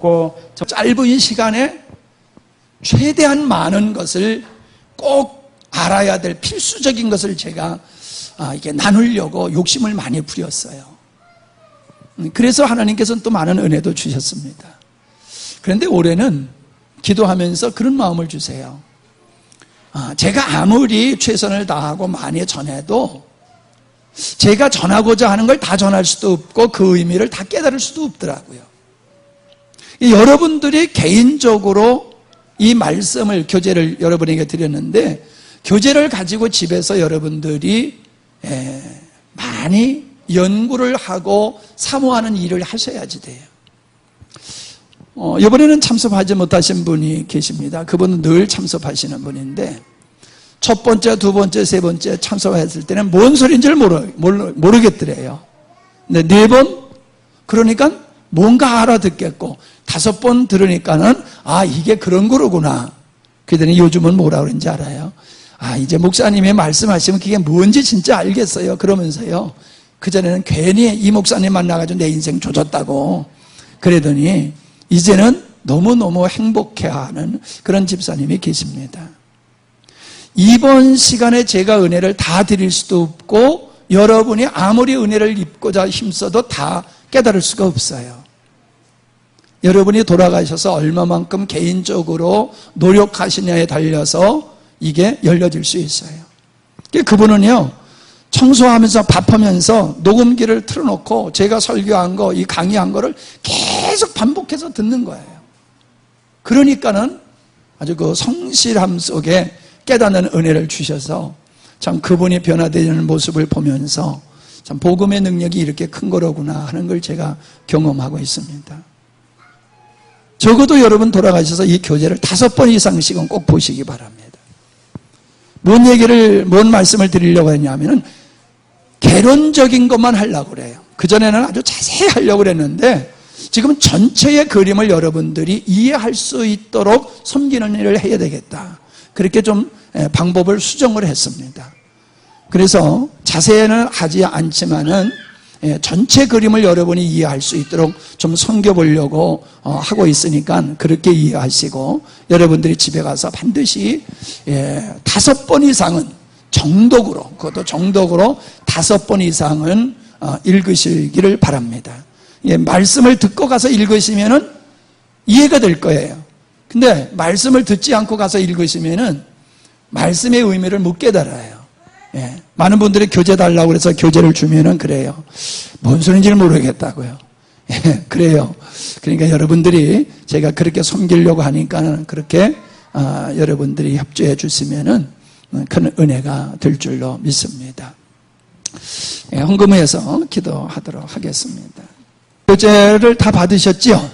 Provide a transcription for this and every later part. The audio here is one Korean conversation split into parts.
듣고 짧은 시간에 최대한 많은 것을 꼭 알아야 될 필수적인 것을 제가 이렇게 나누려고 욕심을 많이 부렸어요. 그래서 하나님께서는 또 많은 은혜도 주셨습니다. 그런데 올해는 기도하면서 그런 마음을 주세요. 제가 아무리 최선을 다하고 많이 전해도 제가 전하고자 하는 걸 다 전할 수도 없고 그 의미를 다 깨달을 수도 없더라고요. 여러분들이 개인적으로 이 말씀을, 교재를 여러분에게 드렸는데 교재를 가지고 집에서 여러분들이 많이 연구를 하고 사모하는 일을 하셔야지 돼요. 이번에는 참석하지 못하신 분이 계십니다. 그분은 늘 참석하시는 분인데 첫 번째, 두 번째, 세 번째 참석했을 때는 뭔 소리인지를 모르겠더래요. 근데 네 번? 그러니까 뭔가 알아듣겠고 다섯 번 들으니까는 이게 그런 거로구나. 그랬더니 요즘은 뭐라 그러는지 알아요? 이제 목사님이 말씀하시면 그게 뭔지 진짜 알겠어요. 그러면서요. 그전에는 괜히 이 목사님 만나가지고 내 인생 조졌다고 그러더니 이제는 너무너무 행복해하는 그런 집사님이 계십니다. 이번 시간에 제가 은혜를 다 드릴 수도 없고 여러분이 아무리 은혜를 입고자 힘써도 다 깨달을 수가 없어요. 여러분이 돌아가셔서 얼마만큼 개인적으로 노력하시냐에 달려서 이게 열려질 수 있어요. 그분은요, 청소하면서 밥하면서 녹음기를 틀어놓고 제가 설교한 거, 이 강의한 거를 계속 반복해서 듣는 거예요. 그러니까는 아주 그 성실함 속에 깨닫는 은혜를 주셔서 참 그분이 변화되는 모습을 보면서 참 복음의 능력이 이렇게 큰 거로구나 하는 걸 제가 경험하고 있습니다. 적어도 여러분 돌아가셔서 이 교재를 5번 이상씩은 꼭 보시기 바랍니다. 뭔 말씀을 드리려고 했냐면은 개론적인 것만 하려고 그래요. 그전에는 아주 자세히 하려고 그랬는데 지금 전체의 그림을 여러분들이 이해할 수 있도록 섬기는 일을 해야 되겠다. 그렇게 좀 방법을 수정을 했습니다. 그래서 자세히는 하지 않지만은 전체 그림을 여러분이 이해할 수 있도록 좀 섬겨보려고 하고 있으니까 그렇게 이해하시고 여러분들이 집에 가서 반드시 5번 이상은 정독으로, 그것도 정독으로 5번 이상은 읽으시기를 바랍니다. 말씀을 듣고 가서 읽으시면은 이해가 될 거예요. 근데 말씀을 듣지 않고 가서 읽으시면은 말씀의 의미를 못 깨달아요. 많은 분들이 교재 달라고 그래서 교재를 주면은 그래요. 뭔 소리인지를 모르겠다고요. 그래요. 그러니까 여러분들이 제가 그렇게 섬기려고 하니까는 그렇게 여러분들이 협조해 주시면은 큰 은혜가 될 줄로 믿습니다. 헌금해서 기도하도록 하겠습니다. 교재를 다 받으셨죠?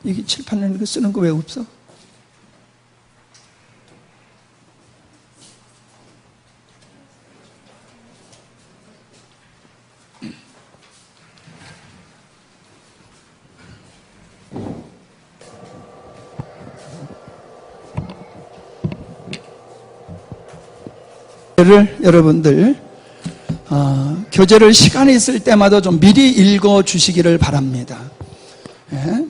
이게 칠판에 쓰는 거 왜 없어? 여러분들 교재를 시간이 있을 때마다 좀 미리 읽어 주시기를 바랍니다.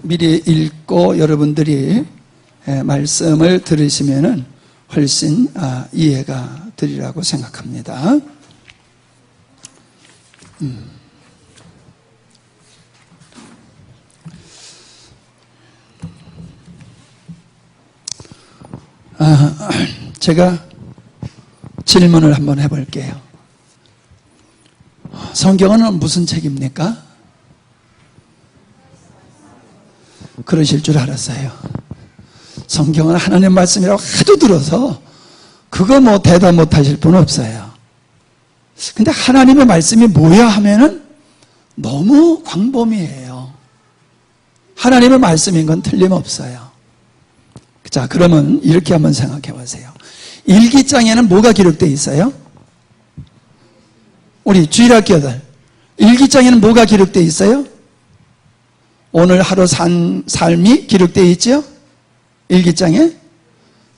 미리 읽고 여러분들이 말씀을 들으시면은 훨씬 이해가 되리라고 생각합니다. 제가 질문을 한번 해볼게요. 성경은 무슨 책입니까? 그러실 줄 알았어요. 성경은 하나님 말씀이라고 하도 들어서 그거 뭐 대답 못 하실 분 없어요. 근데 하나님의 말씀이 뭐야 하면은 너무 광범위해요. 하나님의 말씀인 건 틀림없어요. 자, 그러면 이렇게 한번 생각해 보세요. 일기장에는 뭐가 기록되어 있어요? 우리 주일학교들 일기장에는 뭐가 기록되어 있어요? 오늘 하루 산 삶이 기록되어 있죠? 일기장에.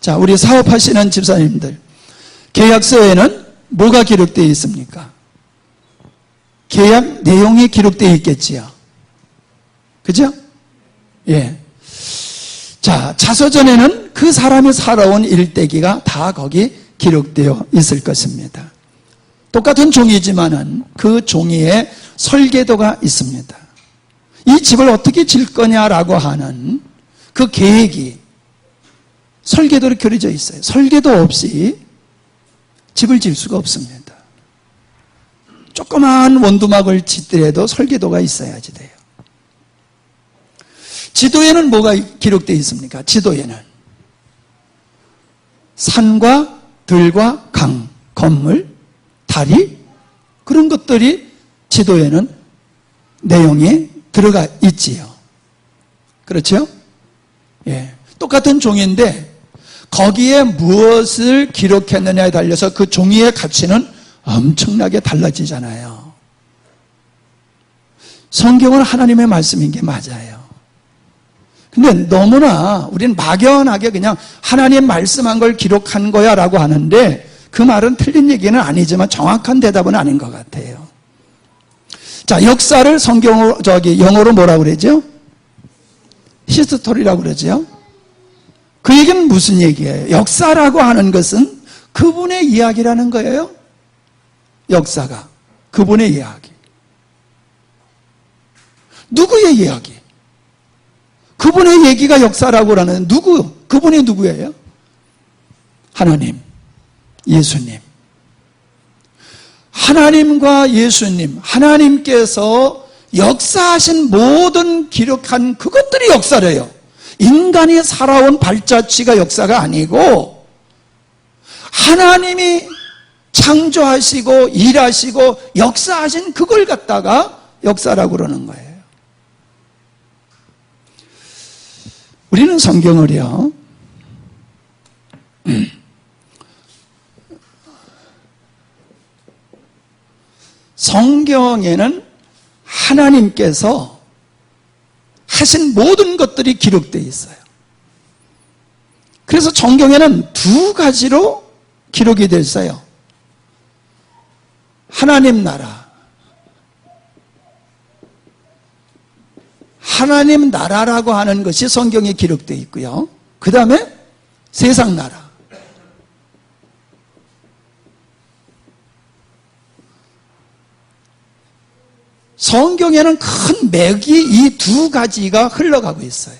자, 우리 사업하시는 집사님들 계약서에는 뭐가 기록되어 있습니까? 계약 내용이 기록되어 있겠지요. 그죠? 예. 자, 자서전에는 그 사람이 살아온 일대기가 다 거기 기록되어 있을 것입니다. 똑같은 종이지만은 그 종이에 설계도가 있습니다. 이 집을 어떻게 질 거냐라고 하는 그 계획이 설계도로 그려져 있어요. 설계도 없이 집을 질 수가 없습니다. 조그마한 원두막을 짓더라도 설계도가 있어야지 돼요. 지도에는 뭐가 기록되어 있습니까? 지도에는 산과 들과 강, 건물, 다리, 그런 것들이 지도에는 내용이 들어가 있지요. 그렇죠? 예. 똑같은 종이인데 거기에 무엇을 기록했느냐에 달려서 그 종이의 가치는 엄청나게 달라지잖아요. 성경은 하나님의 말씀인 게 맞아요. 근데 너무나 우리는 막연하게 그냥 하나님 말씀한 걸 기록한 거야 라고 하는데 그 말은 틀린 얘기는 아니지만 정확한 대답은 아닌 것 같아요. 자, 역사를 성경으로, 영어로 뭐라고 그러죠? 히스토리라고 그러죠? 그 얘기는 무슨 얘기예요? 역사라고 하는 것은 그분의 이야기라는 거예요. 역사가. 그분의 이야기. 누구의 이야기? 그분의 얘기가 역사라고 하는 그분이 누구예요? 하나님, 예수님. 하나님과 예수님, 하나님께서 역사하신 모든 기록한 그것들이 역사래요. 인간이 살아온 발자취가 역사가 아니고 하나님이 창조하시고 일하시고 역사하신 그걸 갖다가 역사라고 그러는 거예요. 우리는 성경을요, 성경에는 하나님께서 하신 모든 것들이 기록되어 있어요. 그래서 성경에는 두 가지로 기록이 되어 있어요. 하나님 나라, 하나님 나라라고 하는 것이 성경에 기록되어 있고요. 그 다음에 세상 나라. 성경에는 큰 맥이 이 두 가지가 흘러가고 있어요.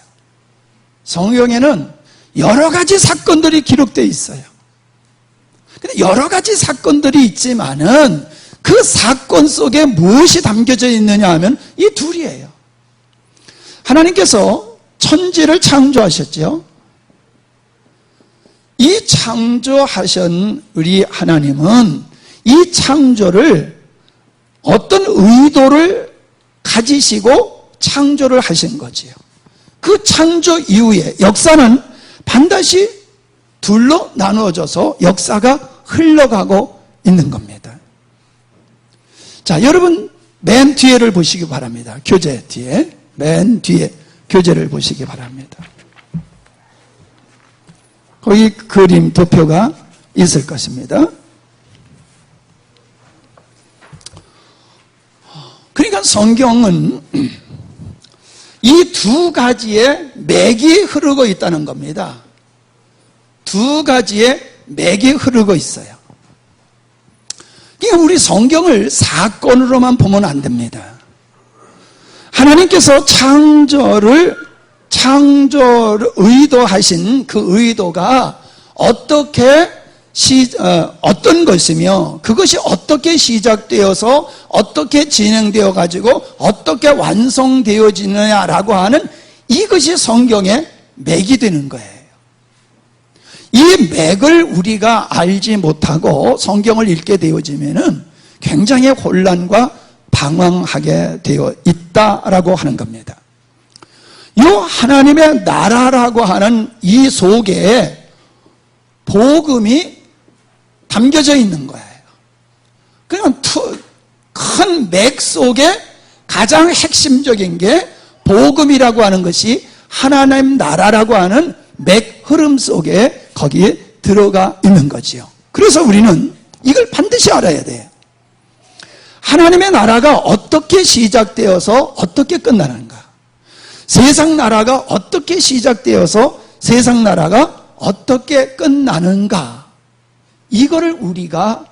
성경에는 여러 가지 사건들이 기록되어 있어요. 근데 여러 가지 사건들이 있지만은 그 사건 속에 무엇이 담겨져 있느냐 하면 이 둘이에요. 하나님께서 천지를 창조하셨죠. 이 창조하신 우리 하나님은 이 창조를 어떤 의도를 가지시고 창조를 하신 거지요. 그 창조 이후에 역사는 반드시 둘로 나누어져서 역사가 흘러가고 있는 겁니다. 자, 여러분 맨 뒤에를 보시기 바랍니다. 교재 뒤에, 맨 뒤에 교재를 보시기 바랍니다. 거기 그림 도표가 있을 것입니다. 그러니까 성경은 이 두 가지의 맥이 흐르고 있다는 겁니다. 두 가지의 맥이 흐르고 있어요. 그러니까 우리 성경을 사건으로만 보면 안 됩니다. 하나님께서 창조를 의도하신 그 의도가 어떤 것이며 그것이 어떻게 시작되어서 어떻게 진행되어 가지고 어떻게 완성되어지느냐라고 하는 이것이 성경의 맥이 되는 거예요. 이 맥을 우리가 알지 못하고 성경을 읽게 되어지면은 굉장히 혼란과 방황하게 되어 있다라고 하는 겁니다. 이 하나님의 나라라고 하는 이 속에 복음이 담겨져 있는 거예요. 그냥 큰 맥 속에 가장 핵심적인 게 복음이라고 하는 것이 하나님 나라라고 하는 맥 흐름 속에 거기에 들어가 있는 거지요. 그래서 우리는 이걸 반드시 알아야 돼요. 하나님의 나라가 어떻게 시작되어서 어떻게 끝나는가? 세상 나라가 어떻게 시작되어서 세상 나라가 어떻게 끝나는가, 이거를 우리가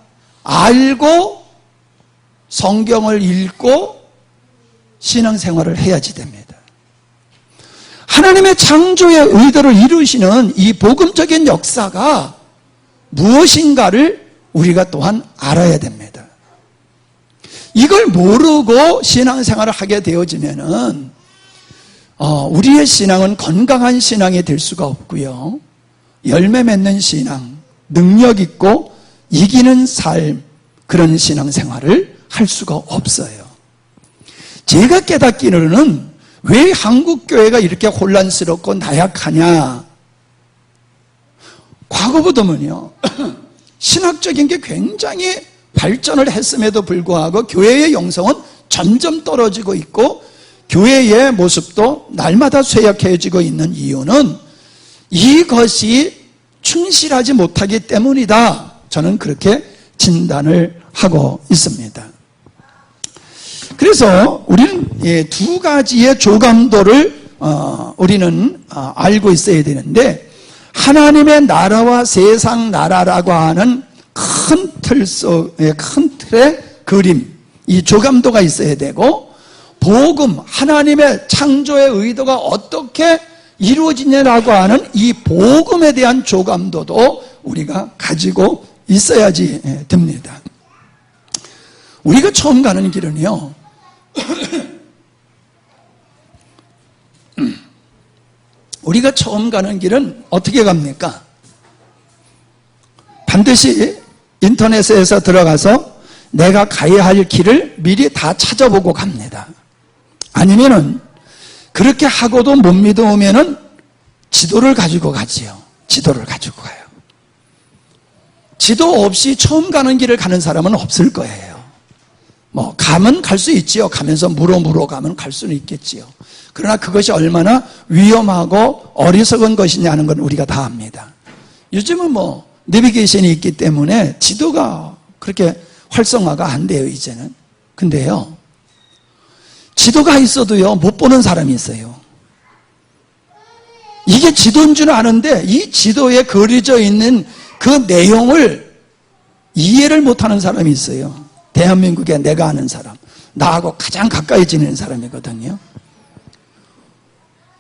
알고 성경을 읽고 신앙생활을 해야지 됩니다. 하나님의 창조의 의도를 이루시는 이 복음적인 역사가 무엇인가를 우리가 또한 알아야 됩니다. 이걸 모르고 신앙생활을 하게 되어지면은 우리의 신앙은 건강한 신앙이 될 수가 없고요, 열매 맺는 신앙, 능력 있고 이기는 삶, 그런 신앙생활을 할 수가 없어요. 제가 깨닫기로는 왜 한국교회가 이렇게 혼란스럽고 나약하냐, 과거보다는요 신학적인 게 굉장히 발전을 했음에도 불구하고 교회의 영성은 점점 떨어지고 있고 교회의 모습도 날마다 쇠약해지고 있는 이유는 이것이 충실하지 못하기 때문이다, 저는 그렇게 진단을 하고 있습니다. 그래서 우리는 두 가지의 조감도를 우리는 알고 있어야 되는데, 하나님의 나라와 세상 나라라고 하는 큰 틀 속에, 큰 틀의 그림, 이 조감도가 있어야 되고, 복음, 하나님의 창조의 의도가 어떻게 이루어지냐라고 하는 이 복음에 대한 조감도도 우리가 가지고 있어야지 됩니다. 우리가 처음 가는 길은요, 우리가 처음 가는 길은 어떻게 갑니까? 반드시 인터넷에서 들어가서 내가 가야 할 길을 미리 다 찾아보고 갑니다. 아니면은 그렇게 하고도 못 믿어오면은 지도를 가지고 가지요. 지도를 가지고 가요. 지도 없이 처음 가는 길을 가는 사람은 없을 거예요. 가면 갈 수 있지요. 가면서 물어 가면 갈 수는 있겠지요. 그러나 그것이 얼마나 위험하고 어리석은 것이냐는 건 우리가 다 압니다. 요즘은 내비게이션이 있기 때문에 지도가 그렇게 활성화가 안 돼요, 이제는. 근데요, 지도가 있어도요, 못 보는 사람이 있어요. 이게 지도인 줄 아는데 이 지도에 그려져 있는 그 내용을 이해를 못하는 사람이 있어요. 대한민국에 내가 아는 사람, 나하고 가장 가까이 지내는 사람이거든요.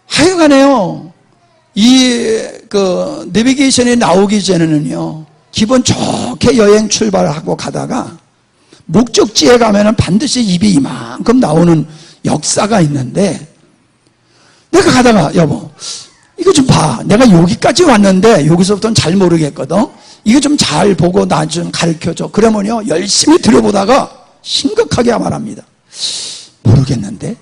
하여간에요, 내비게이션이 나오기 전에는요, 기분 좋게 여행 출발하고 가다가 목적지에 가면은 반드시 입이 이만큼 나오는 역사가 있는데, 내가 가다가 여보 이거 좀 봐, 내가 여기까지 왔는데 여기서부터는 잘 모르겠거든, 이거 좀 잘 보고 나 좀 가르쳐줘. 그러면요 열심히 들여보다가 심각하게 말합니다. 모르겠는데.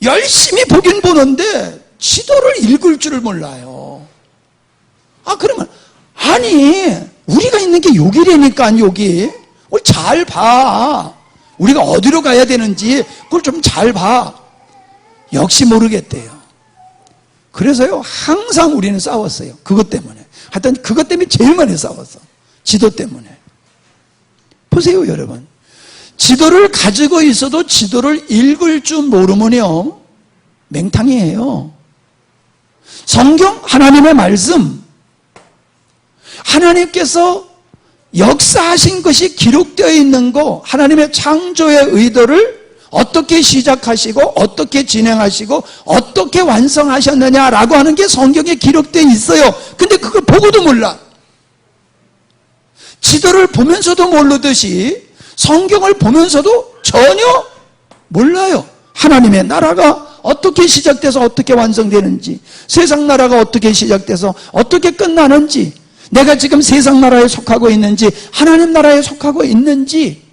열심히 보긴 보는데 지도를 읽을 줄을 몰라요. 그러면 아니 우리가 있는 게 여기라니까, 여기 잘 봐, 우리가 어디로 가야 되는지 그걸 좀 잘 봐. 역시 모르겠대요. 그래서요 항상 우리는 싸웠어요. 그것 때문에. 하여튼 그것 때문에 제일 많이 싸웠어. 지도 때문에. 보세요 여러분, 지도를 가지고 있어도 지도를 읽을 줄 모르면요 맹탕이에요. 성경, 하나님의 말씀, 하나님께서 역사하신 것이 기록되어 있는 거, 하나님의 창조의 의도를 어떻게 시작하시고 어떻게 진행하시고 어떻게 완성하셨느냐라고 하는 게 성경에 기록되어 있어요. 근데 그걸 보고도 몰라. 지도를 보면서도 모르듯이 성경을 보면서도 전혀 몰라요. 하나님의 나라가 어떻게 시작돼서 어떻게 완성되는지, 세상 나라가 어떻게 시작돼서 어떻게 끝나는지, 내가 지금 세상 나라에 속하고 있는지 하나님 나라에 속하고 있는지,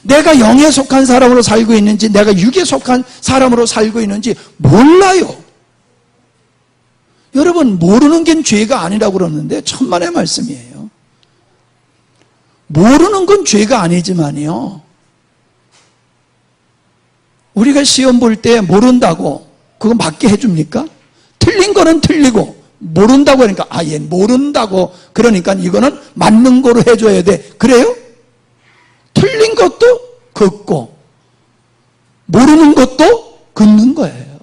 내가 영에 속한 사람으로 살고 있는지 내가 육에 속한 사람으로 살고 있는지 몰라요. 여러분, 모르는 게 죄가 아니라고 그러는데 천만의 말씀이에요. 모르는 건 죄가 아니지만요, 우리가 시험 볼 때 모른다고 그거 맞게 해줍니까? 틀린 거는 틀리고 모른다고 하니까 얘 모른다고 그러니까 이거는 맞는 거로 해줘야 돼, 그래요? 틀린 것도 긋고 모르는 것도 긋는 거예요.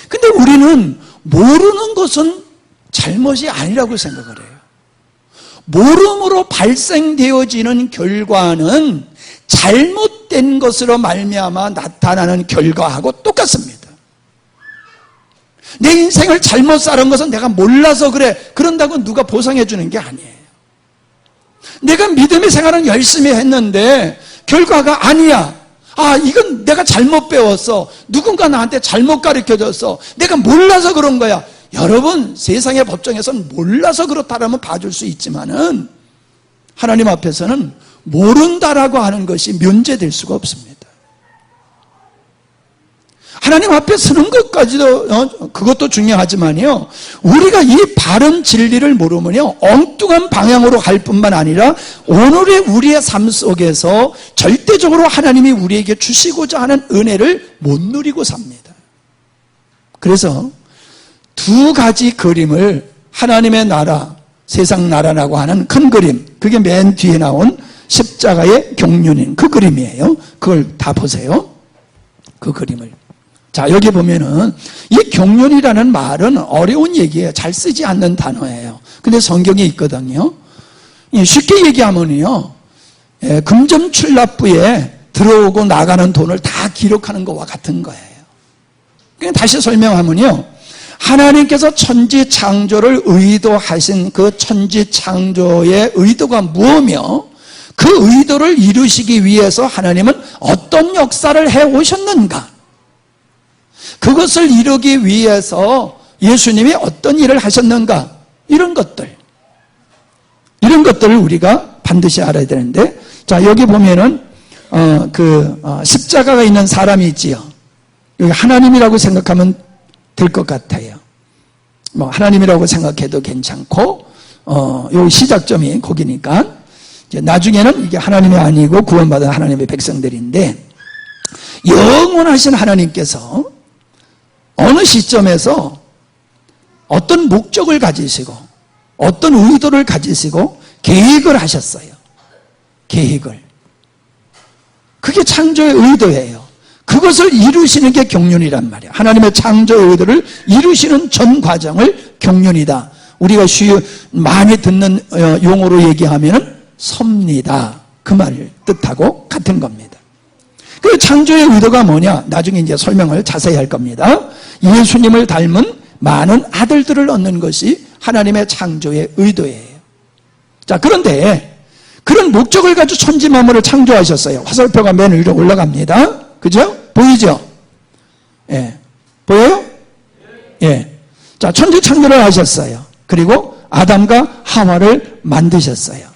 근데 우리는 모르는 것은 잘못이 아니라고 생각을 해요. 모름으로 발생되어지는 결과는 잘못된 것으로 말미암아 나타나는 결과하고 똑같습니다. 내 인생을 잘못 살은 것은 내가 몰라서 그래, 그런다고 누가 보상해 주는 게 아니에요. 내가 믿음의 생활은 열심히 했는데 결과가 아니야. 아, 이건 내가 잘못 배웠어. 누군가 나한테 잘못 가르쳐줬어. 내가 몰라서 그런 거야. 여러분, 세상의 법정에서는 몰라서 그렇다라면 봐줄 수 있지만은 하나님 앞에서는 모른다라고 하는 것이 면제될 수가 없습니다. 하나님 앞에 서는 것까지도 그것도 중요하지만요, 우리가 이 바른 진리를 모르면요 엉뚱한 방향으로 갈 뿐만 아니라 오늘의 우리의 삶 속에서 절대적으로 하나님이 우리에게 주시고자 하는 은혜를 못 누리고 삽니다. 그래서 두 가지 그림을, 하나님의 나라, 세상 나라라고 하는 큰 그림, 그게 맨 뒤에 나온 십자가의 경륜인 그 그림이에요. 그걸 다 보세요. 그 그림을. 자, 여기 보면은 이 경륜이라는 말은 어려운 얘기예요. 잘 쓰지 않는 단어예요. 근데 성경에 있거든요. 쉽게 얘기하면요, 금전출납부에 들어오고 나가는 돈을 다 기록하는 것과 같은 거예요. 그냥 다시 설명하면요, 하나님께서 천지창조를 의도하신 그 천지창조의 의도가 무엇이며 그 의도를 이루시기 위해서 하나님은 어떤 역사를 해오셨는가, 그것을 이루기 위해서 예수님이 어떤 일을 하셨는가, 이런 것들을 우리가 반드시 알아야 되는데, 자, 여기 보면은 십자가가 있는 사람이 있지요. 여기 하나님이라고 생각하면 될 것 같아요. 뭐 하나님이라고 생각해도 괜찮고, 요 시작점이 거기니까 이제 나중에는 이게 하나님이 아니고 구원받은 하나님의 백성들인데, 영원하신 하나님께서 어느 시점에서 어떤 목적을 가지시고 어떤 의도를 가지시고 계획을 하셨어요. 계획을. 그게 창조의 의도예요. 그것을 이루시는 게 경륜이란 말이에요. 하나님의 창조의 의도를 이루시는 전 과정을 경륜이다. 우리가 많이 듣는 용어로 얘기하면 섭니다. 그 말을 뜻하고 같은 겁니다. 그 창조의 의도가 뭐냐? 나중에 이제 설명을 자세히 할 겁니다. 예수님을 닮은 많은 아들들을 얻는 것이 하나님의 창조의 의도예요. 자, 그런데 그런 목적을 가지고 천지 만물을 창조하셨어요. 화살표가 맨 위로 올라갑니다. 그죠? 보이죠? 예. 보여요? 예. 자, 천지 창조를 하셨어요. 그리고 아담과 하와를 만드셨어요.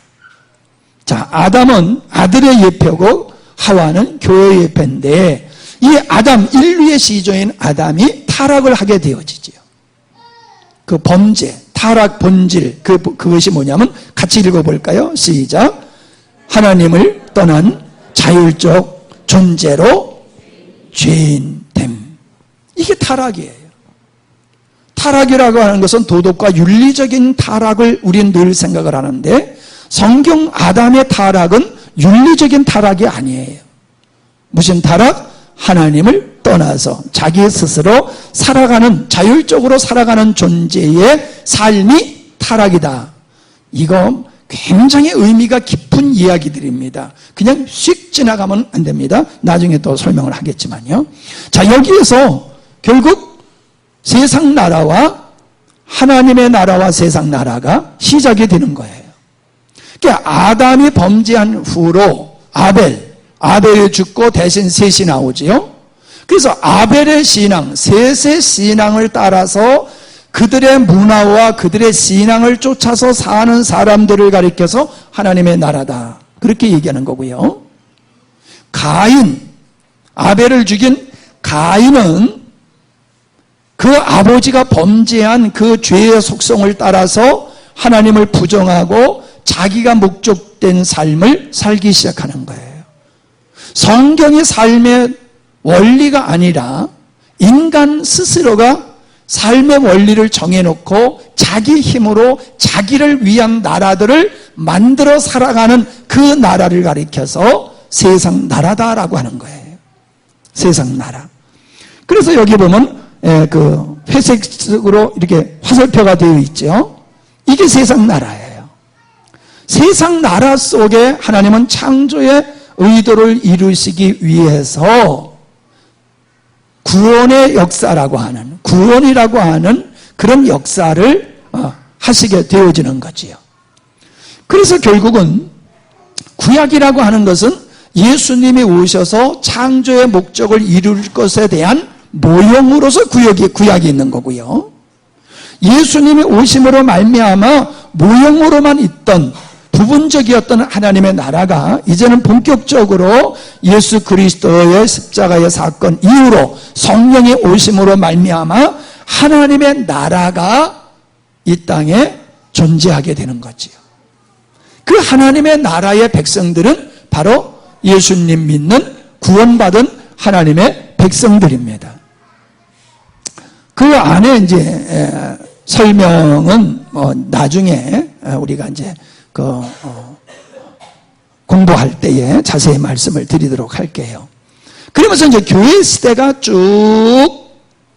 자, 아담은 아들의 예표고 하와는 교회의 예표인데, 이 아담, 인류의 시조인 아담이 타락을 하게 되어지지요. 그 범죄, 타락 본질, 그것이 뭐냐면 같이 읽어볼까요? 시작. 하나님을 떠난 자율적 존재로 죄인됨. 이게 타락이에요. 타락이라고 하는 것은 도덕과 윤리적인 타락을 우리는 늘 생각을 하는데, 성경 아담의 타락은 윤리적인 타락이 아니에요. 무슨 타락? 하나님을 떠나서 자기 스스로 살아가는, 자율적으로 살아가는 존재의 삶이 타락이다. 이거 굉장히 의미가 깊은 이야기들입니다. 그냥 휙 지나가면 안 됩니다. 나중에 또 설명을 하겠지만요. 자, 여기에서 결국 세상 나라와 하나님의 나라와 세상 나라가 시작이 되는 거예요. 그러니까 아담이 범죄한 후로 아벨이 죽고 대신 셋이 나오지요. 그래서 아벨의 신앙, 셋의 신앙을 따라서 그들의 문화와 그들의 신앙을 쫓아서 사는 사람들을 가리켜서 하나님의 나라다, 그렇게 얘기하는 거고요. 아벨을 죽인 가인은 그 아버지가 범죄한 그 죄의 속성을 따라서 하나님을 부정하고 자기가 목적된 삶을 살기 시작하는 거예요. 성경의 삶의 원리가 아니라 인간 스스로가 삶의 원리를 정해놓고 자기 힘으로 자기를 위한 나라들을 만들어 살아가는 그 나라를 가리켜서 세상 나라다라고 하는 거예요. 세상 나라. 그래서 여기 보면 그 회색으로 이렇게 화살표가 되어 있죠. 이게 세상 나라예요. 세상 나라 속에 하나님은 창조의 의도를 이루시기 위해서 구원의 역사라고 하는, 구원이라고 하는 그런 역사를 하시게 되어지는 거지요. 그래서 결국은 구약이라고 하는 것은 예수님이 오셔서 창조의 목적을 이룰 것에 대한 모형으로서 구약이 있는 거고요. 예수님이 오심으로 말미암아 모형으로만 있던 부분적이었던 하나님의 나라가 이제는 본격적으로 예수 그리스도의 십자가의 사건 이후로 성령이 오심으로 말미암아 하나님의 나라가 이 땅에 존재하게 되는 거지요. 그 하나님의 나라의 백성들은 바로 예수님 믿는 구원받은 하나님의 백성들입니다. 그 안에 이제 설명은 나중에 우리가 이제 공부할 때에 자세히 말씀을 드리도록 할게요. 그러면서 이제 교회 시대가 쭉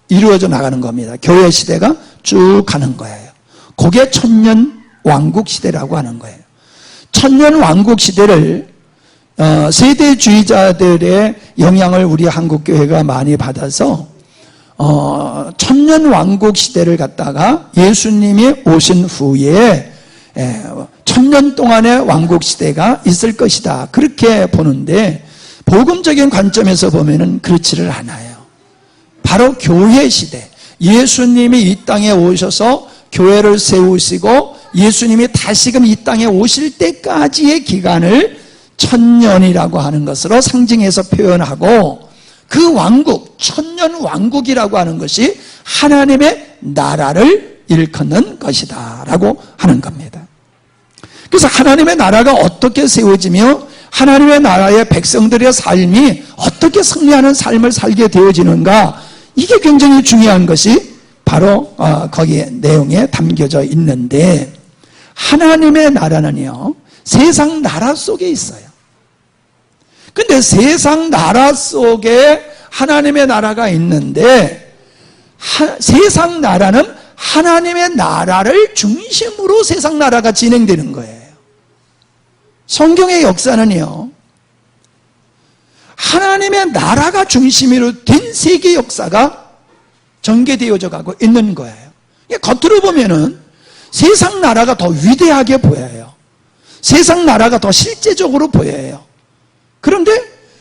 이루어져 나가는 겁니다. 교회 시대가 쭉 가는 거예요. 그게 천년 왕국 시대라고 하는 거예요. 천년 왕국 시대를 세대주의자들의 영향을 우리 한국교회가 많이 받아서 천년 왕국 시대를 갖다가 예수님이 오신 후에 천년 동안의 왕국 시대가 있을 것이다, 그렇게 보는데 복음적인 관점에서 보면은 그렇지를 않아요. 바로 교회 시대, 예수님이 이 땅에 오셔서 교회를 세우시고 예수님이 다시금 이 땅에 오실 때까지의 기간을 천년이라고 하는 것으로 상징해서 표현하고, 그 왕국, 천년 왕국이라고 하는 것이 하나님의 나라를 일컫는 것이다 라고 하는 겁니다. 그래서 하나님의 나라가 어떻게 세워지며 하나님의 나라의 백성들의 삶이 어떻게 승리하는 삶을 살게 되어지는가, 이게 굉장히 중요한 것이 바로 거기에 내용에 담겨져 있는데, 하나님의 나라는요 세상 나라 속에 있어요. 근데 세상 나라 속에 하나님의 나라가 있는데 세상 나라는 하나님의 나라를 중심으로 세상 나라가 진행되는 거예요. 성경의 역사는요 하나님의 나라가 중심으로 된 세계 역사가 전개되어져 가고 있는 거예요. 겉으로 보면은 세상 나라가 더 위대하게 보여요. 세상 나라가 더 실제적으로 보여요. 그런데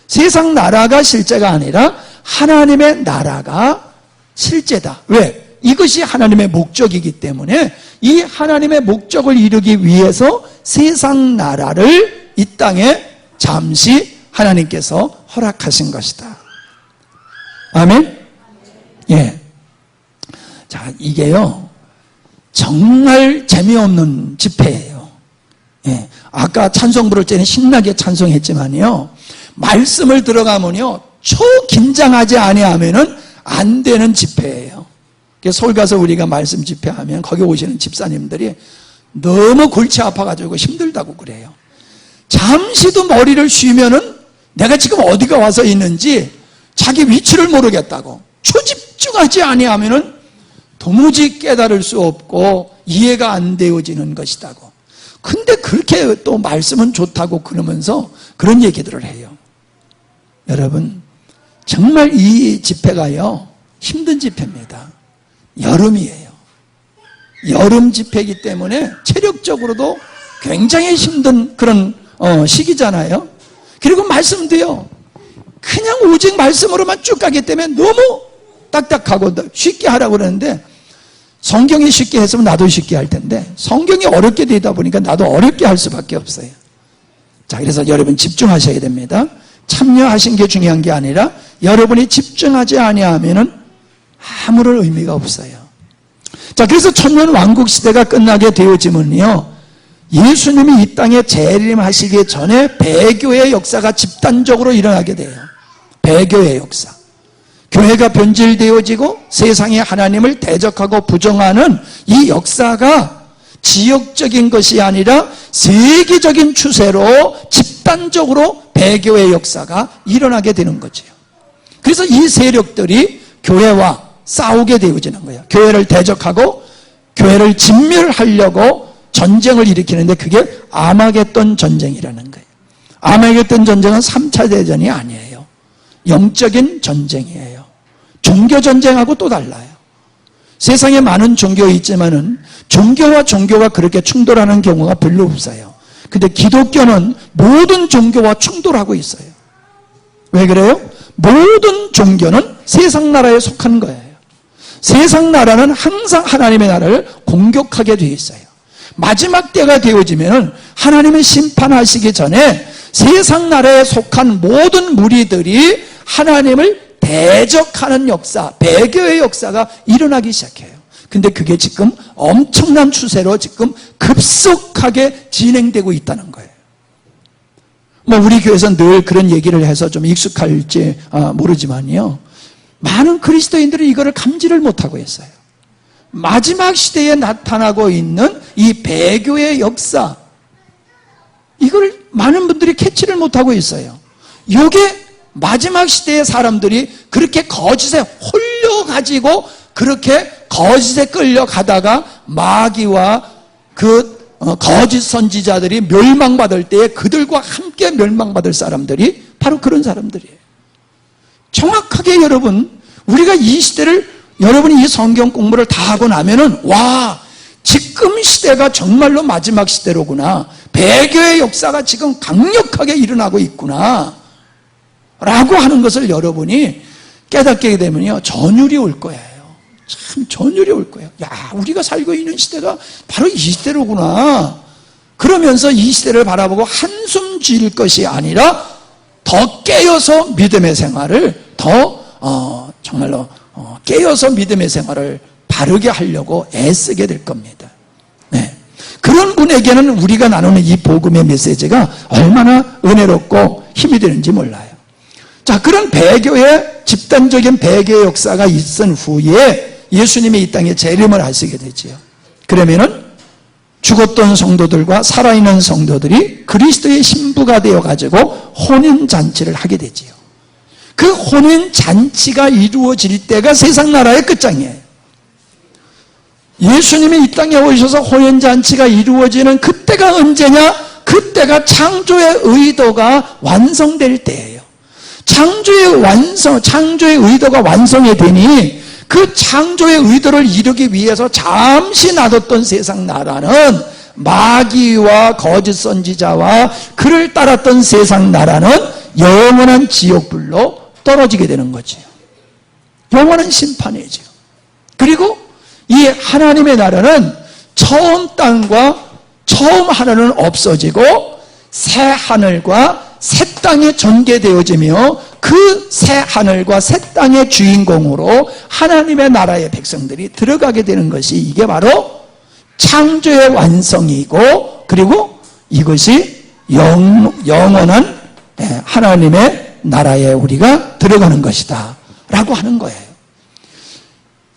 세상 나라가 실제가 아니라 하나님의 나라가 실제다. 왜? 이것이 하나님의 목적이기 때문에 이 하나님의 목적을 이루기 위해서 세상 나라를 이 땅에 잠시 하나님께서 허락하신 것이다. 아멘? 예. 자, 이게요 정말 재미없는 집회예요. 예. 아까 찬송 부를 때는 신나게 찬송했지만요 말씀을 들어가면요 초긴장하지 아니하면은 안 되는 집회예요. 서울 가서 우리가 말씀 집회하면 거기 오시는 집사님들이 너무 골치 아파가지고 힘들다고 그래요. 잠시도 머리를 쉬면은 내가 지금 어디가 와서 있는지 자기 위치를 모르겠다고, 초집중하지 아니하면은 도무지 깨달을 수 없고 이해가 안 되어지는 것이다고. 근데 그렇게 또 말씀은 좋다고 그러면서 그런 얘기들을 해요. 여러분 정말 이 집회가요 힘든 집회입니다. 여름이에요. 여름 집회이기 때문에 체력적으로도 굉장히 힘든 그런 시기잖아요. 그리고 말씀도요 그냥 오직 말씀으로만 쭉 가기 때문에 너무 딱딱하고 쉽게 하라고 그러는데, 성경이 쉽게 했으면 나도 쉽게 할 텐데 성경이 어렵게 되다 보니까 나도 어렵게 할 수밖에 없어요. 자, 그래서 여러분 집중하셔야 됩니다. 참여하신 게 중요한 게 아니라 여러분이 집중하지 아니하면은 아무런 의미가 없어요. 자, 그래서 천년 왕국 시대가 끝나게 되어지면요 예수님이 이 땅에 재림하시기 전에 배교의 역사가 집단적으로 일어나게 돼요. 배교의 역사. 교회가 변질되어지고 세상에 하나님을 대적하고 부정하는 이 역사가 지역적인 것이 아니라 세계적인 추세로 집단적으로 배교의 역사가 일어나게 되는 거죠. 그래서 이 세력들이 교회와 싸우게 되어지는 거예요. 교회를 대적하고 교회를 진멸하려고 전쟁을 일으키는데 그게 아마겟돈 전쟁이라는 거예요. 아마겟돈 전쟁은 3차 대전이 아니에요. 영적인 전쟁이에요. 종교 전쟁하고 또 달라요. 세상에 많은 종교 있지만은 종교와 종교가 그렇게 충돌하는 경우가 별로 없어요. 근데 기독교는 모든 종교와 충돌하고 있어요. 왜 그래요? 모든 종교는 세상 나라에 속한 거예요. 세상 나라는 항상 하나님의 나라를 공격하게 되어 있어요. 마지막 때가 되어지면 하나님의 심판하시기 전에 세상 나라에 속한 모든 무리들이 하나님을 대적하는 역사, 배교의 역사가 일어나기 시작해요. 근데 그게 지금 엄청난 추세로 지금 급속하게 진행되고 있다는 거예요. 뭐 우리 교회에서 늘 그런 얘기를 해서 좀 익숙할지 모르지만요, 많은 그리스도인들이 이거를 감지를 못하고 있어요. 마지막 시대에 나타나고 있는 이 배교의 역사, 이걸 많은 분들이 캐치를 못하고 있어요. 이게 마지막 시대의 사람들이 그렇게 거짓에 홀려가지고 그렇게 거짓에 끌려가다가 마귀와 그 거짓 선지자들이 멸망받을 때에 그들과 함께 멸망받을 사람들이 바로 그런 사람들이에요. 정확하게 여러분, 우리가 이 시대를, 여러분이 이 성경 공부를 다 하고 나면은, 와, 지금 시대가 정말로 마지막 시대로구나, 배교의 역사가 지금 강력하게 일어나고 있구나 라고 하는 것을 여러분이 깨닫게 되면요, 전율이 올 거예요. 참 전율이 올 거예요. 야, 우리가 살고 있는 시대가 바로 이 시대로구나. 그러면서 이 시대를 바라보고 한숨 질 것이 아니라 더 깨어서 믿음의 생활을 정말로 깨어서 믿음의 생활을 바르게 하려고 애쓰게 될 겁니다. 네. 그런 분에게는 우리가 나누는 이 복음의 메시지가 얼마나 은혜롭고 힘이 되는지 몰라요. 자, 그런 배교의 집단적인 배교의 역사가 있은 후에 예수님이 이 땅에 재림을 하시게 되지요. 그러면은 죽었던 성도들과 살아있는 성도들이 그리스도의 신부가 되어가지고 혼인잔치를 하게 되지요. 그 혼인잔치가 이루어질 때가 세상 나라의 끝장이에요. 예수님이 이 땅에 오셔서 혼인잔치가 이루어지는 그때가 언제냐? 그때가 창조의 의도가 완성될 때예요. 창조의 의도가 완성이 되니 그 창조의 의도를 이루기 위해서 잠시 놔뒀던 세상 나라는, 마귀와 거짓 선지자와 그를 따랐던 세상 나라는 영원한 지옥불로 떨어지게 되는 거지요. 영원한 심판이죠. 그리고 이 하나님의 나라는 처음 땅과 처음 하늘은 없어지고 새 하늘과 새 땅에 전개되어지며 그 새 하늘과 새 땅의 주인공으로 하나님의 나라의 백성들이 들어가게 되는 것이, 이게 바로 창조의 완성이고, 그리고 이것이 영원한 하나님의 나라에 우리가 들어가는 것이다 라고 하는 거예요.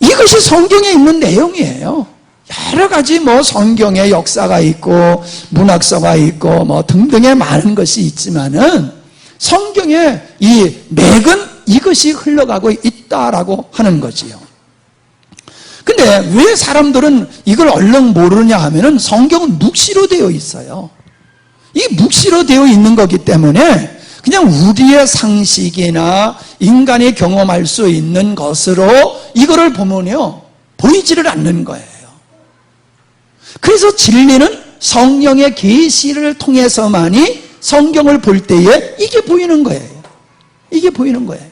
이것이 성경에 있는 내용이에요. 여러 가지 성경에 역사가 있고 문학서가 있고 등등의 많은 것이 있지만은 성경에 이 맥은 이것이 흘러가고 있다라고 하는 거지요. 근데 왜 사람들은 이걸 얼른 모르느냐 하면은 성경은 묵시로 되어 있어요. 이 묵시로 되어 있는 거기 때문에 그냥 우리의 상식이나 인간이 경험할 수 있는 것으로 이거를 보면요, 보이지를 않는 거예요. 그래서 진리는 성령의 계시를 통해서만이 성경을 볼 때에 이게 보이는 거예요. 이게 보이는 거예요.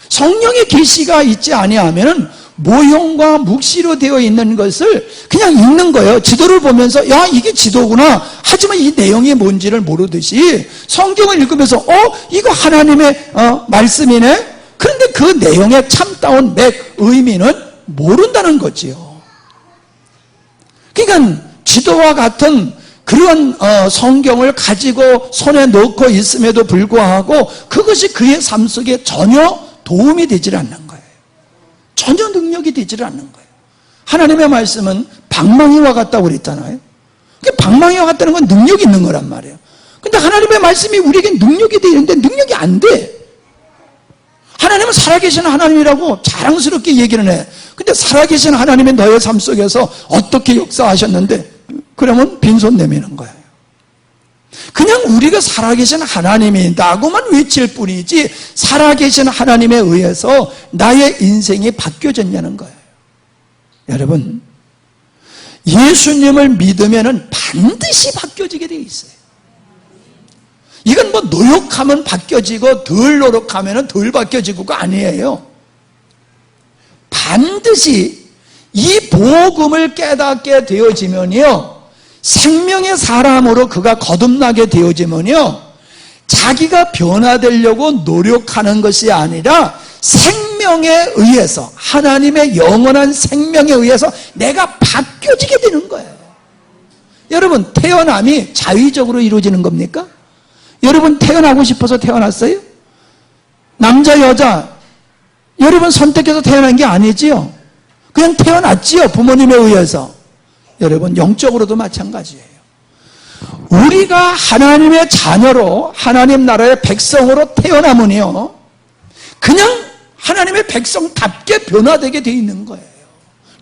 성령의 계시가 있지 아니하면은 모형과 묵시로 되어 있는 것을 그냥 읽는 거예요. 지도를 보면서 야, 이게 지도구나. 하지만 이 내용이 뭔지를 모르듯이 성경을 읽으면서 이거 하나님의 말씀이네. 그런데 그 내용의 참다운 맥, 의미는 모른다는 거지요. 그러니까 지도와 같은 그런 성경을 가지고 손에 넣고 있음에도 불구하고 그것이 그의 삶 속에 전혀 도움이 되질 않는 거예요. 전혀 능력이 되질 않는 거예요. 하나님의 말씀은 방망이와 같다고 그랬잖아요. 방망이와 같다는 건 능력이 있는 거란 말이에요. 근데 하나님의 말씀이 우리에게 능력이 되는데 능력이 안 돼. 하나님은 살아계신 하나님이라고 자랑스럽게 얘기를 해. 근데 살아계신 하나님이 너의 삶 속에서 어떻게 역사하셨는데 그러면 빈손 내미는 거예요. 그냥 우리가 살아계신 하나님이다고만 외칠 뿐이지 살아계신 하나님에 의해서 나의 인생이 바뀌어졌냐는 거예요. 여러분, 예수님을 믿으면 반드시 바뀌어지게 돼 있어요. 이건 뭐 노력하면 바뀌어지고 덜 노력하면 덜 바뀌어지고가 아니에요. 반드시 이 복음을 깨닫게 되어지면요, 생명의 사람으로 그가 거듭나게 되어지면요, 자기가 변화되려고 노력하는 것이 아니라 생명에 의해서, 하나님의 영원한 생명에 의해서 내가 바뀌어지게 되는 거예요. 여러분, 태어남이 자의적으로 이루어지는 겁니까? 여러분 태어나고 싶어서 태어났어요? 남자, 여자, 여러분 선택해서 태어난 게 아니지요? 그냥 태어났지요, 부모님에 의해서. 여러분, 영적으로도 마찬가지예요. 우리가 하나님의 자녀로, 하나님 나라의 백성으로 태어나면요, 그냥 하나님의 백성답게 변화되게 돼 있는 거예요.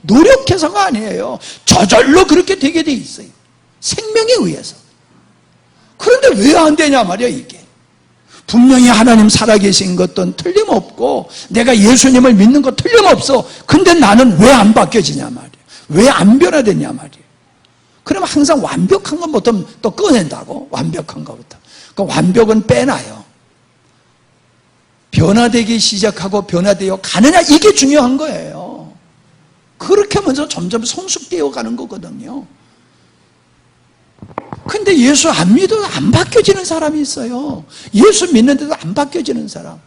노력해서가 아니에요. 저절로 그렇게 되게 돼 있어요. 생명에 의해서. 그런데 왜 안 되냐 말이야, 이게. 분명히 하나님 살아계신 것도 틀림없고 내가 예수님을 믿는 거 틀림없어. 근데 나는 왜 안 바뀌어지냐 말이야. 왜 안 변화되냐 말이야. 그러면 항상 완벽한 것부터 또 꺼낸다고. 완벽한 것부터. 그 완벽은 빼놔요. 변화되기 시작하고 변화되어 가느냐, 이게 중요한 거예요. 그렇게 하면서 점점 성숙되어 가는 거거든요. 근데 예수 안 믿어도 안 바뀌어지는 사람이 있어요. 예수 믿는데도 안 바뀌어지는 사람.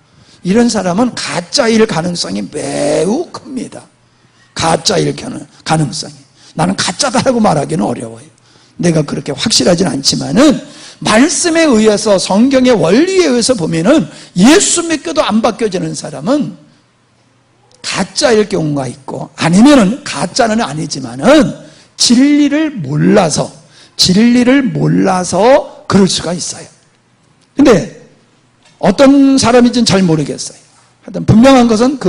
이런 사람은 가짜일 가능성이 매우 큽니다. 가짜일 가능성이. 나는 가짜다라고 말하기는 어려워요. 내가 그렇게 확실하진 않지만은 말씀에 의해서, 성경의 원리에 의해서 보면은 예수 믿고도 안 바뀌어지는 사람은 가짜일 경우가 있고, 아니면은 가짜는 아니지만은 진리를 몰라서 그럴 수가 있어요. 근데 어떤 사람인지는 잘 모르겠어요. 하여튼 분명한 것은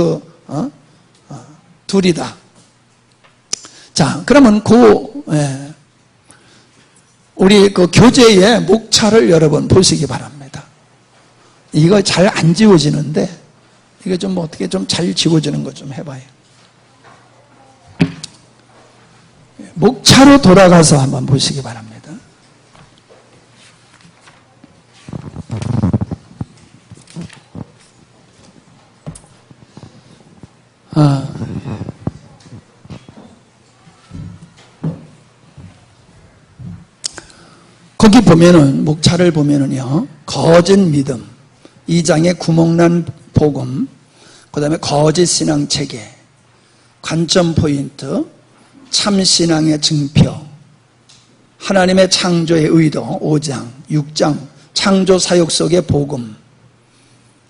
둘이다. 자, 그러면 우리 그 교재의 목차를 여러분 보시기 바랍니다. 이거 잘 안 지워지는데, 이거 좀 어떻게 좀 잘 지워지는 거 좀 해봐요. 목차로 돌아가서 한번 보시기 바랍니다. 거기 보면은, 목차를 보면은요, 거짓 믿음, 2장의 구멍난 복음, 그 다음에 거짓 신앙 체계, 관점 포인트, 참신앙의 증표, 하나님의 창조의 의도, 5장, 6장, 창조 사역 속의 복음,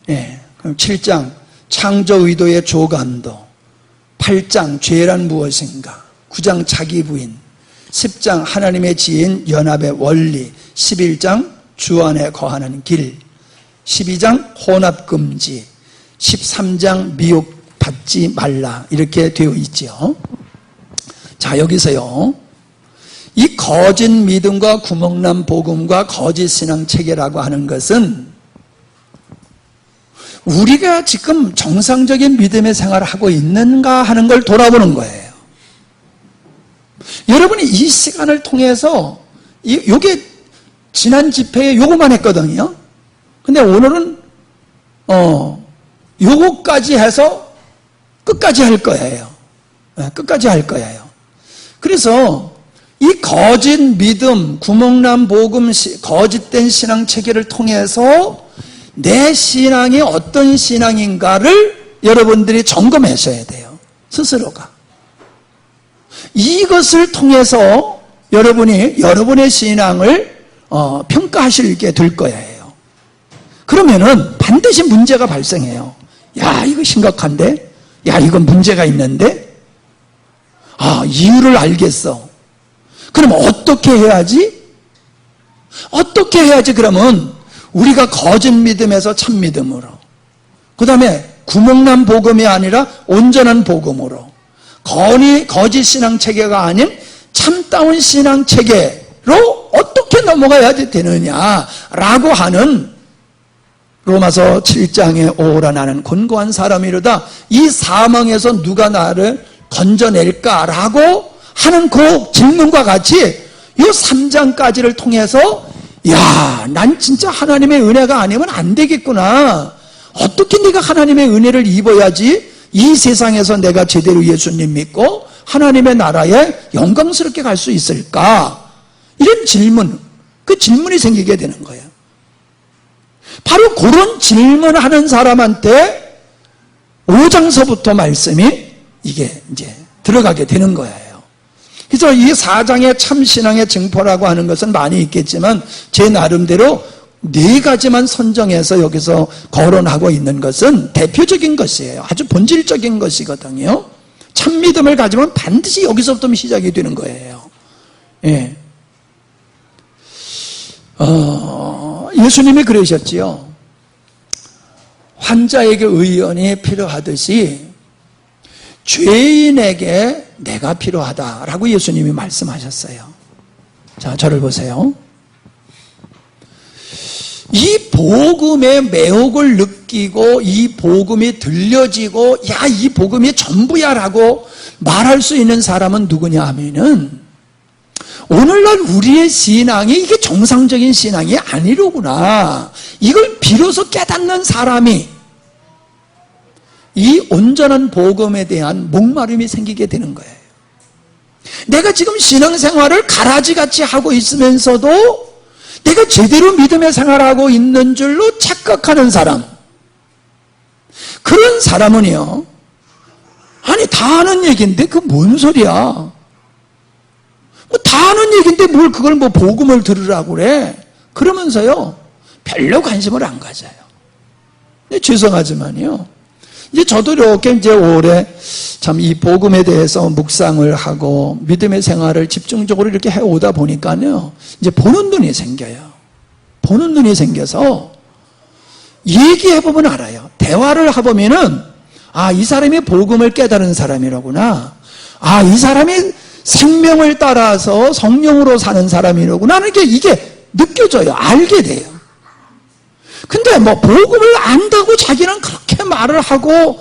그럼 7장, 창조 의도의 조감도, 8장, 죄란 무엇인가, 9장, 자기 부인, 10장, 하나님의 지인 연합의 원리, 11장, 주 안에 거하는 길, 12장, 혼합금지, 13장, 미혹받지 말라, 이렇게 되어 있죠. 자, 여기서요, 이 거짓 믿음과 구멍난 복음과 거짓 신앙 체계라고 하는 것은 우리가 지금 정상적인 믿음의 생활을 하고 있는가 하는 걸 돌아보는 거예요. 여러분이 이 시간을 통해서, 요게 지난 집회에 요거만 했거든요. 근데 오늘은 요거까지 해서 끝까지 할 거예요. 끝까지 할 거예요. 그래서 이 거짓 믿음, 구멍난 복음, 거짓된 신앙 체계를 통해서 내 신앙이 어떤 신앙인가를 여러분들이 점검하셔야 돼요. 스스로가. 이것을 통해서 여러분이 여러분의 신앙을 평가하시게 될 거예요. 그러면은 반드시 문제가 발생해요. 야, 이거 심각한데? 야, 이건 문제가 있는데? 아, 이유를 알겠어. 그럼 어떻게 해야지? 어떻게 해야지 그러면 우리가 거짓 믿음에서 참 믿음으로, 그 다음에 구멍난 복음이 아니라 온전한 복음으로, 거짓 신앙 체계가 아닌 참다운 신앙 체계로 어떻게 넘어가야 되느냐라고 하는 로마서 7장에 오라 나는 곤고한 사람이로다, 이 사망에서 누가 나를 건져낼까라고 하는 그 질문과 같이 이 3장까지를 통해서 야, 난 진짜 하나님의 은혜가 아니면 안 되겠구나. 어떻게 내가 하나님의 은혜를 입어야지 이 세상에서 내가 제대로 예수님 믿고 하나님의 나라에 영광스럽게 갈 수 있을까? 이런 질문, 그 질문이 생기게 되는 거예요. 바로 그런 질문하는 사람한테 5장서부터 말씀이 이게 이제 들어가게 되는 거예요. 그래서 이 4장의 참신앙의 증포라고 하는 것은 많이 있겠지만 제 나름대로 4가지만 선정해서 여기서 거론하고 있는 것은 대표적인 것이에요. 아주 본질적인 것이거든요. 참믿음을 가지면 반드시 여기서부터 시작이 되는 거예요. 예. 예수님이 그러셨지요. 환자에게 의원이 필요하듯이 죄인에게 내가 필요하다라고 예수님이 말씀하셨어요. 자, 저를 보세요. 이 복음의 매혹을 느끼고 이 복음이 들려지고 야, 이 복음이 전부야라고 말할 수 있는 사람은 누구냐 하면은 오늘날 우리의 신앙이 이게 정상적인 신앙이 아니로구나, 이걸 비로소 깨닫는 사람이 이 온전한 복음에 대한 목마름이 생기게 되는 거예요. 내가 지금 신앙생활을 가라지같이 하고 있으면서도 내가 제대로 믿음의 생활하고 있는 줄로 착각하는 사람, 그런 사람은요, 아니 다 아는 얘기인데 그 뭔 소리야, 다 아는 얘기인데 뭘 그걸 복음을 들으라고 그래, 그러면서요 별로 관심을 안 가져요. 근데 죄송하지만요, 이제 저도 이렇게 이제 올해 참 이 복음에 대해서 묵상을 하고 믿음의 생활을 집중적으로 이렇게 해오다 보니까요, 이제 보는 눈이 생겨요. 보는 눈이 생겨서 얘기해보면 알아요. 대화를 해보면은 아, 이 사람이 복음을 깨달은 사람이로구나, 아, 이 사람이 생명을 따라서 성령으로 사는 사람이로구나 하는 게 이게 느껴져요. 알게 돼요. 근데 복음을 안다고 자기는 그렇게 말을 하고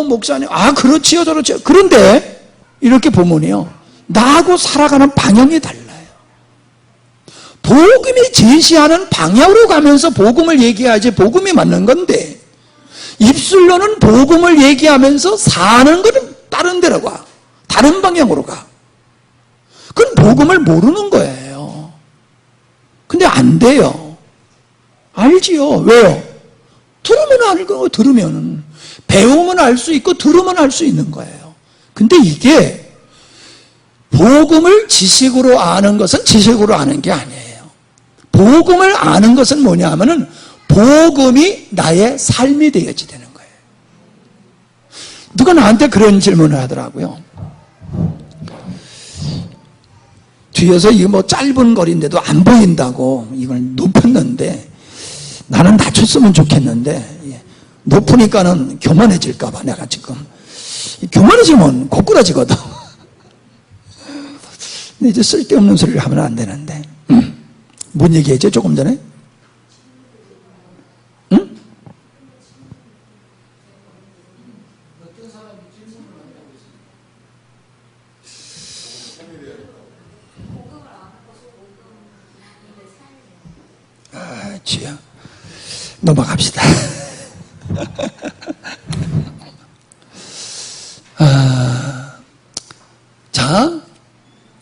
목사님 그렇지요 저렇지요. 그런데 이렇게 보면요, 나하고 살아가는 방향이 달라요. 복음이 제시하는 방향으로 가면서 복음을 얘기해야지 복음이 맞는 건데, 입술로는 복음을 얘기하면서 사는 것은 다른 데로 가, 다른 방향으로 가. 그건 복음을 모르는 거예요. 근데 안 돼요. 알지요. 왜요? 들으면 알고, 들으면 배우면 알 수 있고 들으면 알 수 있는 거예요. 근데 이게 복음을 지식으로 아는 것은 지식으로 아는 게 아니에요. 복음을 아는 것은 뭐냐 하면은 복음이 나의 삶이 되어야지 되는 거예요. 누가 나한테 그런 질문을 하더라고요. 뒤에서 이거 짧은 거리인데도 안 보인다고 이걸 높였는데 나는 낮췄으면 좋겠는데 높으니까는 교만해질까봐 내가 지금, 교만해지면 고꾸라지거든. 근데 이제 쓸데없는 소리를 하면 안 되는데. 뭔 얘기했죠 조금 전에? 응? 주여, 넘어갑시다. 자,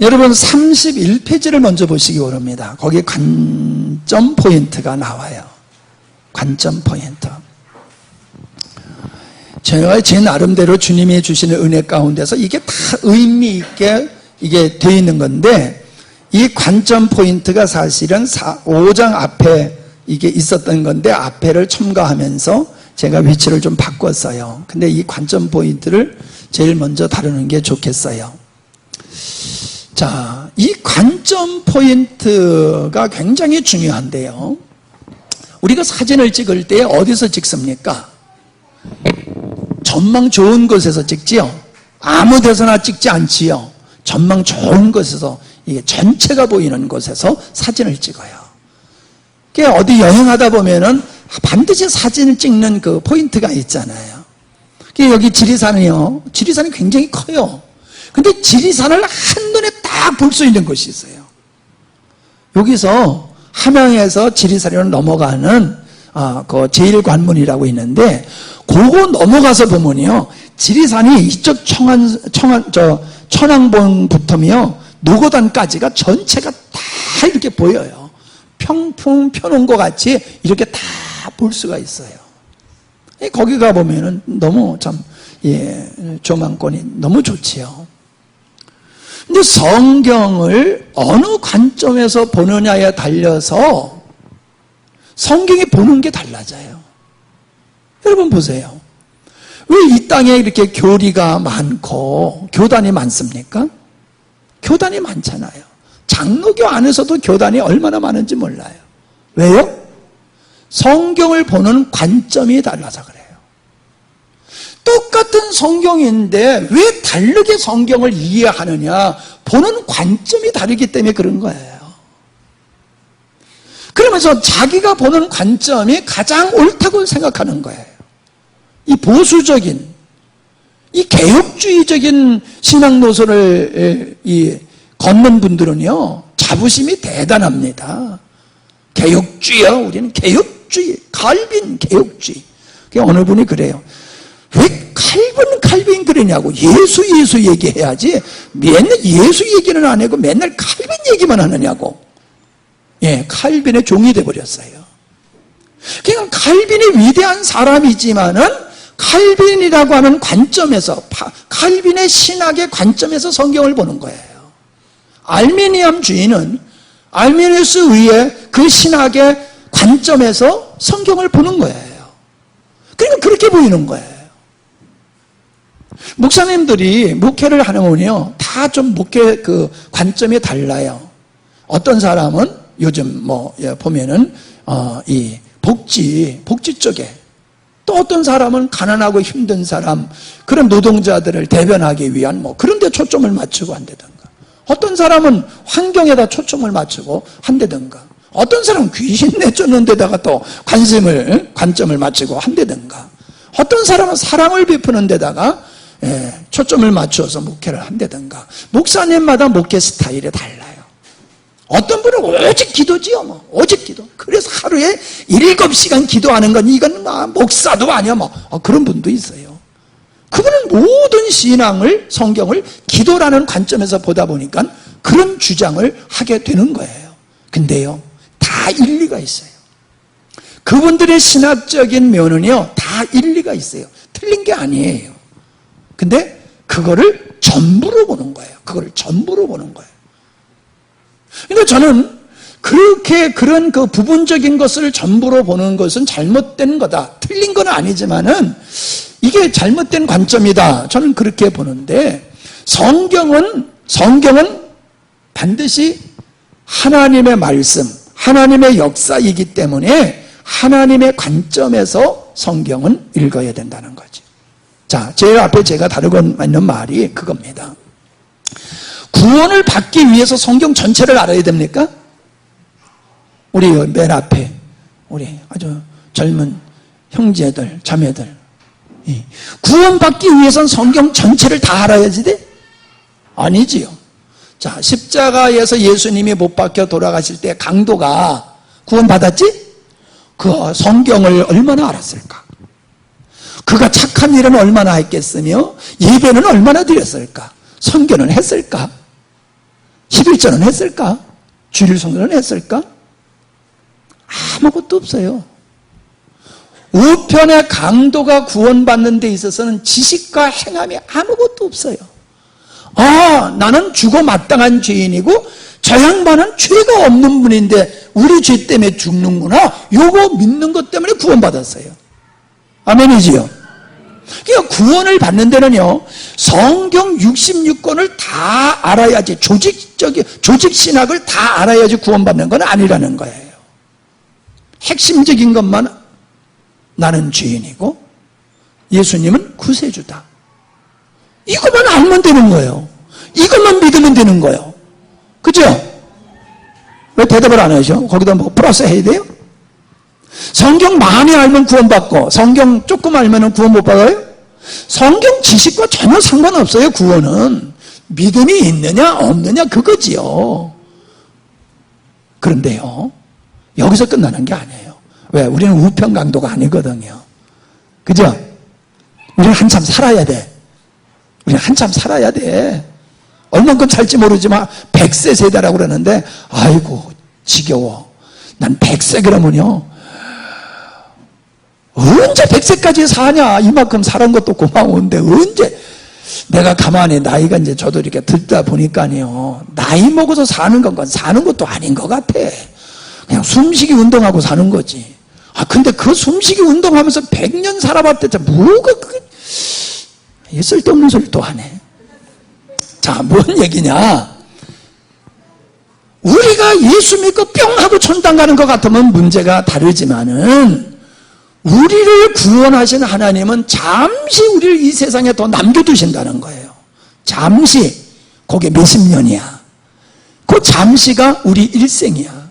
여러분 31페이지를 먼저 보시기 바랍니다. 거기에 관점 포인트가 나와요. 관점 포인트. 제가 제 나름대로 주님이 주시는 은혜 가운데서 이게 다 의미 있게 이게 되어 있는 건데, 이 관점 포인트가 사실은 5장 앞에 이게 있었던 건데 앞에를 첨가하면서 제가 위치를 좀 바꿨어요. 근데 이 관점 포인트를 제일 먼저 다루는 게 좋겠어요. 자, 이 관점 포인트가 굉장히 중요한데요. 우리가 사진을 찍을 때 어디서 찍습니까? 전망 좋은 곳에서 찍지요. 아무 데서나 찍지 않지요. 전망 좋은 곳에서, 이게 전체가 보이는 곳에서 사진을 찍어요. 어디 여행하다 보면은 반드시 사진을 찍는 그 포인트가 있잖아요. 여기 지리산이요. 지리산이 굉장히 커요. 근데 지리산을 한눈에 딱 볼 수 있는 곳이 있어요. 여기서 함양에서 지리산으로 넘어가는 그 제1관문이라고 있는데, 그거 넘어가서 보면요, 지리산이 이쪽 천왕봉부터요 노고단까지가 전체가 다 이렇게 보여요. 평풍 펴놓은 것 같이 이렇게 다 볼 수가 있어요. 거기 가보면은 너무 참, 조망권이 너무 좋지요. 근데 성경을 어느 관점에서 보느냐에 달려서 성경이 보는 게 달라져요. 여러분 보세요. 왜 이 땅에 이렇게 교리가 많고 교단이 많습니까? 교단이 많잖아요. 장로교 안에서도 교단이 얼마나 많은지 몰라요. 왜요? 성경을 보는 관점이 달라서 그래요. 똑같은 성경인데 왜 다르게 성경을 이해하느냐? 보는 관점이 다르기 때문에 그런 거예요. 그러면서 자기가 보는 관점이 가장 옳다고 생각하는 거예요. 이 보수적인, 이 개혁주의적인 신앙 노선을 걷는 분들은요, 자부심이 대단합니다. 개혁주의요. 우리는 개혁주의, 칼빈 개혁주의. 어느 분이 그래요. 왜 칼빈 그러냐고. 예수 얘기해야지. 맨날 예수 얘기는 안 하고 맨날 칼빈 얘기만 하느냐고. 칼빈의 종이 돼버렸어요. 그냥 칼빈이 위대한 사람이지만은 칼빈이라고 하는 관점에서, 칼빈의 신학의 관점에서 성경을 보는 거예요. 알미니엄 주의는 알미니우스 의의 그 신학의 관점에서 성경을 보는 거예요. 그러니까 그렇게 보이는 거예요. 목사님들이 목회를 하면요, 다 좀 목회 그 관점이 달라요. 어떤 사람은 요즘 보면은 이 복지 쪽에, 또 어떤 사람은 가난하고 힘든 사람, 그런 노동자들을 대변하기 위한 그런 데 초점을 맞추고 한다든가, 어떤 사람은 환경에다 초점을 맞추고 한다든가, 어떤 사람은 귀신 내쫓는 데다가 또 관점을 맞추고 한다든가, 어떤 사람은 사랑을 베푸는 데다가 초점을 맞추어서 목회를 한다든가, 목사님마다 목회 스타일이 달라요. 어떤 분은 오직 기도지요, 오직 기도. 그래서 하루에 7시간 기도하는 건 이건 목사도 아니야, 그런 분도 있어요. 그분은 모든 신앙을, 성경을 기도라는 관점에서 보다 보니까 그런 주장을 하게 되는 거예요. 근데요, 다 일리가 있어요. 그분들의 신학적인 면은요, 다 일리가 있어요. 틀린 게 아니에요. 근데 그거를 전부로 보는 거예요. 그거를 전부로 보는 거예요. 근데 저는 그렇게 그런 그 부분적인 것을 전부로 보는 것은 잘못된 거다. 틀린 건 아니지만은 이게 잘못된 관점이다. 저는 그렇게 보는데, 성경은 반드시 하나님의 말씀, 하나님의 역사이기 때문에 하나님의 관점에서 성경은 읽어야 된다는 거죠. 자, 제일 앞에 제가 다루고 있는 말이 그겁니다. 구원을 받기 위해서 성경 전체를 알아야 됩니까? 우리 맨 앞에 우리 아주 젊은 형제들, 자매들, 구원받기 위해서는 성경 전체를 다 알아야지 돼? 아니지요. 자, 십자가에서 예수님이 못 박혀 돌아가실 때 강도가 구원받았지? 그 성경을 얼마나 알았을까? 그가 착한 일은 얼마나 했겠으며 예배는 얼마나 드렸을까? 선교는 했을까? 11조는 했을까? 주일 성교는 했을까? 아무것도 없어요. 우편의 강도가 구원받는 데 있어서는 지식과 행함이 아무것도 없어요. 나는 죽어 마땅한 죄인이고 저 양반은 죄가 없는 분인데 우리 죄 때문에 죽는구나, 요거 믿는 것 때문에 구원받았어요. 아멘이지요? 그러니까 구원을 받는 데는요, 성경 66권을 다 알아야지, 조직 신학을 다 알아야지 구원받는 건 아니라는 거예요. 핵심적인 것만, 나는 죄인이고 예수님은 구세주다. 이것만 알면 되는 거예요. 이것만 믿으면 되는 거예요. 그죠? 왜 대답을 안 하죠? 거기다 뭐 플러스 해야 돼요? 성경 많이 알면 구원받고 성경 조금 알면 구원 못 받아요? 성경 지식과 전혀 상관없어요. 구원은 믿음이 있느냐 없느냐 그거지요. 그런데요, 여기서 끝나는 게 아니에요. 왜? 우리는 우편강도가 아니거든요. 그죠? 우리는 한참 살아야 돼. 우리는 한참 살아야 돼. 얼만큼 살지 모르지만 100세 세대라고 그러는데 아이고 지겨워. 난 100세 그러면요, 언제 100세까지 사냐. 이만큼 살은 것도 고마운데 언제. 내가 가만히 나이가 이제 저도 이렇게 들다 보니까요, 나이 먹어서 사는 건 사는 것도 아닌 것 같아. 그냥 숨쉬기 운동하고 사는 거지. 근데 그 숨쉬기 운동하면서 100년 살아봤대. 뭐가 그게 쓸데없는 소리 또 하네. 자, 뭔 얘기냐. 우리가 예수 믿고 뿅 하고 천당 가는 것 같으면 문제가 다르지만은 우리를 구원하신 하나님은 잠시 우리를 이 세상에 더 남겨두신다는 거예요. 잠시. 그게 몇십 년이야. 그 잠시가 우리 일생이야.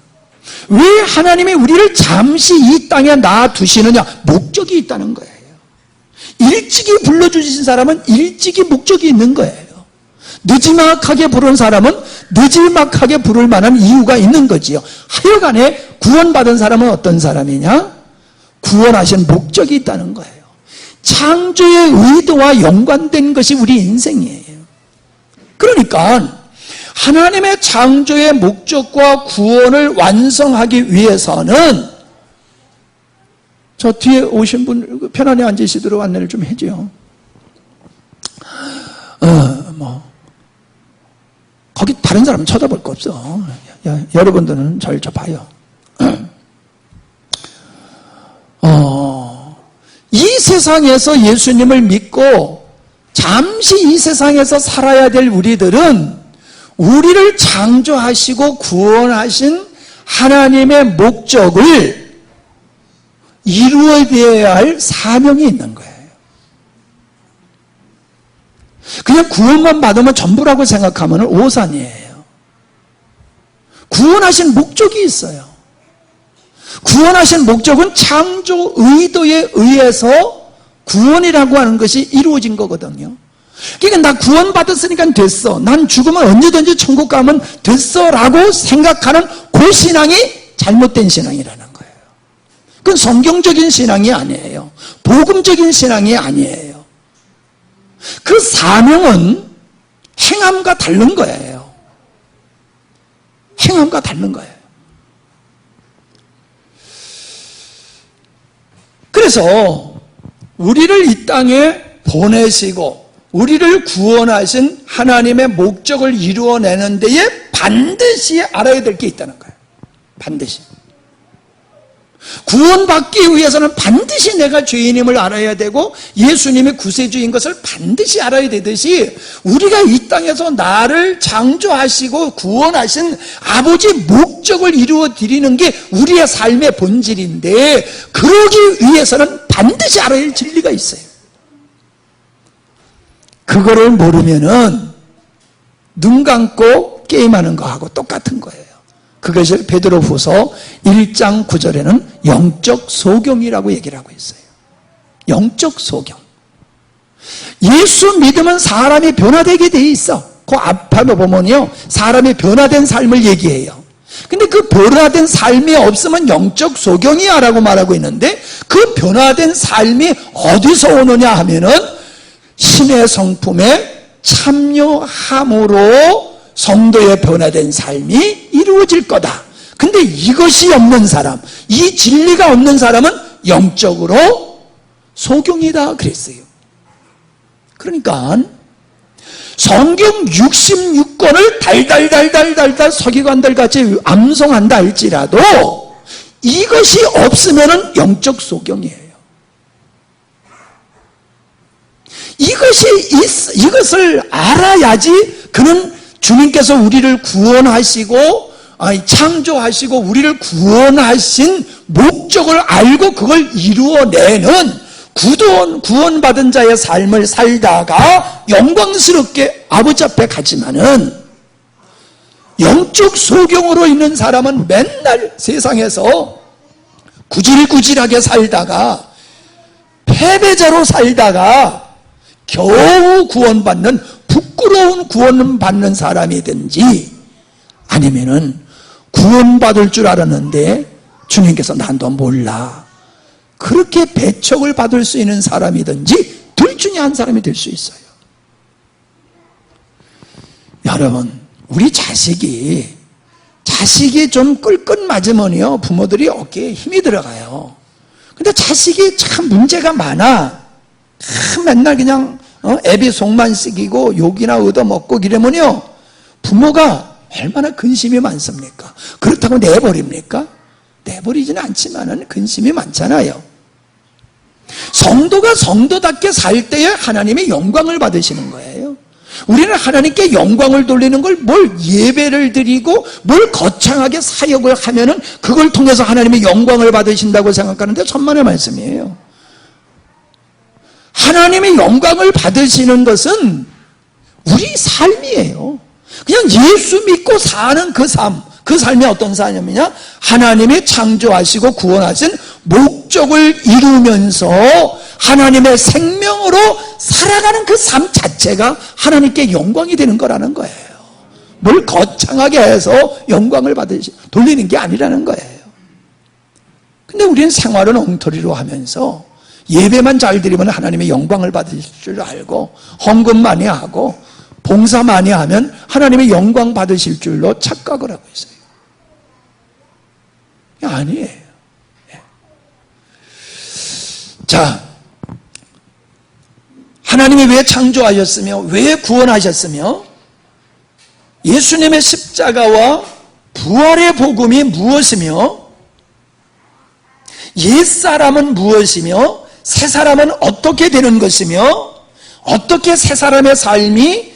왜 하나님이 우리를 잠시 이 땅에 놔두시느냐? 목적이 있다는 거예요. 일찍이 불러주신 사람은 일찍이 목적이 있는 거예요. 늦지막하게 부른 사람은 늦지막하게 부를 만한 이유가 있는 거지요. 하여간에 구원받은 사람은 어떤 사람이냐? 구원하신 목적이 있다는 거예요. 창조의 의도와 연관된 것이 우리 인생이에요. 그러니까 하나님의 창조의 목적과 구원을 완성하기 위해서는, 저 뒤에 오신 분 편안히 앉으시도록 안내를 좀 해줘요. 거기 다른 사람은 쳐다볼 거 없어. 여러분들은 절 좀 봐요. 이 세상에서 예수님을 믿고 잠시 이 세상에서 살아야 될 우리들은 우리를 창조하시고 구원하신 하나님의 목적을 이루어야 할 사명이 있는 거예요. 그냥 구원만 받으면 전부라고 생각하면 오산이에요. 구원하신 목적이 있어요. 구원하신 목적은 창조 의도에 의해서 구원이라고 하는 것이 이루어진 거거든요. 그러니까 나 구원 받았으니까 됐어, 난 죽으면 언제든지 천국 가면 됐어 라고 생각하는 그 신앙이 잘못된 신앙이라는 거예요. 그건 성경적인 신앙이 아니에요. 복음적인 신앙이 아니에요. 그 사명은 행함과 다른 거예요. 행함과 다른 거예요. 그래서 우리를 이 땅에 보내시고 우리를 구원하신 하나님의 목적을 이루어내는 데에 반드시 알아야 될 게 있다는 거예요. 반드시. 구원받기 위해서는 반드시 내가 죄인임을 알아야 되고 예수님이 구세주인 것을 반드시 알아야 되듯이 우리가 이 땅에서 나를 창조하시고 구원하신 아버지 목적을 이루어 드리는 게 우리의 삶의 본질인데, 그러기 위해서는 반드시 알아야 할 진리가 있어요. 그거를 모르면은 눈 감고 게임하는 거하고 똑같은 거예요. 그것을 베드로후서 1장 9절에는 영적 소경이라고 얘기를 하고 있어요. 영적 소경. 예수 믿으면 사람이 변화되게 돼 있어. 그 앞에 보면요, 사람이 변화된 삶을 얘기해요. 근데 그 변화된 삶이 없으면 영적 소경이야 라고 말하고 있는데, 그 변화된 삶이 어디서 오느냐 하면은 신의 성품에 참여함으로 성도의 변화된 삶이 이루어질 거다. 근데 이것이 없는 사람, 이 진리가 없는 사람은 영적으로 소경이다 그랬어요. 그러니까 성경 66권을 달달달달달달 서기관들 같이 암송한다 할지라도 이것이 없으면 영적 소경이에요. 이것을 알아야지 그는 주님께서 우리를 구원하시고 창조하시고 우리를 구원하신 목적을 알고 그걸 이루어내는 구원받은 자의 삶을 살다가 영광스럽게 아버지 앞에 가지만은, 영적 소경으로 있는 사람은 맨날 세상에서 구질구질하게 살다가 패배자로 살다가 겨우 구원받는, 부끄러운 구원받는 사람이든지, 아니면은 구원받을 줄 알았는데 주님께서 난도 몰라, 그렇게 배척을 받을 수 있는 사람이든지 둘 중에 한 사람이 될 수 있어요. 여러분, 우리 자식이 좀 끌끈 맞으면요, 부모들이 어깨에 힘이 들어가요. 근데 자식이 참 문제가 많아. 맨날 그냥 애비 속만 썩이고 욕이나 얻어먹고 이러면요, 부모가 얼마나 근심이 많습니까? 그렇다고 내버립니까? 내버리지는 않지만은 근심이 많잖아요. 성도가 성도답게 살 때에 하나님의 영광을 받으시는 거예요. 우리는 하나님께 영광을 돌리는 걸, 뭘 예배를 드리고 뭘 거창하게 사역을 하면은 그걸 통해서 하나님의 영광을 받으신다고 생각하는데 천만의 말씀이에요. 하나님의 영광을 받으시는 것은 우리 삶이에요. 그냥 예수 믿고 사는 그 삶, 그 삶이 어떤 삶이냐? 하나님이 창조하시고 구원하신 목적을 이루면서 하나님의 생명으로 살아가는 그 삶 자체가 하나님께 영광이 되는 거라는 거예요. 뭘 거창하게 해서 영광을 돌리는 게 아니라는 거예요. 근데 우리는 생활은 엉터리로 하면서 예배만 잘 드리면 하나님의 영광을 받으실 줄 알고, 헌금 많이 하고 봉사 많이 하면 하나님의 영광 받으실 줄로 착각을 하고 있어요. 아니에요. 자, 하나님이 왜 창조하셨으며 왜 구원하셨으며 예수님의 십자가와 부활의 복음이 무엇이며 옛사람은 무엇이며 새사람은 어떻게 되는 것이며 어떻게 새사람의 삶이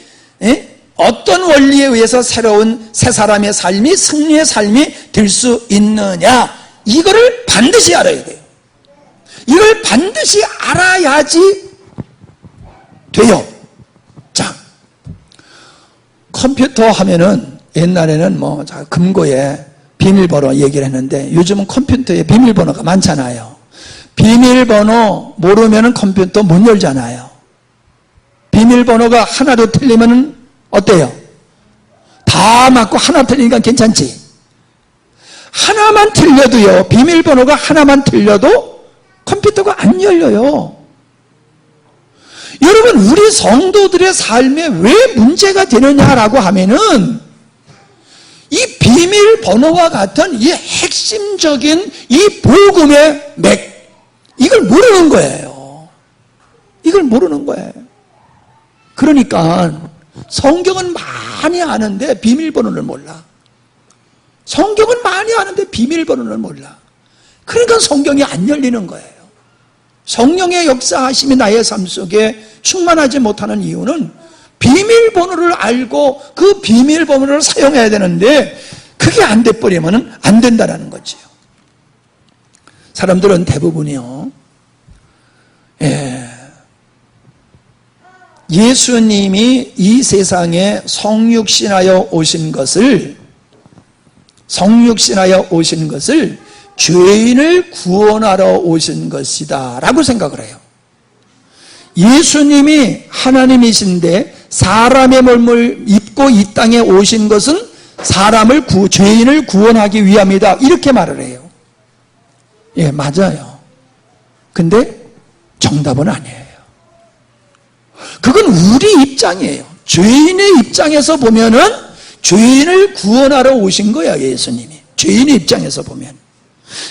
어떤 원리에 의해서 새로운 새사람의 삶이 승리의 삶이 될 수 있느냐, 이거를 반드시 알아야 돼요. 이걸 반드시 알아야지 돼요. 자, 컴퓨터 하면은 옛날에는 금고에 비밀번호 얘기를 했는데 요즘은 컴퓨터에 비밀번호가 많잖아요. 비밀번호 모르면은 컴퓨터 못 열잖아요. 비밀번호가 하나도 틀리면은 어때요? 다 맞고 하나 틀리니까 괜찮지? 하나만 틀려도요, 비밀번호가 하나만 틀려도 컴퓨터가 안 열려요. 여러분, 우리 성도들의 삶에 왜 문제가 되느냐라고 하면은 이 비밀번호와 같은 이 핵심적인 이 복음의 맥, 이걸 모르는 거예요. 이걸 모르는 거예요. 그러니까 성경은 많이 아는데 비밀번호를 몰라. 성경은 많이 아는데 비밀번호를 몰라. 그러니까 성경이 안 열리는 거예요. 성령의 역사하심이 나의 삶 속에 충만하지 못하는 이유는 비밀번호를 알고 그 비밀번호를 사용해야 되는데 그게 안 돼버리면 안 된다는 거지요. 사람들은 대부분이요, 예수님이 이 세상에 성육신하여 오신 것을 죄인을 구원하러 오신 것이다 라고 생각을 해요. 예수님이 하나님이신데 사람의 몸을 입고 이 땅에 오신 것은 죄인을 구원하기 위함이다, 이렇게 말을 해요. 예, 맞아요. 근데 정답은 아니에요. 그건 우리 입장이에요. 죄인의 입장에서 보면은 죄인을 구원하러 오신 거야, 예수님이. 죄인의 입장에서 보면.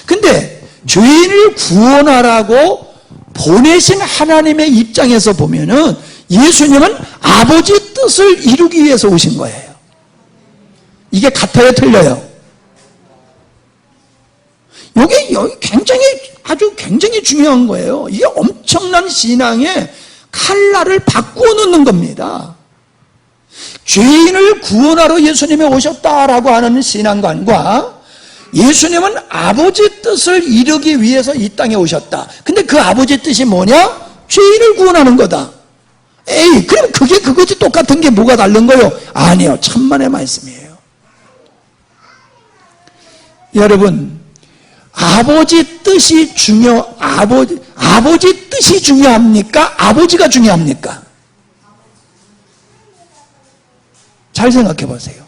근데 죄인을 구원하라고 보내신 하나님의 입장에서 보면은 예수님은 아버지 뜻을 이루기 위해서 오신 거예요. 이게 같아요, 틀려요? 이게 굉장히 중요한 거예요. 이게 엄청난 신앙의 칼날을 바꾸어 놓는 겁니다. 죄인을 구원하러 예수님이 오셨다라고 하는 신앙관과 예수님은 아버지 뜻을 이루기 위해서 이 땅에 오셨다. 근데 그 아버지 뜻이 뭐냐? 죄인을 구원하는 거다. 에이, 그럼 그게 그거지. 똑같은 게 뭐가 다른 거요? 아니요. 천만의 말씀이에요. 여러분, 아버지 뜻이 아버지 뜻이 중요합니까? 아버지가 중요합니까? 잘 생각해 보세요.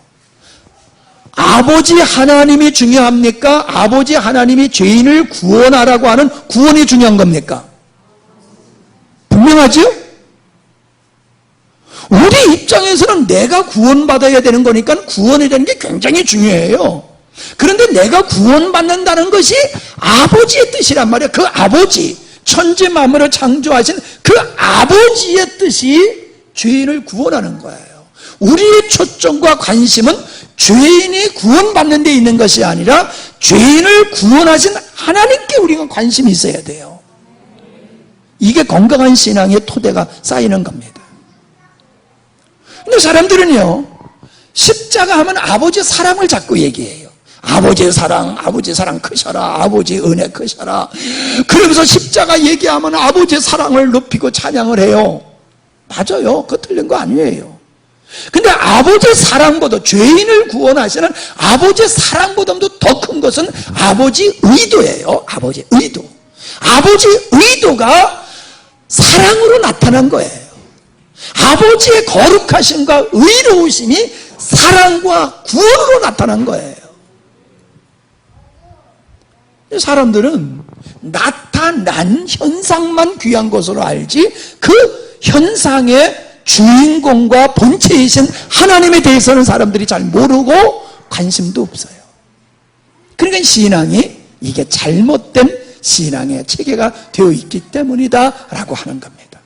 아버지 하나님이 중요합니까? 아버지 하나님이 죄인을 구원하라고 하는 구원이 중요한 겁니까? 분명하죠? 우리 입장에서는 내가 구원받아야 되는 거니까 구원이 되는 게 굉장히 중요해요. 그런데 내가 구원받는다는 것이 아버지의 뜻이란 말이에요. 그 아버지, 천지 만물을 창조하신 그 아버지의 뜻이 죄인을 구원하는 거예요. 우리의 초점과 관심은 죄인이 구원받는 데 있는 것이 아니라 죄인을 구원하신 하나님께 우리가 관심이 있어야 돼요. 이게 건강한 신앙의 토대가 쌓이는 겁니다. 근데 사람들은요, 십자가 하면 아버지 사랑을 자꾸 얘기해요. 아버지의 사랑 크셔라, 아버지의 은혜 크셔라. 그러면서 십자가 얘기하면 아버지의 사랑을 높이고 찬양을 해요. 맞아요. 그거 틀린 거 아니에요. 근데 아버지의 사랑보다, 죄인을 구원하시는 아버지의 사랑보다도 더 큰 것은 아버지 의도예요. 아버지 의도. 아버지 의도가 사랑으로 나타난 거예요. 아버지의 거룩하심과 의로우심이 사랑과 구원으로 나타난 거예요. 사람들은 나타난 현상만 귀한 것으로 알지 그 현상의 주인공과 본체이신 하나님에 대해서는 사람들이 잘 모르고 관심도 없어요. 그러니까 신앙이 이게 잘못된 신앙의 체계가 되어 있기 때문이다 라고 하는 겁니다.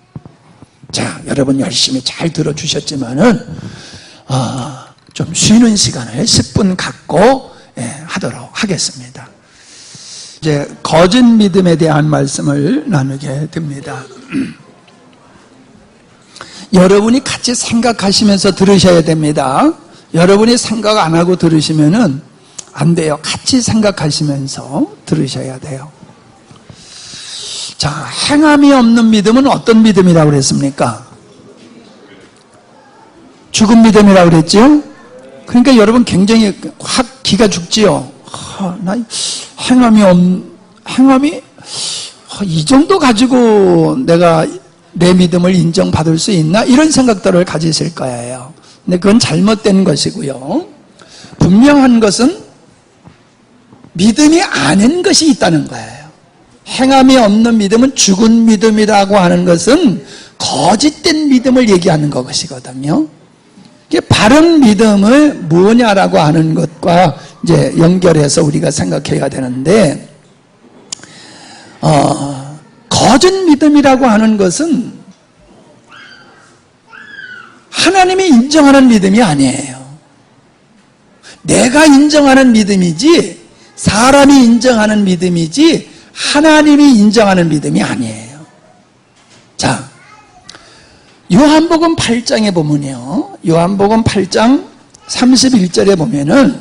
자, 여러분 열심히 잘 들어주셨지만은 좀 쉬는 시간을 10분 갖고 하도록 하겠습니다. 이제 거짓 믿음에 대한 말씀을 나누게 됩니다. 여러분이 같이 생각하시면서 들으셔야 됩니다. 여러분이 생각 안 하고 들으시면은 안 돼요. 같이 생각하시면서 들으셔야 돼요. 자, 행함이 없는 믿음은 어떤 믿음이라고 그랬습니까? 죽은 믿음이라고 그랬죠? 그러니까 여러분 굉장히 확 기가 죽지요. 나 행함이 이 정도 가지고 내가 내 믿음을 인정받을 수 있나? 이런 생각들을 가지실 거예요. 근데 그건 잘못된 것이고요. 분명한 것은 믿음이 아닌 것이 있다는 거예요. 행함이 없는 믿음은 죽은 믿음이라고 하는 것은 거짓된 믿음을 얘기하는 것이거든요. 바른 믿음을 뭐냐라고 하는 것과 이제 연결해서 우리가 생각해야 되는데, 거짓 믿음이라고 하는 것은 하나님이 인정하는 믿음이 아니에요. 내가 인정하는 믿음이지, 사람이 인정하는 믿음이지, 하나님이 인정하는 믿음이 아니에요. 자, 요한복음 8장에 보면요, 요한복음 8장 31절에 보면은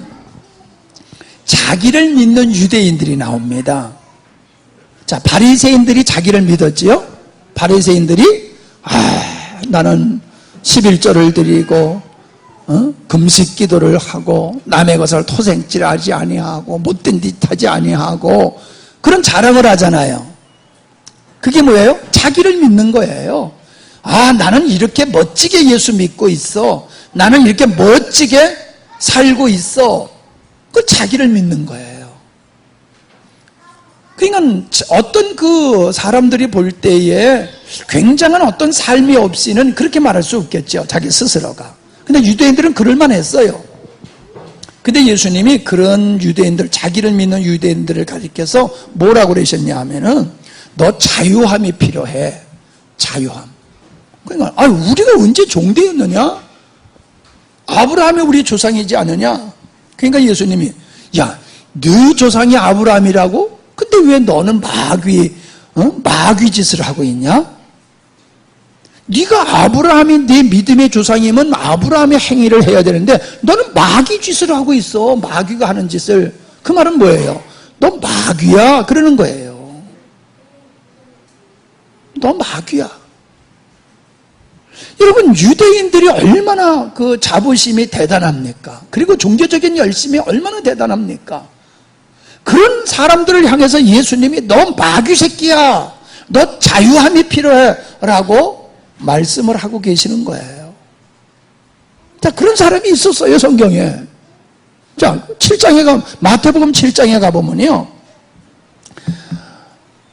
자기를 믿는 유대인들이 나옵니다. 자, 바리새인들이 자기를 믿었지요? 바리새인들이 나는 11조를 드리고 금식 기도를 하고 남의 것을 토생질하지 아니하고 못된 짓 하지 아니하고 그런 자랑을 하잖아요. 그게 뭐예요? 자기를 믿는 거예요. 나는 이렇게 멋지게 예수 믿고 있어. 나는 이렇게 멋지게 살고 있어. 그 자기를 믿는 거예요. 그러니까 어떤 그 사람들이 볼 때에 굉장한 어떤 삶이 없이는 그렇게 말할 수 없겠죠. 자기 스스로가. 근데 유대인들은 그럴만 했어요. 근데 예수님이 그런 유대인들, 자기를 믿는 유대인들을 가리켜서 뭐라고 그러셨냐 하면은, 너 자유함이 필요해. 자유함. 그러니까 우리가 언제 종되었느냐? 아브라함이 우리 조상이지 않느냐? 그러니까 예수님이, 야, 네 조상이 아브라함이라고? 근데 왜 너는 마귀 짓을 하고 있냐? 네가 아브라함이 네 믿음의 조상이면 아브라함의 행위를 해야 되는데 너는 마귀 짓을 하고 있어. 마귀가 하는 짓을. 그 말은 뭐예요? 너 마귀야 그러는 거예요. 너 마귀야. 여러분, 유대인들이 얼마나 그 자부심이 대단합니까? 그리고 종교적인 열심이 얼마나 대단합니까? 그런 사람들을 향해서 예수님이 너 마귀 새끼야, 너 자유함이 필요해 라고 말씀을 하고 계시는 거예요. 자, 그런 사람이 있었어요, 성경에. 자, 7장에 마태복음 7장에 가보면요,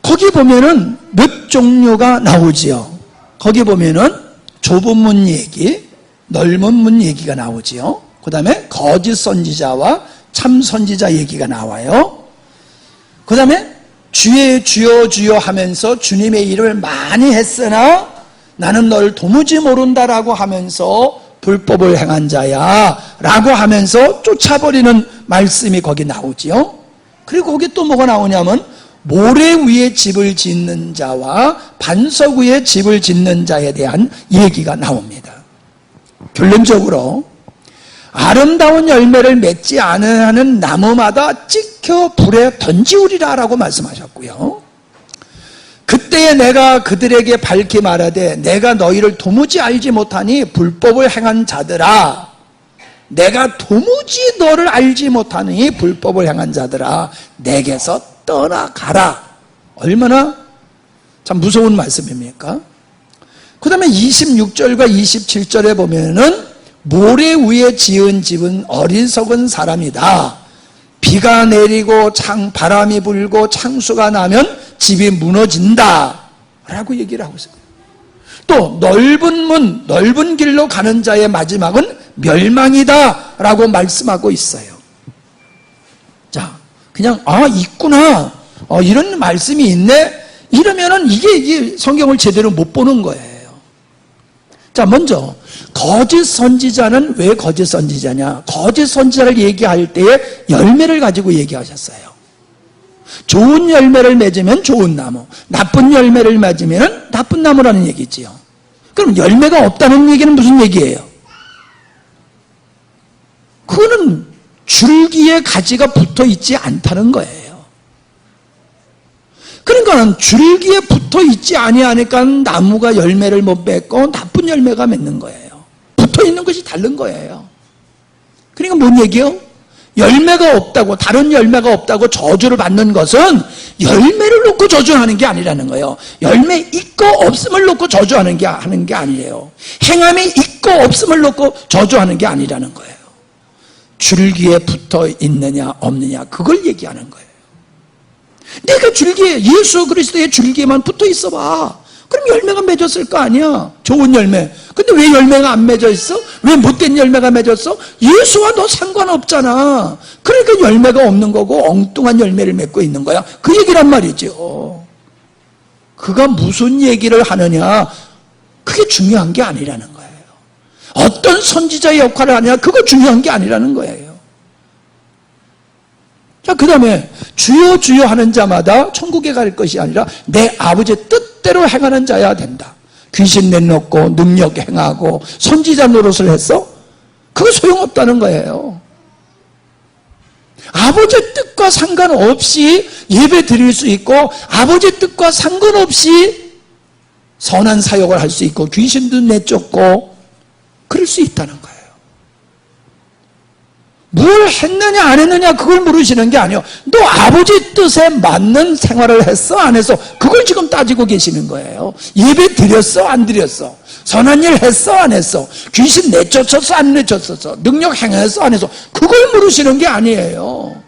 거기 보면은 몇 종류가 나오지요. 거기 보면은 좁은 문 얘기, 넓은 문 얘기가 나오지요. 그 다음에 거짓 선지자와 참 선지자 얘기가 나와요. 그 다음에 주의 주여 주여 하면서 주님의 일을 많이 했으나 나는 널 도무지 모른다라고 하면서 불법을 행한 자야 라고 하면서 쫓아버리는 말씀이 거기 나오지요. 그리고 거기 또 뭐가 나오냐면 모래 위에 집을 짓는 자와 반석 위에 집을 짓는 자에 대한 얘기가 나옵니다. 결론적으로 아름다운 열매를 맺지 않은 나무마다 찍혀 불에 던지우리라 라고 말씀하셨고요. 그때에 내가 그들에게 밝히 말하되 내가 너희를 도무지 알지 못하니 불법을 행한 자들아, 내가 도무지 너를 알지 못하니 불법을 행한 자들아 내게서 떠나가라. 얼마나 참 무서운 말씀입니까? 그 다음에 26절과 27절에 보면은 모래 위에 지은 집은 어리석은 사람이다. 비가 내리고 바람이 불고 창수가 나면 집이 무너진다 라고 얘기를 하고 있어요. 또 넓은 문, 넓은 길로 가는 자의 마지막은 멸망이다 라고 말씀하고 있어요. 자, 그냥 있구나, 이런 말씀이 있네 이러면은 이게 성경을 제대로 못 보는 거예요. 자, 먼저 거짓 선지자는 왜 거짓 선지자냐? 거짓 선지자를 얘기할 때에 열매를 가지고 얘기하셨어요. 좋은 열매를 맺으면 좋은 나무, 나쁜 열매를 맺으면 나쁜 나무라는 얘기지요. 그럼 열매가 없다는 얘기는 무슨 얘기예요? 그거는 줄기에 가지가 붙어 있지 않다는 거예요. 그러니까 줄기에 붙어 있지 아니하니까 나무가 열매를 못 맺고 나쁜 열매가 맺는 거예요. 붙어 있는 것이 다른 거예요. 그러니까 뭔 얘기요? 열매가 없다고, 다른 열매가 없다고 저주를 받는 것은 열매를 놓고 저주하는 게 아니라는 거예요. 열매 있고 없음을 놓고 저주하는 게 하는 게 아니에요. 행함이 있고 없음을 놓고 저주하는 게 아니라는 거예요. 줄기에 붙어 있느냐 없느냐 그걸 얘기하는 거예요. 내가 줄기에, 예수 그리스도의 줄기에만 붙어 있어 봐. 그럼 열매가 맺었을 거 아니야. 좋은 열매. 근데 왜 열매가 안 맺어 있어? 왜 못된 열매가 맺었어? 예수와 너 상관없잖아. 그러니까 열매가 없는 거고 엉뚱한 열매를 맺고 있는 거야. 그 얘기란 말이죠. 그가 무슨 얘기를 하느냐, 그게 중요한 게 아니라는 거예요. 어떤 선지자의 역할을 하느냐, 그거 중요한 게 아니라는 거예요. 자, 그 다음에 주여 주여 하는 자마다 천국에 갈 것이 아니라 내 아버지의 뜻대로 행하는 자야 된다. 귀신 내놓고 능력 행하고 선지자 노릇을 했어? 그거 소용없다는 거예요. 아버지의 뜻과 상관없이 예배 드릴 수 있고 아버지의 뜻과 상관없이 선한 사역을 할 수 있고 귀신도 내쫓고 그럴 수 있다는 거예요. 뭘 했느냐 안 했느냐 그걸 물으시는 게 아니에요. 너 아버지 뜻에 맞는 생활을 했어 안 했어? 그걸 지금 따지고 계시는 거예요. 예배 드렸어 안 드렸어? 선한 일 했어 안 했어? 귀신 내쫓았어 안 내쫓았어? 능력 행했어 안 했어? 그걸 물으시는 게 아니에요.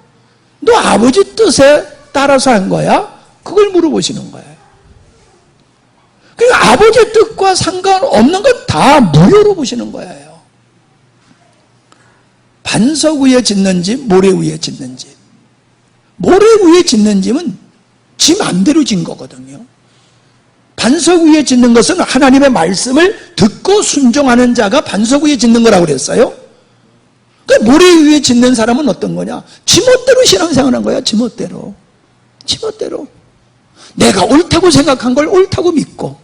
너 아버지 뜻에 따라서 한 거야? 그걸 물어보시는 거예요. 그러니까 아버지 뜻과 상관없는 것 다 무효로 보시는 거예요. 반석 위에 짓는 집, 모래 위에 짓는 집. 모래 위에 짓는 집은 지 맘대로 짓는 거거든요. 반석 위에 짓는 것은 하나님의 말씀을 듣고 순종하는 자가 반석 위에 짓는 거라고 그랬어요. 그러니까 모래 위에 짓는 사람은 어떤 거냐? 지멋대로 신앙생활한 거야, 지멋대로. 지멋대로. 내가 옳다고 생각한 걸 옳다고 믿고,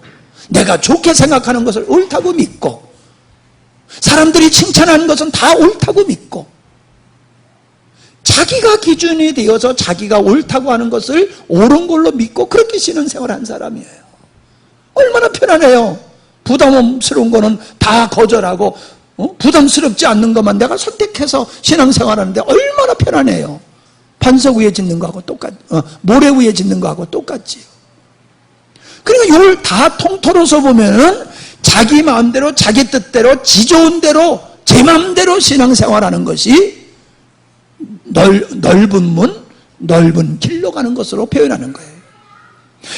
내가 좋게 생각하는 것을 옳다고 믿고, 사람들이 칭찬하는 것은 다 옳다고 믿고, 자기가 기준이 되어서 자기가 옳다고 하는 것을 옳은 걸로 믿고 그렇게 신앙생활을 한 사람이에요. 얼마나 편안해요. 부담스러운 거는 다 거절하고 부담스럽지 않는 것만 내가 선택해서 신앙생활하는데 얼마나 편안해요. 반석 위에 짓는 거하고 모래 위에 짓는 거하고 똑같지요. 그러니까 이걸 다 통틀어서 보면은 자기 마음대로 자기 뜻대로 지 좋은 대로 제 마음대로 신앙생활하는 것이 넓은 문 넓은 길로 가는 것으로 표현하는 거예요.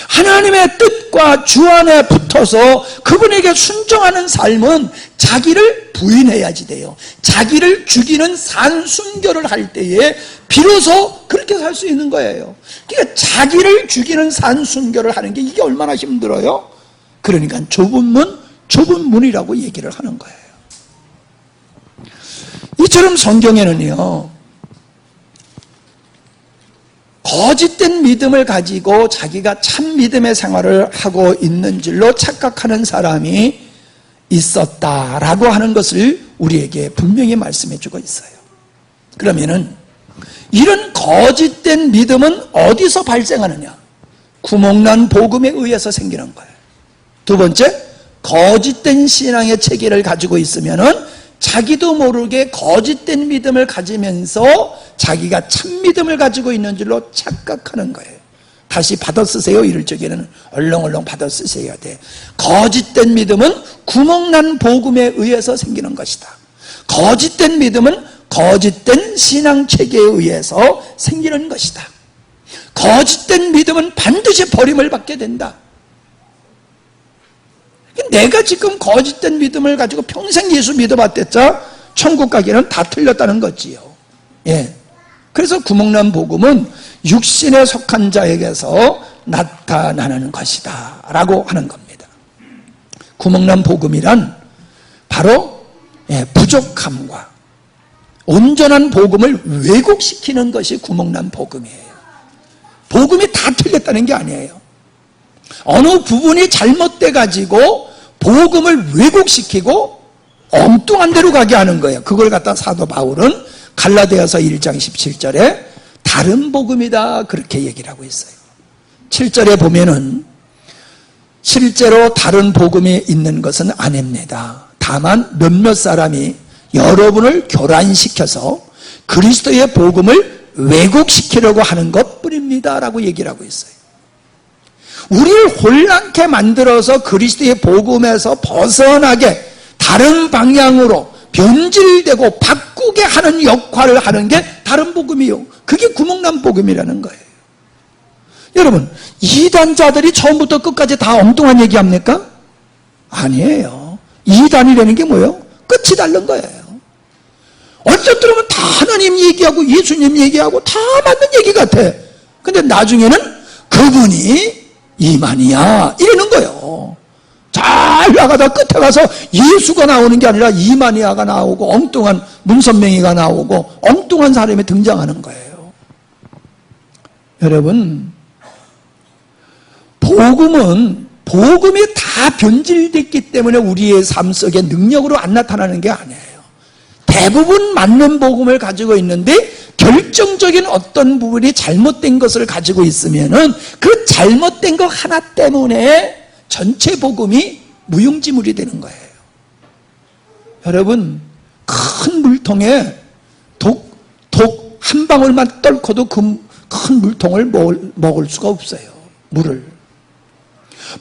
하나님의 뜻과 주 안에 붙어서 그분에게 순종하는 삶은 자기를 부인해야지 돼요. 자기를 죽이는 산순교를 할 때에 비로소 그렇게 살 수 있는 거예요. 그러니까 자기를 죽이는 산순교를 하는 게 이게 얼마나 힘들어요? 그러니까 좁은 문이라고 얘기를 하는 거예요. 이처럼 성경에는요, 거짓된 믿음을 가지고 자기가 참 믿음의 생활을 하고 있는 줄로 착각하는 사람이 있었다라고 하는 것을 우리에게 분명히 말씀해 주고 있어요. 그러면은 이런 거짓된 믿음은 어디서 발생하느냐? 구멍난 복음에 의해서 생기는 거예요. 두 번째, 거짓된 신앙의 체계를 가지고 있으면은 자기도 모르게 거짓된 믿음을 가지면서 자기가 참 믿음을 가지고 있는 줄로 착각하는 거예요. 다시 받아 쓰세요. 이럴 적에는 얼렁얼렁 받아 쓰셔야 돼. 거짓된 믿음은 구멍난 복음에 의해서 생기는 것이다. 거짓된 믿음은 거짓된 신앙체계에 의해서 생기는 것이다. 거짓된 믿음은 반드시 버림을 받게 된다. 내가 지금 거짓된 믿음을 가지고 평생 예수 믿어봤댔자 천국 가기는 다 틀렸다는 거지요. 예. 그래서 구멍난 복음은 육신에 속한 자에게서 나타나는 것이다 라고 하는 겁니다. 구멍난 복음이란 바로 부족함과 온전한 복음을 왜곡시키는 것이 구멍난 복음이에요. 복음이 다 틀렸다는 게 아니에요. 어느 부분이 잘못돼 가지고 복음을 왜곡시키고 엉뚱한 데로 가게 하는 거예요. 그걸 갖다 사도 바울은 갈라디아서 1장 17절에 다른 복음이다 그렇게 얘기를 하고 있어요. 7절에 보면은 실제로 다른 복음이 있는 것은 아닙니다. 다만 몇몇 사람이 여러분을 교란시켜서 그리스도의 복음을 왜곡시키려고 하는 것뿐입니다 라고 얘기를 하고 있어요. 우리를 혼란케 만들어서 그리스도의 복음에서 벗어나게 다른 방향으로 변질되고 바꾸게 하는 역할을 하는 게 다른 복음이요. 그게 구멍난 복음이라는 거예요. 여러분, 이단자들이 처음부터 끝까지 다 엉뚱한 얘기합니까? 아니에요. 이단이라는 게 뭐예요? 끝이 다른 거예요. 어쩔 때 보면 다 하나님 얘기하고 예수님 얘기하고 다 맞는 얘기 같아. 근데 나중에는 그분이 이만희야 이러는 거예요. 잘 나가다 끝에 가서 예수가 나오는 게 아니라 이만희야가 나오고 엉뚱한 문선명이가 나오고 엉뚱한 사람이 등장하는 거예요. 여러분, 복음이 다 변질됐기 때문에 우리의 삶 속에 능력으로 안 나타나는 게 아니에요. 대부분 맞는 복음을 가지고 있는데 결정적인 어떤 부분이 잘못된 것을 가지고 있으면은 그 잘못된 것 하나 때문에 전체 복음이 무용지물이 되는 거예요. 여러분, 큰 물통에 독 한 방울만 떨고도 그 큰 물통을 먹을 수가 없어요. 물을.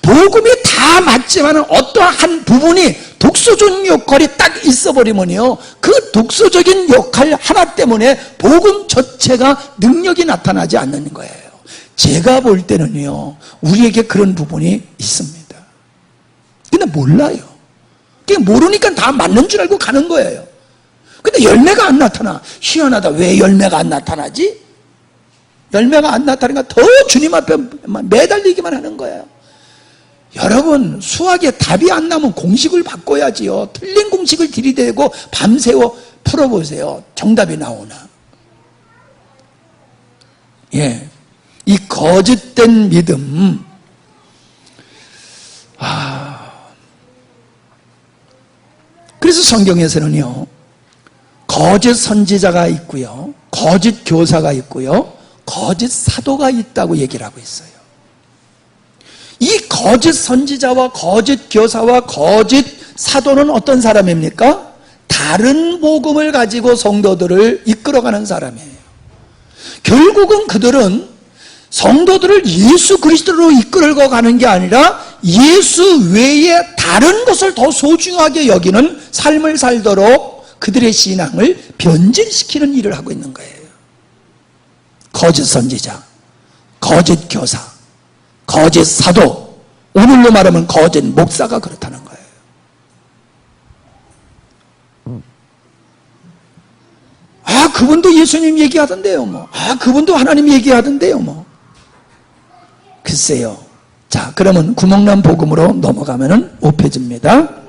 복음이 다 맞지만 어떠한 부분이 독소적인 역할이 딱 있어버리면요, 그 독소적인 역할 하나 때문에 복음 자체가 능력이 나타나지 않는 거예요. 제가 볼 때는요, 우리에게 그런 부분이 있습니다. 근데 몰라요. 그게 모르니까 다 맞는 줄 알고 가는 거예요. 근데 열매가 안 나타나. 희한하다. 왜 열매가 안 나타나지? 열매가 안 나타나니까 더 주님 앞에 매달리기만 하는 거예요. 여러분, 수학에 답이 안 나면 공식을 바꿔야지요. 틀린 공식을 들이대고 밤새워 풀어보세요. 정답이 나오나. 예, 이 거짓된 믿음, 그래서 성경에서는요, 거짓 선지자가 있고요, 거짓 교사가 있고요, 거짓 사도가 있다고 얘기를 하고 있어요. 이 거짓 선지자와 거짓 교사와 거짓 사도는 어떤 사람입니까? 다른 복음을 가지고 성도들을 이끌어가는 사람이에요. 결국은 그들은 성도들을 예수 그리스도로 이끌어 가는 게 아니라 예수 외에 다른 것을 더 소중하게 여기는 삶을 살도록 그들의 신앙을 변질시키는 일을 하고 있는 거예요. 거짓 선지자, 거짓 교사, 거짓 사도, 오늘로 말하면 거짓 목사가 그렇다는 거예요. 아, 그분도 예수님 얘기하던데요, 뭐. 아, 그분도 하나님 얘기하던데요, 뭐. 글쎄요. 자, 그러면 구멍난 복음으로 넘어가면은 5페이지입니다.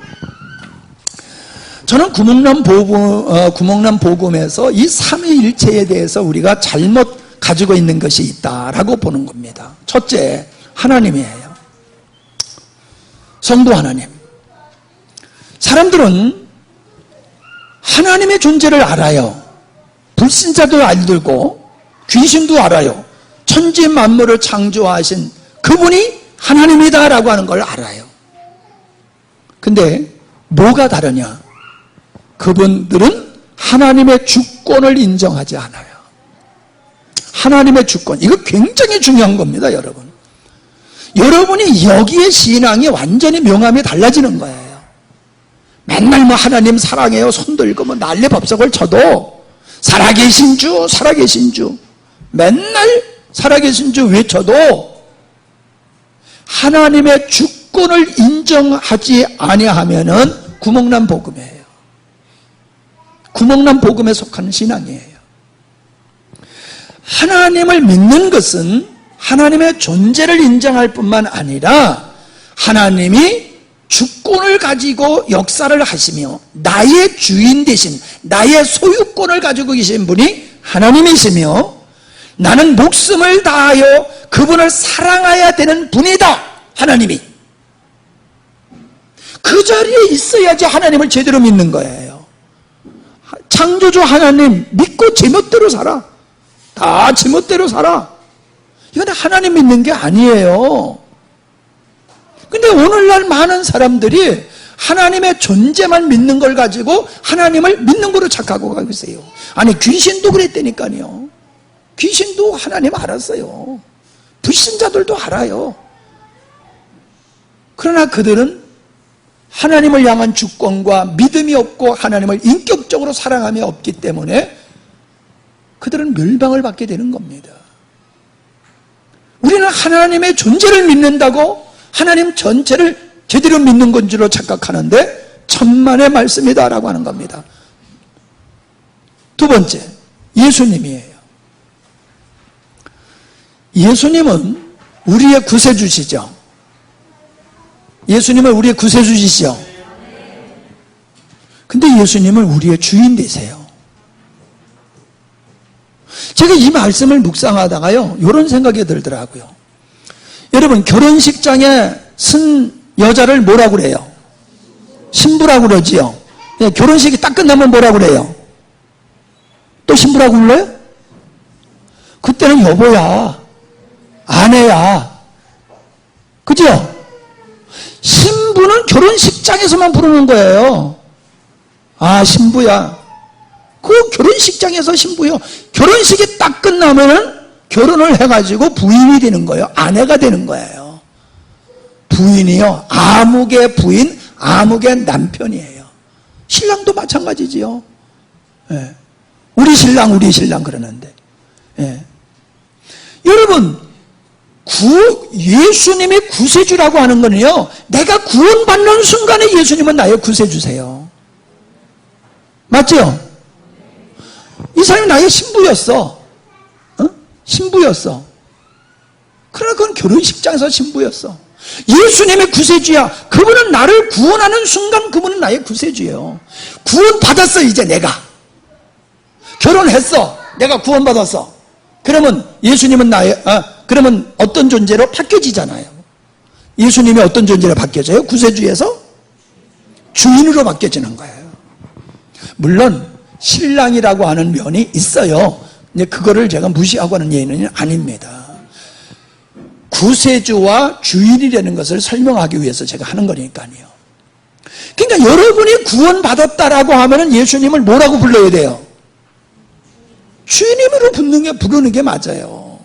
저는 구멍난 복음에서 이 삼위일체에 대해서 우리가 잘못 가지고 있는 것이 있다라고 보는 겁니다. 첫째, 하나님이에요. 성도 하나님. 사람들은 하나님의 존재를 알아요. 불신자도 알고 귀신도 알아요. 천지 만물을 창조하신 그분이 하나님이다라고 하는 걸 알아요. 근데 뭐가 다르냐? 그분들은 하나님의 주권을 인정하지 않아요. 하나님의 주권, 이거 굉장히 중요한 겁니다, 여러분. 여러분이 여기에 신앙이 완전히 명암이 달라지는 거예요. 맨날 뭐 하나님 사랑해요 손 들고 뭐 난리 법석을 쳐도 살아계신 주, 살아계신 주, 맨날 살아계신 주 외쳐도 하나님의 주권을 인정하지 아니하면은 구멍난 복음이에요. 구멍난 복음에 속한 신앙이에요. 하나님을 믿는 것은 하나님의 존재를 인정할 뿐만 아니라 하나님이 주권을 가지고 역사를 하시며 나의 주인 대신 나의 소유권을 가지고 계신 분이 하나님이시며 나는 목숨을 다하여 그분을 사랑해야 되는 분이다, 하나님이. 그 자리에 있어야지 하나님을 제대로 믿는 거예요. 창조주 하나님 믿고 제멋대로 살아. 다 제멋대로 살아. 이건 하나님 믿는 게 아니에요. 근데 오늘날 많은 사람들이 하나님의 존재만 믿는 걸 가지고 하나님을 믿는 거로 착각하고 가고 있어요. 아니, 귀신도 그랬다니까요. 귀신도 하나님 알았어요. 불신자들도 알아요. 그러나 그들은 하나님을 향한 주권과 믿음이 없고 하나님을 인격적으로 사랑함이 없기 때문에 그들은 멸망을 받게 되는 겁니다. 우리는 하나님의 존재를 믿는다고 하나님 전체를 제대로 믿는 건 줄로 착각하는데 천만의 말씀이다라고 하는 겁니다. 두 번째, 예수님이에요. 예수님은 우리의 구세주시죠. 예수님은 우리의 구세주시죠. 근데 예수님은 우리의 주인 되세요. 제가 이 말씀을 묵상하다가요, 이런 생각이 들더라고요. 여러분, 결혼식장에 쓴 여자를 뭐라고 그래요? 신부라고 그러지요. 결혼식이 딱 끝나면 뭐라고 그래요? 또 신부라고 불러요? 그때는 여보야, 아내야, 그죠? 신부는 결혼식장에서만 부르는 거예요. 아, 신부야. 그 결혼식장에서 신부요. 결혼식이 딱 끝나면은 결혼을 해가지고 부인이 되는 거예요. 아내가 되는 거예요. 부인이요, 아무개 부인, 아무개 남편이에요. 신랑도 마찬가지지요. 예. 우리 신랑 그러는데. 예. 여러분, 예수님이 구세주라고 하는 거는요, 내가 구원받는 순간에 예수님은 나의 구세주세요. 맞죠? 이 사람이 나의 신부였어. 신부였어. 그러나 그건 결혼식장에서 신부였어. 예수님의 구세주야. 그분은 나를 구원하는 순간 그분은 나의 구세주예요. 구원받았어. 이제 내가 결혼했어. 내가 구원받았어. 그러면 예수님은 그러면 어떤 존재로 바뀌어지잖아요. 예수님이 어떤 존재로 바뀌어져요? 구세주에서 주인으로 바뀌어지는 거예요. 물론 신랑이라고 하는 면이 있어요. 이제 그거를 제가 무시하고 하는 예는 아닙니다. 구세주와 주인이라는 것을 설명하기 위해서 제가 하는 거니까요. 그러니까 여러분이 구원받았다라고 하면은 예수님을 뭐라고 불러야 돼요? 주인님으로 부르는 게 맞아요.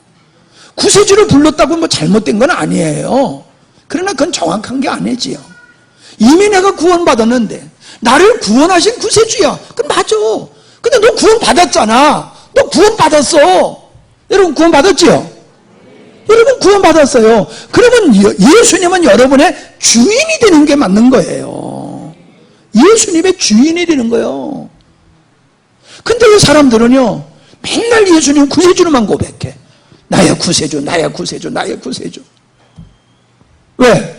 구세주를 불렀다고 뭐 잘못된 건 아니에요. 그러나 그건 정확한 게 아니지요. 이미 내가 구원받았는데 나를 구원하신 구세주야. 그럼 맞아. 근데 너 구원받았잖아. 너 구원받았어. 여러분 구원받았지요? 여러분 구원받았어요. 그러면 예수님은 여러분의 주인이 되는 게 맞는 거예요. 예수님의 주인이 되는 거예요. 근데 이 사람들은요, 맨날 예수님 구세주로만 고백해. 나의 구세주, 나의 구세주, 나의 구세주. 왜?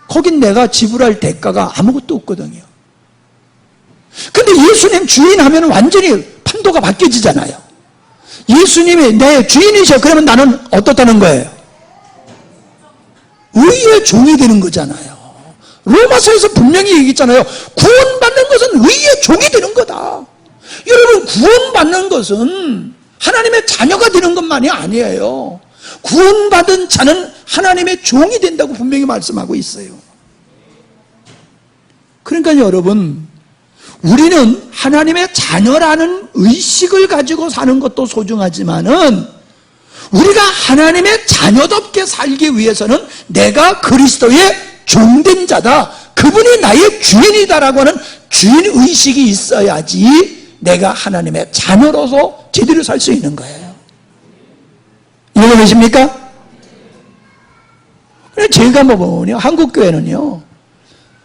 거긴 내가 지불할 대가가 아무것도 없거든요. 근데 예수님 주인 하면 완전히 판도가 바뀌어지잖아요. 예수님이 내 주인이셔. 그러면 나는 어떻다는 거예요? 의의 종이 되는 거잖아요. 로마서에서 분명히 얘기했잖아요. 구원받는 것은 의의 종이 되는 거다. 여러분, 구원받는 것은 하나님의 자녀가 되는 것만이 아니에요. 구원받은 자는 하나님의 종이 된다고 분명히 말씀하고 있어요. 그러니까 여러분, 우리는 하나님의 자녀라는 의식을 가지고 사는 것도 소중하지만은 우리가 하나님의 자녀답게 살기 위해서는 내가 그리스도의 종된 자다, 그분이 나의 주인이다라고 하는 주인의식이 있어야지 내가 하나님의 자녀로서 제대로 살 수 있는 거예요. 이해가 되십니까? 제가 뭐 보면요,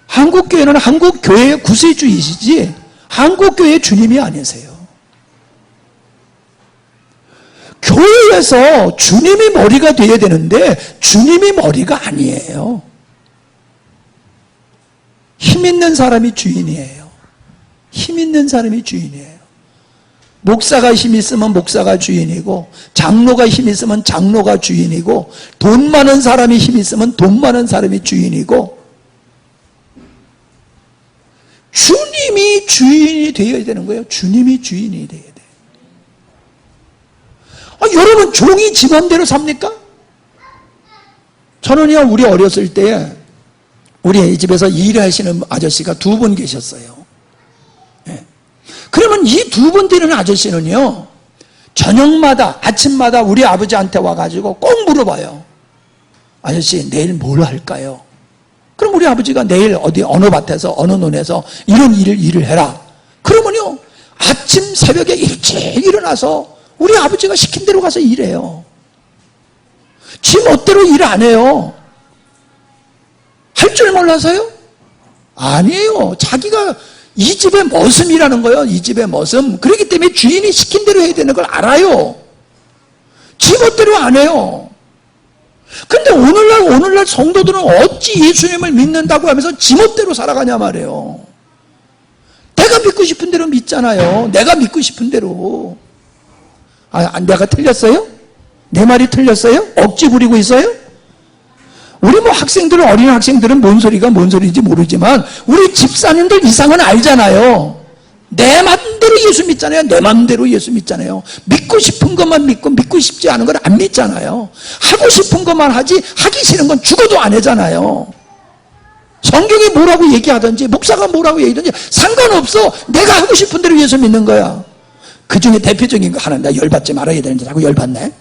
한국교회는 한국교회의 구세주이시지 한국교회의 주님이 아니세요. 교회에서 주님이 머리가 되어야 되는데 주님이 머리가 아니에요. 힘 있는 사람이 주인이에요. 힘 있는 사람이 주인이에요. 목사가 힘 있으면 목사가 주인이고, 장로가 힘 있으면 장로가 주인이고, 돈 많은 사람이 힘 있으면 돈 많은 사람이 주인이고, 주님이 주인이 되어야 되는 거예요. 주님이 주인이 되어야 돼요. 여러분, 종이 지 맘대로 삽니까? 저는요, 우리 어렸을 때 우리 집에서 일하시는 아저씨가 두 분 계셨어요. 네. 그러면 이 두 분 되는 아저씨는요, 저녁마다, 아침마다 우리 아버지한테 와가지고 꼭 물어봐요. 아저씨, 내일 뭘 할까요? 그럼 우리 아버지가 내일 어느 밭에서, 어느 논에서 이런 일을 해라. 그러면요, 아침 새벽에 일찍 일어나서 우리 아버지가 시킨 대로 가서 일해요. 지 멋대로 일 안 해요. 할 줄 몰라서요? 아니에요. 자기가 이 집의 머슴이라는 거예요. 이 집의 머슴. 그렇기 때문에 주인이 시킨 대로 해야 되는 걸 알아요. 지 멋대로 안 해요. 근데 오늘날 성도들은 어찌 예수님을 믿는다고 하면서 지 멋대로 살아가냐 말이에요. 내가 믿고 싶은 대로 믿잖아요. 내가 믿고 싶은 대로. 내가 틀렸어요? 내 말이 틀렸어요? 억지 부리고 있어요? 우리 뭐 어린 학생들은 뭔 소리인지 모르지만 우리 집사님들 이상은 알잖아요. 내 맘대로 예수 믿잖아요. 내 맘대로 예수 믿잖아요. 믿고 싶은 것만 믿고 싶지 않은 걸 안 믿잖아요. 하고 싶은 것만 하지 하기 싫은 건 죽어도 안 하잖아요. 성경이 뭐라고 얘기하든지 목사가 뭐라고 얘기하든지 상관없어. 내가 하고 싶은 대로 예수 믿는 거야. 그 중에 대표적인 거 하나, 나 열받지 말아야 되는데 자꾸 열받네.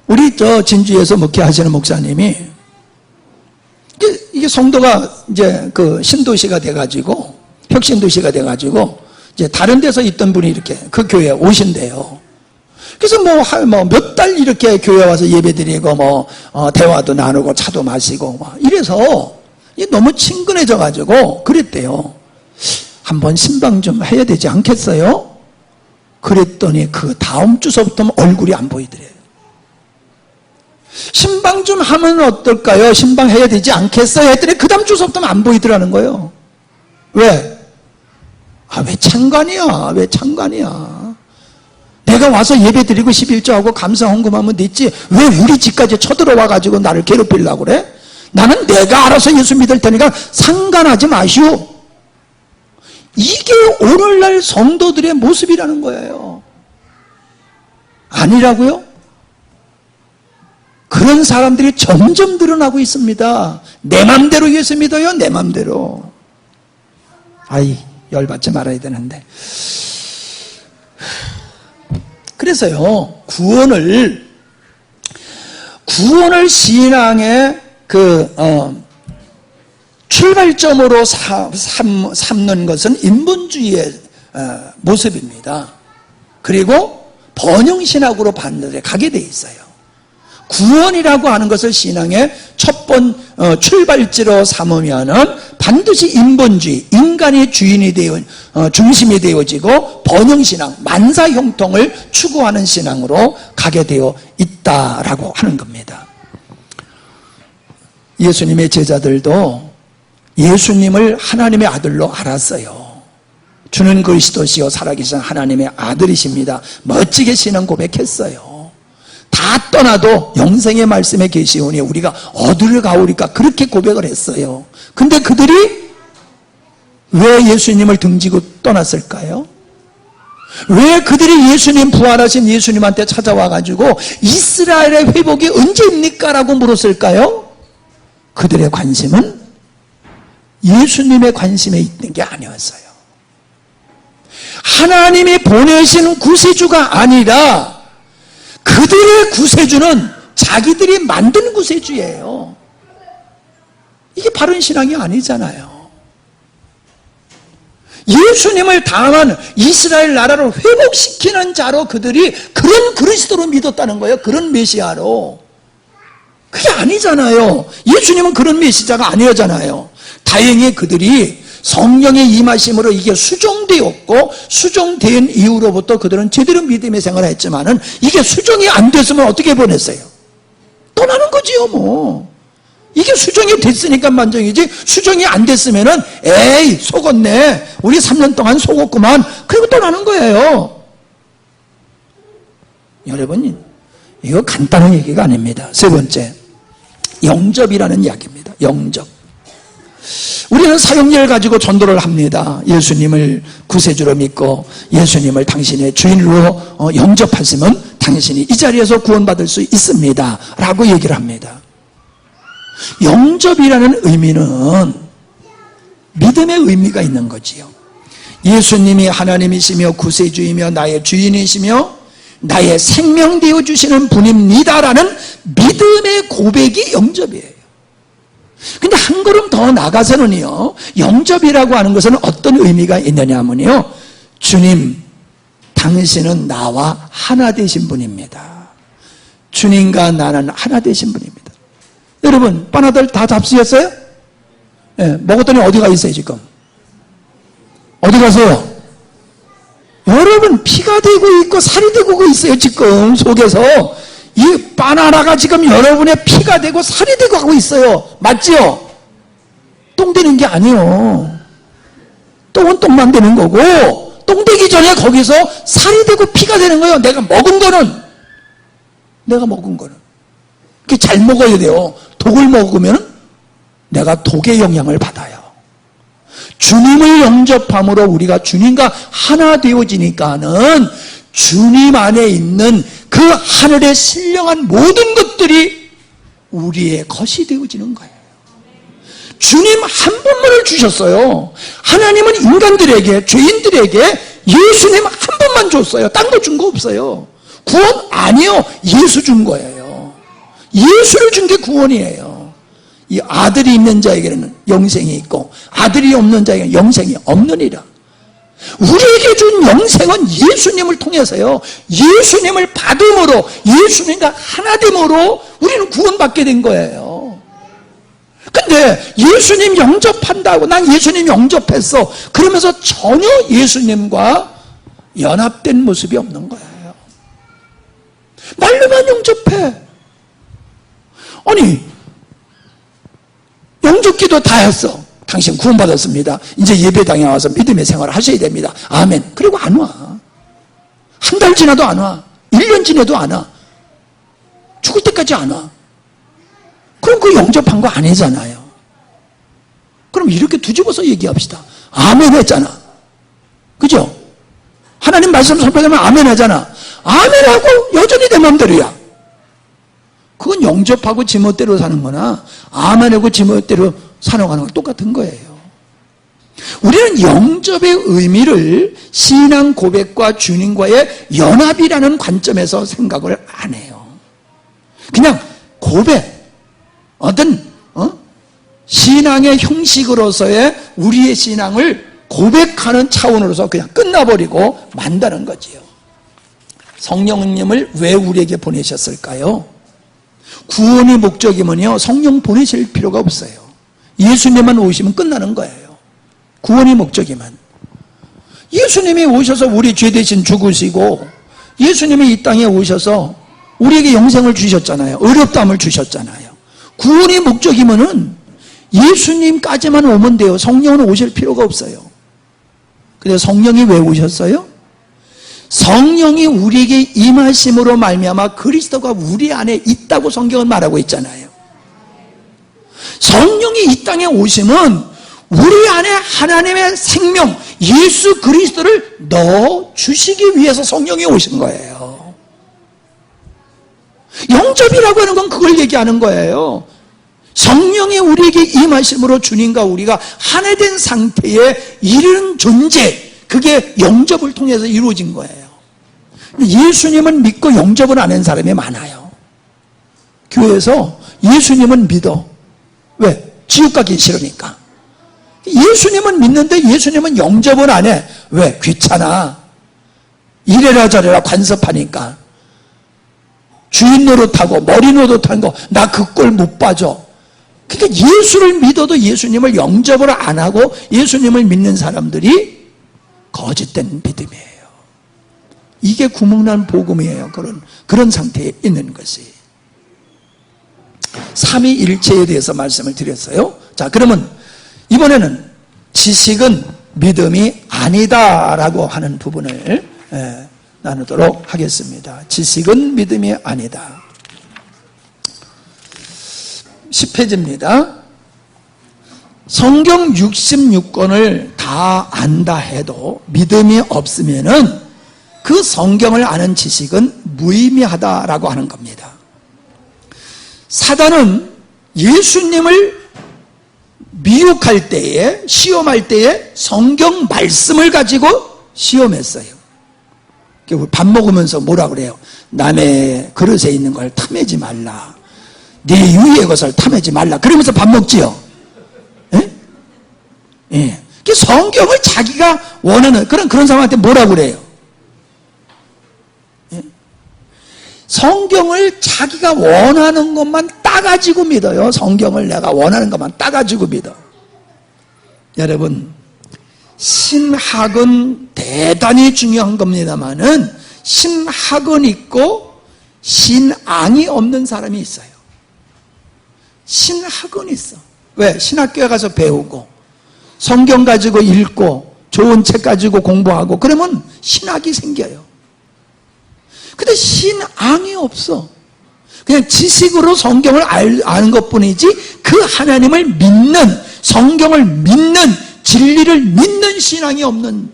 우리 진주에서 목회하시는 목사님이 이게 성도가 이제 그 신도시가 돼가지고 혁신도시가 돼가지고 이제 다른 데서 있던 분이 이렇게 그 교회에 오신대요. 그래서 뭐 몇 달 이렇게 교회 와서 예배드리고 대화도 나누고 차도 마시고 이래서 너무 친근해져가지고 그랬대요. 한번 신방 좀 해야 되지 않겠어요? 그랬더니 그 다음 주서부터 얼굴이 안 보이더래요. 신방 좀 하면 어떨까요? 신방 해야 되지 않겠어요? 했더니 그 다음 주서부터 안 보이더라는 거예요. 왜? 왜 창관이야? 왜 창관이야? 내가 와서 예배 드리고 11조하고 감사 헌금하면 됐지 왜 우리 집까지 쳐들어와가지고 나를 괴롭히려고 그래? 나는 내가 알아서 예수 믿을 테니까 상관하지 마시오. 이게 오늘날 성도들의 모습이라는 거예요. 아니라고요? 그런 사람들이 점점 늘어나고 있습니다. 내 맘대로 예수 믿어요? 내 맘대로. 아이, 열받지 말아야 되는데. 그래서요, 구원을 신앙의 출발점으로 삼는 것은 인본주의의 모습입니다. 그리고 번영신학으로 반대로 가게 돼 있어요. 구원이라고 하는 것을 신앙의 출발지로 삼으면은 반드시 인본주의, 인간의 주인이 중심이 되어지고 번영신앙, 만사형통을 추구하는 신앙으로 가게 되어 있다라고 하는 겁니다. 예수님의 제자들도 예수님을 하나님의 아들로 알았어요. 주는 그리스도시요 살아계신 하나님의 아들이십니다. 멋지게 신앙 고백했어요. 다 떠나도 영생의 말씀에 계시오니 우리가 어디를 가오리까 그렇게 고백을 했어요. 근데 그들이 왜 예수님을 등지고 떠났을까요? 왜 그들이 예수님, 부활하신 예수님한테 찾아와가지고 이스라엘의 회복이 언제입니까? 라고 물었을까요? 그들의 관심은 예수님의 관심에 있는 게 아니었어요. 하나님이 보내신 구세주가 아니라 그들의 구세주는 자기들이 만든 구세주예요. 이게 바른 신앙이 아니잖아요. 예수님을 당한 이스라엘 나라를 회복시키는 자로 그들이 그런 그리스도로 믿었다는 거예요. 그런 메시아로. 그게 아니잖아요. 예수님은 그런 메시아가 아니었잖아요. 다행히 그들이 성령의 임하심으로 이게 수정되었고, 수정된 이후로부터 그들은 제대로 믿음의 생활을 했지만은 이게 수정이 안 됐으면 어떻게 보냈어요? 떠나는 거지요, 뭐. 이게 수정이 됐으니까 만정이지, 수정이 안 됐으면은 에이 속었네, 우리 3년 동안 속었구만, 그리고 떠나는 거예요. 여러분, 이거 간단한 얘기가 아닙니다. 세 번째, 영접이라는 이야기입니다. 영접. 우리는 사형리를 가지고 전도를 합니다. 예수님을 구세주로 믿고 예수님을 당신의 주인으로 영접하시면 당신이 이 자리에서 구원받을 수 있습니다 라고 얘기를 합니다. 영접이라는 의미는 믿음의 의미가 있는 거지요. 예수님이 하나님이시며 구세주이며 나의 주인이시며 나의 생명 되어주시는 분입니다라는 믿음의 고백이 영접이에요. 근데 한 걸음 더 나가서는요, 영접이라고 하는 것은 어떤 의미가 있느냐 하면요, 주님, 당신은 나와 하나 되신 분입니다. 주님과 나는 하나 되신 분입니다. 여러분, 바나들 다 잡수셨어요? 네, 먹었더니 어디 가 있어요, 지금? 어디 가세요? 여러분, 피가 되고 있고 살이 되고 있어요, 지금 속에서. 이 바나나가 지금 여러분의 피가 되고 살이 되고 하고 있어요. 맞지요? 똥 되는 게 아니에요. 똥은 똥만 되는 거고, 똥 되기 전에 거기서 살이 되고 피가 되는 거예요. 내가 먹은 거는. 그게 잘 먹어야 돼요. 독을 먹으면 내가 독의 영향을 받아요. 주님을 영접함으로 우리가 주님과 하나 되어지니까는 주님 안에 있는 그 하늘에 신령한 모든 것들이 우리의 것이 되어지는 거예요. 주님 한 분만을 주셨어요. 하나님은 인간들에게, 죄인들에게 예수님 한 분만 줬어요. 딴 거 준 거 없어요. 구원 아니요, 예수 준 거예요. 예수를 준 게 구원이에요. 이 아들이 있는 자에게는 영생이 있고 아들이 없는 자에게는 영생이 없느니라. 우리에게 준 영생은 예수님을 통해서요, 예수님을 받음으로, 예수님과 하나됨으로 우리는 구원받게 된 거예요. 근데 예수님 영접한다고, 난 예수님 영접했어, 그러면서 전혀 예수님과 연합된 모습이 없는 거예요. 말로만 영접해. 아니, 영접기도 다 했어. 당신 구원받았습니다. 이제 예배당에 와서 믿음의 생활을 하셔야 됩니다. 아멘. 그리고 안 와. 한 달 지나도 안 와. 1년 지나도 안 와. 죽을 때까지 안 와. 그럼 그 영접한 거 아니잖아요. 그럼 이렇게 뒤집어서 얘기합시다. 아멘 했잖아. 그죠? 하나님 말씀 선포되면 아멘 하잖아. 아멘하고 여전히 내 맘대로야. 그건 영접하고 지멋대로 사는 거나 아멘하고 지멋대로 살아가는 건 똑같은 거예요. 우리는 영접의 의미를 신앙 고백과 주님과의 연합이라는 관점에서 생각을 안 해요. 그냥 고백, 어떤 신앙의 형식으로서의 우리의 신앙을 고백하는 차원으로서 그냥 끝나버리고 만다는 거지요. 성령님을 왜 우리에게 보내셨을까요? 구원의 목적이면요, 성령 보내실 필요가 없어요. 예수님만 오시면 끝나는 거예요. 구원의 목적이면. 예수님이 오셔서 우리 죄 대신 죽으시고 예수님이 이 땅에 오셔서 우리에게 영생을 주셨잖아요. 어렵다함을 주셨잖아요. 구원의 목적이면은 예수님까지만 오면 돼요. 성령은 오실 필요가 없어요. 근데 성령이 왜 오셨어요? 성령이 우리에게 임하심으로 말미암아 그리스도가 우리 안에 있다고 성경은 말하고 있잖아요. 성령이 이 땅에 오시면 우리 안에 하나님의 생명 예수 그리스도를 넣어 주시기 위해서 성령이 오신 거예요. 영접이라고 하는 건 그걸 얘기하는 거예요. 성령이 우리에게 임하심으로 주님과 우리가 하나 된 상태에 이르는 존재, 그게 영접을 통해서 이루어진 거예요. 예수님은 믿고 영접을 안 한 사람이 많아요. 교회에서 예수님은 믿어. 왜? 지옥 가기 싫으니까. 예수님은 믿는데 예수님은 영접을 안 해. 왜? 귀찮아. 이래라 저래라 간섭하니까. 주인 노릇하고 머리 노릇하는 거 나 그 꼴 못 봐줘. 그러니까 예수를 믿어도 예수님을 영접을 안 하고 예수님을 믿는 사람들이 거짓된 믿음이에요. 이게 구멍난 복음이에요. 그런 상태에 있는 것이. 삼위일체에 대해서 말씀을 드렸어요. 자, 그러면 이번에는 지식은 믿음이 아니다라고 하는 부분을 나누도록 하겠습니다. 지식은 믿음이 아니다. 10페이지입니다. 성경 66권을 다 안다 해도 믿음이 없으면은 그 성경을 아는 지식은 무의미하다라고 하는 겁니다. 사단은 예수님을 미혹할 때에, 시험할 때에 성경 말씀을 가지고 시험했어요. 밥 먹으면서 뭐라 그래요? 남의 그릇에 있는 걸 탐내지 말라. 네 유의 것을 탐내지 말라. 그러면서 밥 먹지요. 예? 예. 성경을 자기가 원하는 그런 사람한테 뭐라 그래요? 예? 성경을 자기가 원하는 것만 따가지고 믿어요. 성경을 내가 원하는 것만 따가지고 믿어. 여러분, 신학은 대단히 중요한 겁니다만은 신학은 있고 신앙이 없는 사람이 있어요. 신학은 있어. 왜? 신학교에 가서 배우고 성경 가지고 읽고 좋은 책 가지고 공부하고 그러면 신학이 생겨요. 근데 신앙이 없어. 그냥 지식으로 성경을 아는 것뿐이지 그 하나님을 믿는, 성경을 믿는, 진리를 믿는 신앙이 없는,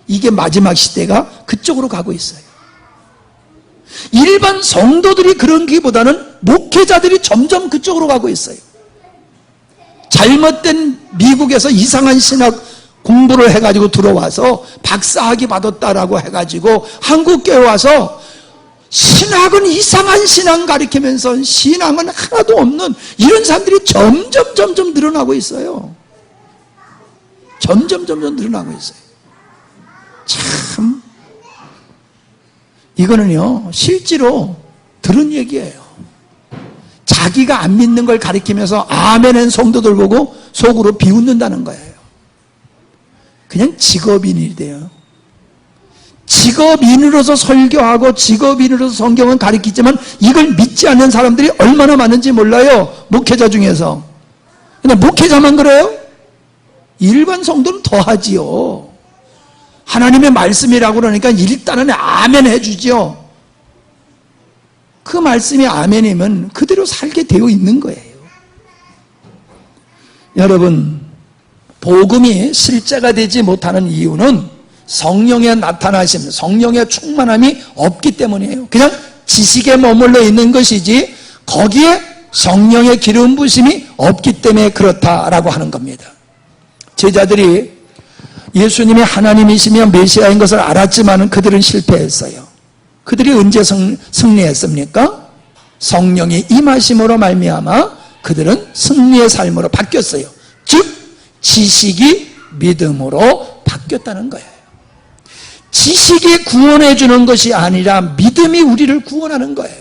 이게 마지막 시대가 그쪽으로 가고 있어요. 일반 성도들이 그런기보다는 목회자들이 점점 그쪽으로 가고 있어요. 잘못된 미국에서 이상한 신학 공부를 해가지고 들어와서 박사학위 받았다라고 해가지고 한국교회 와서 신학은 이상한 신앙 가리키면서 신앙은 하나도 없는 이런 사람들이 점점 늘어나고 있어요. 점점 늘어나고 있어요. 참, 이거는요 실제로 들은 얘기예요. 자기가 안 믿는 걸 가리키면서 아멘한 성도들 보고 속으로 비웃는다는 거예요. 그냥 직업인이 돼요. 직업인으로서 설교하고 직업인으로서 성경은 가리키지만 이걸 믿지 않는 사람들이 얼마나 많은지 몰라요. 목회자 중에서. 근데 목회자만 그래요? 일반 성도는 더하지요. 하나님의 말씀이라고 그러니까 일단은 아멘 해주죠. 그 말씀이 아멘이면 그대로 살게 되어 있는 거예요. 여러분, 복음이 실제가 되지 못하는 이유는 성령의 나타나심, 성령의 충만함이 없기 때문이에요. 그냥 지식에 머물러 있는 것이지 거기에 성령의 기름 부심이 없기 때문에 그렇다라고 하는 겁니다. 제자들이 예수님이 하나님이시며 메시아인 것을 알았지만 그들은 실패했어요. 그들이 언제 승리했습니까? 성령이 임하심으로 말미암아 그들은 승리의 삶으로 바뀌었어요. 즉 지식이 믿음으로 바뀌었다는 거예요. 지식이 구원해 주는 것이 아니라 믿음이 우리를 구원하는 거예요.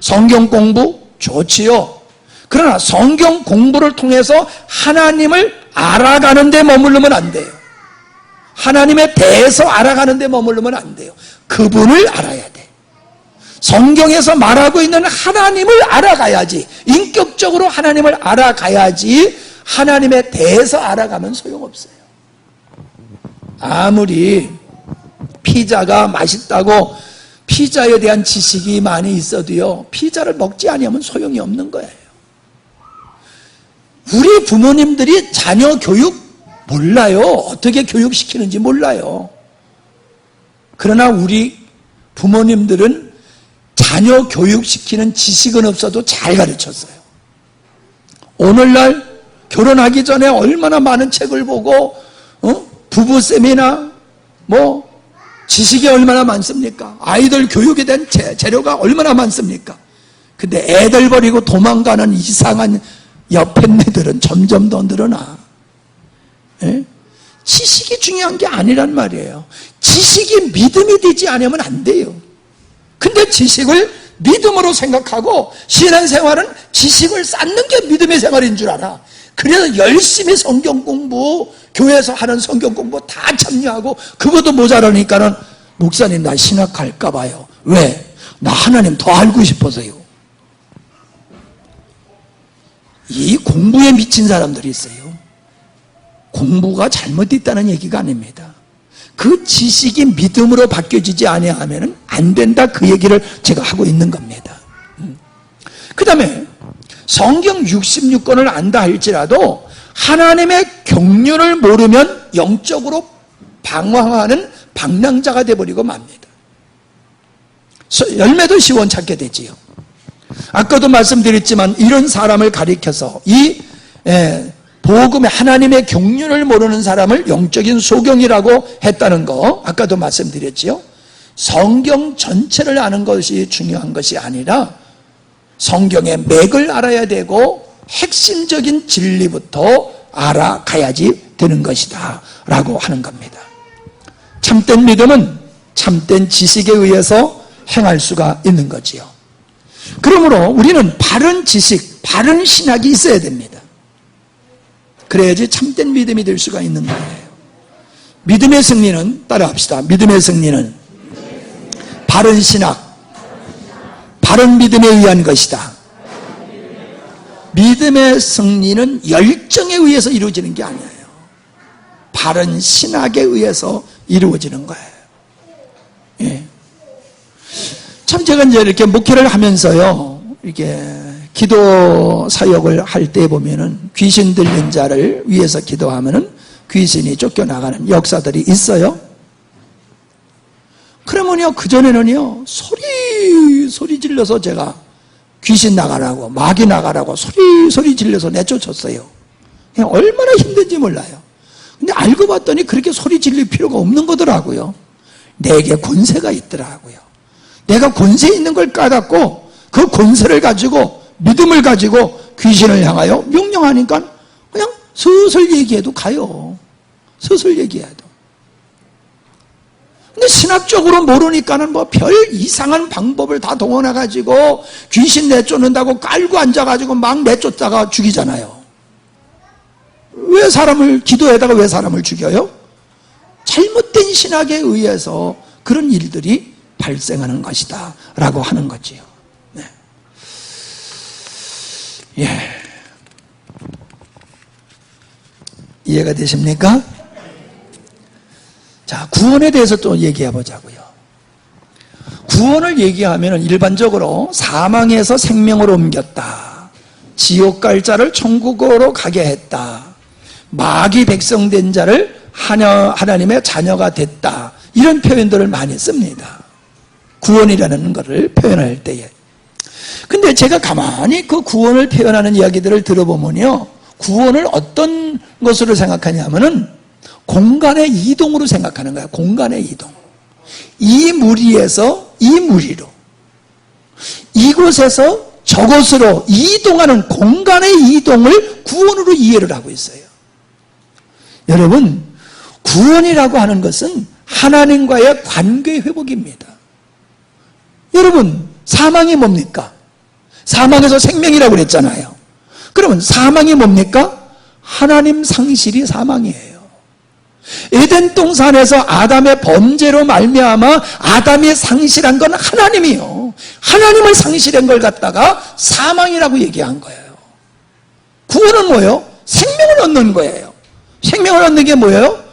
성경 공부 좋지요. 그러나 성경 공부를 통해서 하나님을 알아가는 데 머무르면 안 돼요. 하나님에 대해서 알아가는 데 머무르면 안 돼요. 그분을 알아야 돼. 성경에서 말하고 있는 하나님을 알아가야지, 인격적으로 하나님을 알아가야지 하나님에 대해서 알아가면 소용없어요. 아무리 피자가 맛있다고 피자에 대한 지식이 많이 있어도요, 피자를 먹지 아니하면 소용이 없는 거예요. 우리 부모님들이 자녀 교육 몰라요. 어떻게 교육시키는지 몰라요. 그러나 우리 부모님들은 자녀 교육시키는 지식은 없어도 잘 가르쳤어요. 오늘날 결혼하기 전에 얼마나 많은 책을 보고 부부 세미나 지식이 얼마나 많습니까? 아이들 교육에 대한 재료가 얼마나 많습니까? 근데 애들 버리고 도망가는 이상한 여편네들은 점점 더 늘어나. 예? 지식이 중요한 게 아니란 말이에요. 지식이 믿음이 되지 않으면 안 돼요. 근데 지식을 믿음으로 생각하고 신앙생활은 지식을 쌓는 게 믿음의 생활인 줄 알아. 그래서 열심히 성경 공부, 교회에서 하는 성경 공부 다 참여하고 그것도 모자라니까는 목사님 나 신학할까 봐요. 왜? 나 하나님 더 알고 싶어서요. 이 공부에 미친 사람들이 있어요. 공부가 잘못됐다는 얘기가 아닙니다. 그 지식이 믿음으로 바뀌어지지 아니하면 안 된다, 그 얘기를 제가 하고 있는 겁니다. 그 다음에 성경 66권을 안다 할지라도 하나님의 경륜을 모르면 영적으로 방황하는 방랑자가 되어버리고 맙니다. 열매도 시원찮게 되지요. 아까도 말씀드렸지만 이런 사람을 가리켜서 이 복음의 하나님의 경륜을 모르는 사람을 영적인 소경이라고 했다는 거 아까도 말씀드렸지요. 성경 전체를 아는 것이 중요한 것이 아니라 성경의 맥을 알아야 되고 핵심적인 진리부터 알아가야지 되는 것이다 라고 하는 겁니다. 참된 믿음은 참된 지식에 의해서 행할 수가 있는 거지요. 그러므로 우리는 바른 지식, 바른 신학이 있어야 됩니다. 그래야지 참된 믿음이 될 수가 있는 거예요. 믿음의 승리는, 따라합시다. 믿음의 승리는 바른 신학, 바른 믿음에 의한 것이다. 믿음의 승리는 열정에 의해서 이루어지는 게 아니에요. 바른 신학에 의해서 이루어지는 거예요. 예. 참 제가 이제 이렇게 목회를 하면서요, 이렇게 기도 사역을 할 때 보면은 귀신 들린 자를 위해서 기도하면은 귀신이 쫓겨나가는 역사들이 있어요. 그러면요, 그전에는요, 소리 질러서 제가 귀신 나가라고, 마귀 나가라고 소리 질러서 내쫓았어요. 그냥 얼마나 힘든지 몰라요. 근데 알고 봤더니 그렇게 소리 질릴 필요가 없는 거더라고요. 내게 권세가 있더라고요. 내가 권세 있는 걸 깨닫고 그 권세를 가지고 믿음을 가지고 귀신을 향하여 명령하니까 그냥 슬슬 얘기해도 가요. 슬슬 얘기해도. 근데 신학적으로 모르니까는 뭐 별 이상한 방법을 다 동원해가지고 귀신 내쫓는다고 깔고 앉아가지고 막 내쫓다가 죽이잖아요. 왜 사람을, 기도에다가 왜 사람을 죽여요? 잘못된 신학에 의해서 그런 일들이 발생하는 것이다 라고 하는 거지요. 네. 예. 이해가 되십니까? 자, 구원에 대해서 또 얘기해 보자고요. 구원을 얘기하면 일반적으로 사망에서 생명으로 옮겼다, 지옥 갈 자를 천국으로 가게 했다, 마귀 백성된 자를 하나님의 자녀가 됐다, 이런 표현들을 많이 씁니다. 구원이라는 것을 표현할 때에. 근데 제가 가만히 그 구원을 표현하는 이야기들을 들어보면요, 구원을 어떤 것으로 생각하냐면은 공간의 이동으로 생각하는 거예요. 공간의 이동. 이 무리에서 이 무리로, 이곳에서 저곳으로 이동하는 공간의 이동을 구원으로 이해를 하고 있어요. 여러분, 구원이라고 하는 것은 하나님과의 관계 회복입니다. 여러분, 사망이 뭡니까? 사망에서 생명이라고 그랬잖아요. 그러면 사망이 뭡니까? 하나님 상실이 사망이에요. 에덴 동산에서 아담의 범죄로 말미암아 아담이 상실한 건 하나님이요, 하나님을 상실한 걸 갖다가 사망이라고 얘기한 거예요. 구원은 뭐예요? 생명을 얻는 거예요. 생명을 얻는 게 뭐예요?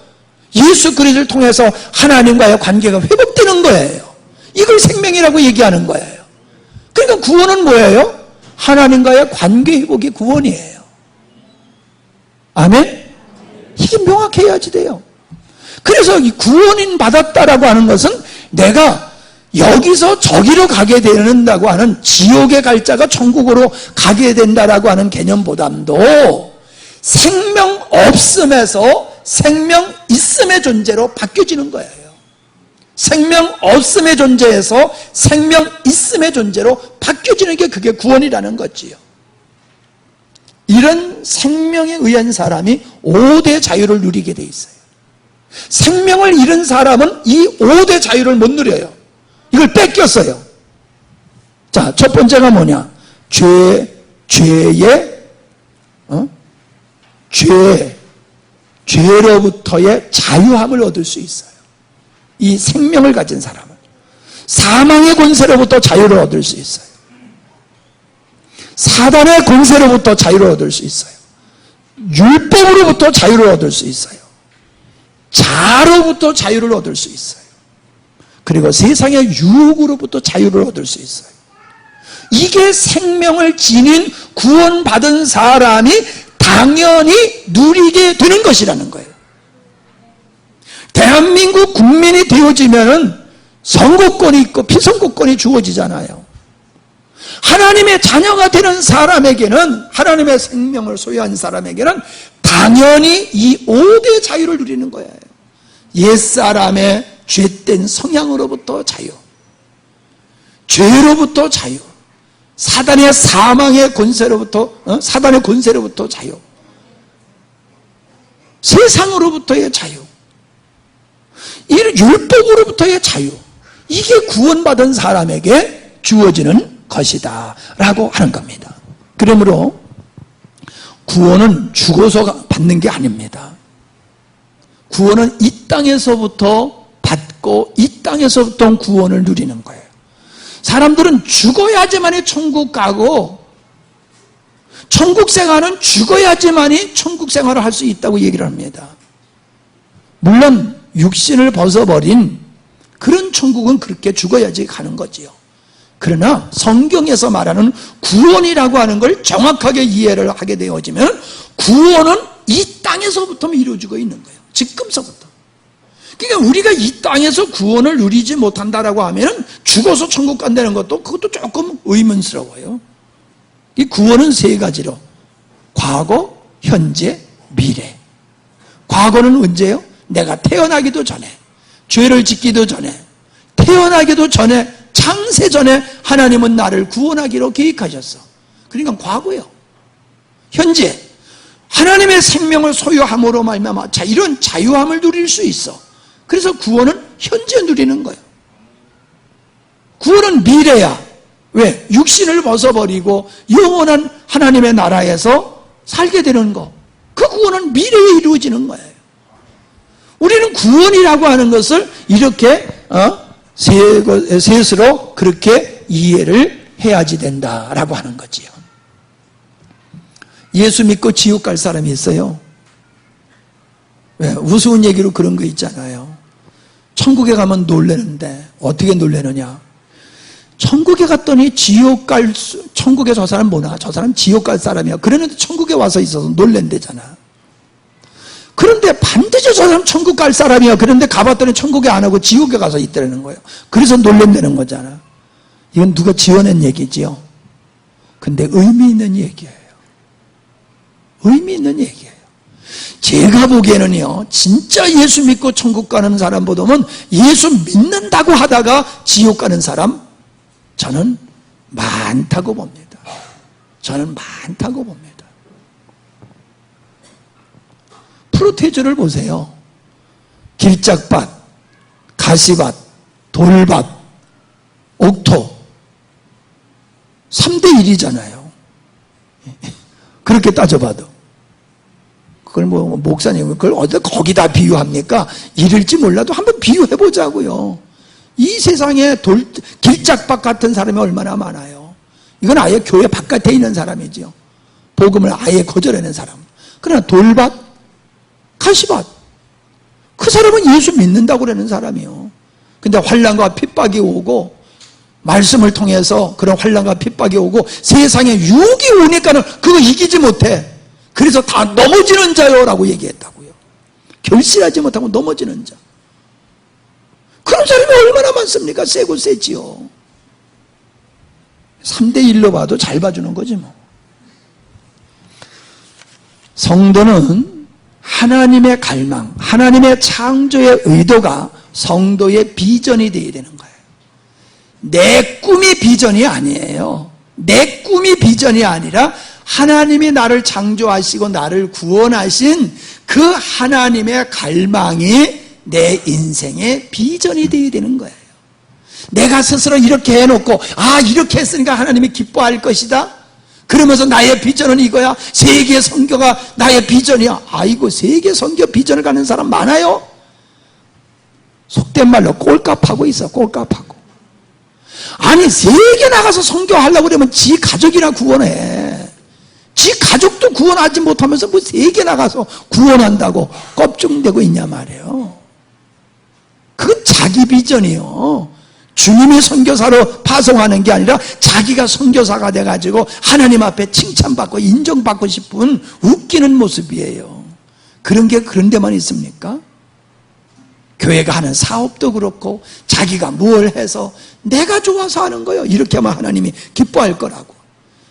예수 그리스도를 통해서 하나님과의 관계가 회복되는 거예요. 이걸 생명이라고 얘기하는 거예요. 그러니까 구원은 뭐예요? 하나님과의 관계 회복이 구원이에요. 아멘? 이게 명확해야지 돼요. 그래서 이 구원인 받았다라고 하는 것은 내가 여기서 저기로 가게 된다고 하는, 지옥에 갈 자가 천국으로 가게 된다라고 하는 개념보다도 생명 없음에서 생명 있음의 존재로 바뀌어지는 거예요. 생명 없음의 존재에서 생명 있음의 존재로 바뀌어지는 게 그게 구원이라는 거지요. 이런 생명에 의한 사람이 5대 자유를 누리게 돼 있어요. 생명을 잃은 사람은 이 5대 자유를 못 누려요. 이걸 뺏겼어요. 자, 첫 번째가 뭐냐? 죄로부터의 자유함을 얻을 수 있어요. 이 생명을 가진 사람은 사망의 권세로부터 자유를 얻을 수 있어요. 사단의 권세로부터 자유를 얻을 수 있어요. 율법으로부터 자유를 얻을 수 있어요. 자로부터 자유를 얻을 수 있어요. 그리고 세상의 유혹으로부터 자유를 얻을 수 있어요. 이게 생명을 지닌 구원받은 사람이 당연히 누리게 되는 것이라는 거예요. 대한민국 국민이 되어지면은 선거권이 있고 피선거권이 주어지잖아요. 하나님의 자녀가 되는 사람에게는, 하나님의 생명을 소유한 사람에게는 당연히 이 5대 자유를 누리는 거예요. 옛사람의 죄된 성향으로부터 자유, 죄로부터 자유, 사단의 사망의 권세로부터, 사단의 권세로부터 자유, 세상으로부터의 자유, 이 율법으로부터의 자유, 이게 구원받은 사람에게 주어지는 것이다 라고 하는 겁니다. 그러므로 구원은 죽어서 받는 게 아닙니다. 구원은 이 땅에서부터 받고 이 땅에서부터 구원을 누리는 거예요. 사람들은 죽어야지만이 천국 가고 천국 생활은 죽어야지만이 천국 생활을 할 수 있다고 얘기를 합니다. 물론 육신을 벗어버린 그런 천국은 그렇게 죽어야지 가는 거지요. 그러나 성경에서 말하는 구원이라고 하는 걸 정확하게 이해를 하게 되어지면 구원은 이 땅에서부터 이루어지고 있는 거예요. 지금서부터. 그러니까 우리가 이 땅에서 구원을 누리지 못한다라고 하면 죽어서 천국 간다는 것도, 그것도 조금 의문스러워요. 이 구원은 세 가지로, 과거, 현재, 미래. 과거는 언제요? 내가 태어나기도 전에, 죄를 짓기도 전에, 태어나기도 전에, 창세전에 하나님은 나를 구원하기로 계획하셨어. 그러니까 과거요. 현재 하나님의 생명을 소유함으로 말미암아 이런 자유함을 누릴 수 있어. 그래서 구원은 현재 누리는 거예요. 구원은 미래야. 왜? 육신을 벗어버리고 영원한 하나님의 나라에서 살게 되는 거, 그 구원은 미래에 이루어지는 거예요. 우리는 구원이라고 하는 것을 이렇게 셋으로 그렇게 이해를 해야지 된다라고 하는 거지요. 예수 믿고 지옥 갈 사람이 있어요. 왜? 우스운 얘기로 그런 거 있잖아요. 천국에 가면 놀래는데 어떻게 놀래느냐? 천국에 갔더니 천국에 저 사람 뭐나? 저 사람 지옥 갈 사람이야. 그러는데 천국에 와서 있어서 놀랜대잖아. 그런데 반드시 저 사람 천국 갈 사람이야. 그런데 가봤더니 천국에 안 하고 지옥에 가서 있다는 거예요. 그래서 놀란다는 거잖아. 이건 누가 지어낸 얘기지요. 근데 의미 있는 얘기예요. 의미 있는 얘기예요. 제가 보기에는요, 진짜 예수 믿고 천국 가는 사람보다는 예수 믿는다고 하다가 지옥 가는 사람, 저는 많다고 봅니다. 저는 많다고 봅니다. 프로테이저를 보세요. 길짝밭, 가시밭, 돌밭, 옥토 3대 1이잖아요. 그렇게 따져봐도. 그걸 뭐 목사님 그걸 어디 거기다 비유합니까? 이럴지 몰라도 한번 비유해보자고요. 이 세상에 길짝밭 같은 사람이 얼마나 많아요. 이건 아예 교회 바깥에 있는 사람이죠. 복음을 아예 거절하는 사람. 그러나 돌밭, 가시밭, 그 사람은 예수 믿는다고 그러는 사람이에요. 근데 환난과 핍박이 오고 말씀을 통해서 그런 환난과 핍박이 오고 세상에 유혹이 오니까는 그거 이기지 못해. 그래서 다 넘어지는 자요라고 얘기했다고요. 결실하지 못하고 넘어지는 자. 그런 사람이 얼마나 많습니까? 세고 세지요. 3대 1로 봐도 잘 봐주는 거지 뭐. 성도는 하나님의 갈망, 하나님의 창조의 의도가 성도의 비전이 되어야 되는 거예요. 내 꿈이 비전이 아니에요. 내 꿈이 비전이 아니라 하나님이 나를 창조하시고 나를 구원하신 그 하나님의 갈망이 내 인생의 비전이 되어야 되는 거예요. 내가 스스로 이렇게 해놓고 이렇게 했으니까 하나님이 기뻐할 것이다. 그러면서 나의 비전은 이거야. 세계 선교가 나의 비전이야. 아이고, 세계 선교 비전을 가는 사람 많아요. 속된 말로 꼴값하고 있어. 꼴값하고. 아니, 세계 나가서 선교하려고 그러면 지 가족이나 구원해. 지 가족도 구원하지 못하면서 뭐 세계 나가서 구원한다고 껍중대고 있냐 말이에요. 그건 자기 비전이요. 주님이 선교사로 파송하는 게 아니라 자기가 선교사가 돼가지고 하나님 앞에 칭찬받고 인정받고 싶은 웃기는 모습이에요. 그런 게 그런 데만 있습니까? 교회가 하는 사업도 그렇고 자기가 뭘 해서 내가 좋아서 하는 거예요. 이렇게 하면 하나님이 기뻐할 거라고.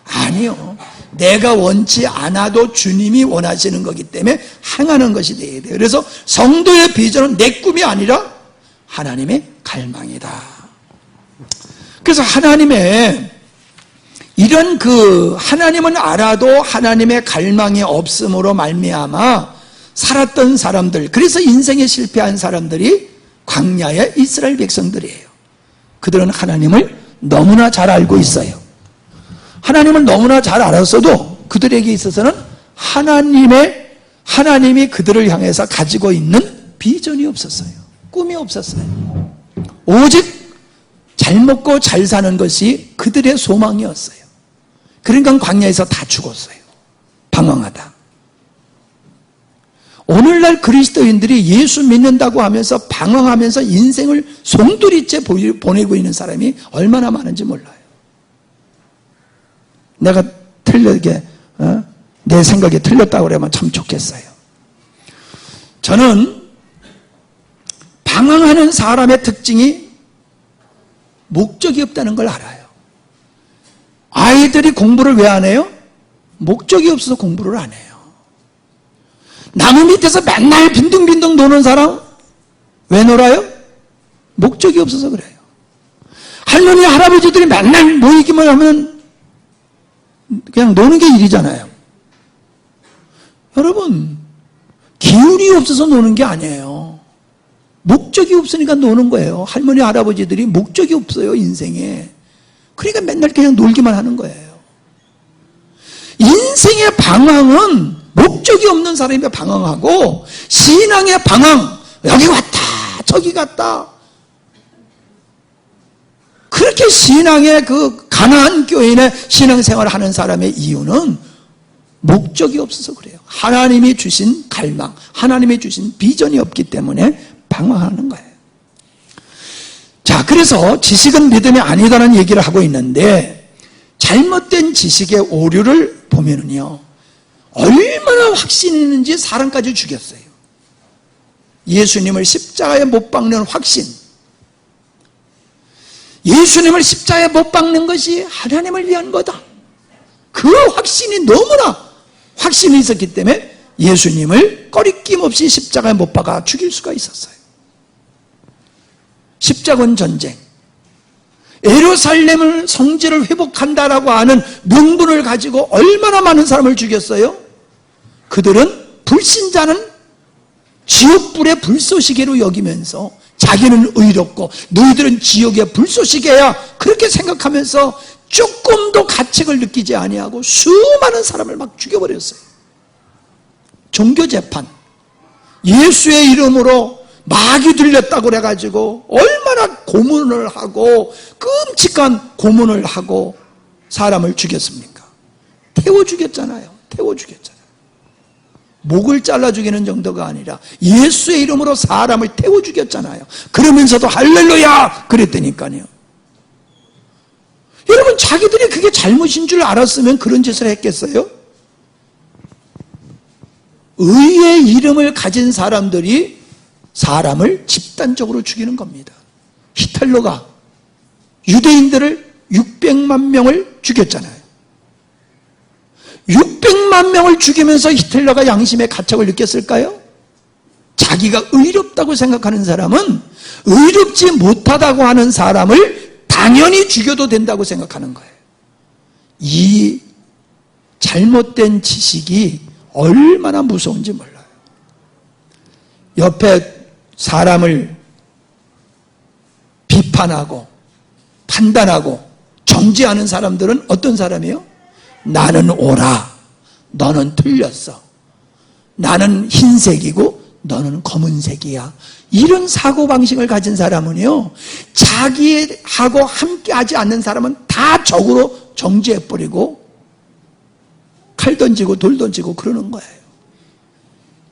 아니요. 내가 원치 않아도 주님이 원하시는 거기 때문에 행하는 것이 돼야 돼요. 그래서 성도의 비전은 내 꿈이 아니라 하나님의 갈망이다. 그래서 하나님의 이런 하나님은 알아도 하나님의 갈망이 없음으로 말미암아 살았던 사람들, 그래서 인생에 실패한 사람들이 광야의 이스라엘 백성들이에요. 그들은 하나님을 너무나 잘 알고 있어요. 하나님을 너무나 잘 알았어도 그들에게 있어서는 하나님이 그들을 향해서 가지고 있는 비전이 없었어요. 꿈이 없었어요. 오직 잘 먹고 잘 사는 것이 그들의 소망이었어요. 그러니까 광야에서 다 죽었어요. 방황하다. 오늘날 그리스도인들이 예수 믿는다고 하면서 방황하면서 인생을 송두리째 보내고 있는 사람이 얼마나 많은지 몰라요. 내가 내 생각이 틀렸다고 그러면 참 좋겠어요. 저는 방황하는 사람의 특징이 목적이 없다는 걸 알아요. 아이들이 공부를 왜 안 해요? 목적이 없어서 공부를 안 해요. 나무 밑에서 맨날 빈둥빈둥 노는 사람 왜 놀아요? 목적이 없어서 그래요. 할머니 할아버지들이 맨날 모이기만 하면 그냥 노는 게 일이잖아요. 여러분, 기운이 없어서 노는 게 아니에요. 목적이 없으니까 노는 거예요. 할머니 할아버지들이 목적이 없어요, 인생에. 그러니까 맨날 그냥 놀기만 하는 거예요. 인생의 방황은 목적이 없는 사람이 방황하고, 신앙의 방황, 여기 왔다 저기 갔다, 그렇게 신앙의 가나안 교인의 신앙생활을 하는 사람의 이유는 목적이 없어서 그래요. 하나님이 주신 갈망, 하나님이 주신 비전이 없기 때문에 방황하는 거예요. 자, 그래서 지식은 믿음이 아니다라는 얘기를 하고 있는데, 잘못된 지식의 오류를 보면은요, 얼마나 확신이 있는지 사람까지 죽였어요. 예수님을 십자가에 못 박는 확신, 예수님을 십자가에 못 박는 것이 하나님을 위한 거다, 그 확신이 너무나 확신이 있었기 때문에 예수님을 꺼리낌 없이 십자가에 못 박아 죽일 수가 있었어요. 십자군 전쟁, 예루살렘을 성지를 회복한다라고 하는 명분을 가지고 얼마나 많은 사람을 죽였어요? 그들은 불신자는 지옥불의 불쏘시개로 여기면서 자기는 의롭고 너희들은 지옥의 불쏘시개야, 그렇게 생각하면서 조금도 가책을 느끼지 아니하고 수많은 사람을 막 죽여버렸어요. 종교재판, 예수의 이름으로 마귀 들렸다고 그래가지고 얼마나 고문을 하고 끔찍한 고문을 하고 사람을 죽였습니까? 태워 죽였잖아요. 태워 죽였잖아요. 목을 잘라 죽이는 정도가 아니라 예수의 이름으로 사람을 태워 죽였잖아요. 그러면서도 할렐루야 그랬다니까요. 여러분, 자기들이 그게 잘못인 줄 알았으면 그런 짓을 했겠어요? 의의 이름을 가진 사람들이 사람을 집단적으로 죽이는 겁니다. 히틀러가 유대인들을 600만 명을 죽였잖아요. 600만 명을 죽이면서 히틀러가 양심의 가책을 느꼈을까요? 자기가 의롭다고 생각하는 사람은 의롭지 못하다고 하는 사람을 당연히 죽여도 된다고 생각하는 거예요. 이 잘못된 지식이 얼마나 무서운지 몰라요. 옆에 사람을 비판하고 판단하고 정죄하는 사람들은 어떤 사람이에요? 나는 옳아, 너는 틀렸어. 나는 흰색이고 너는 검은색이야. 이런 사고방식을 가진 사람은요, 자기하고 함께하지 않는 사람은 다 적으로 정죄해버리고 칼 던지고 돌 던지고 그러는 거예요.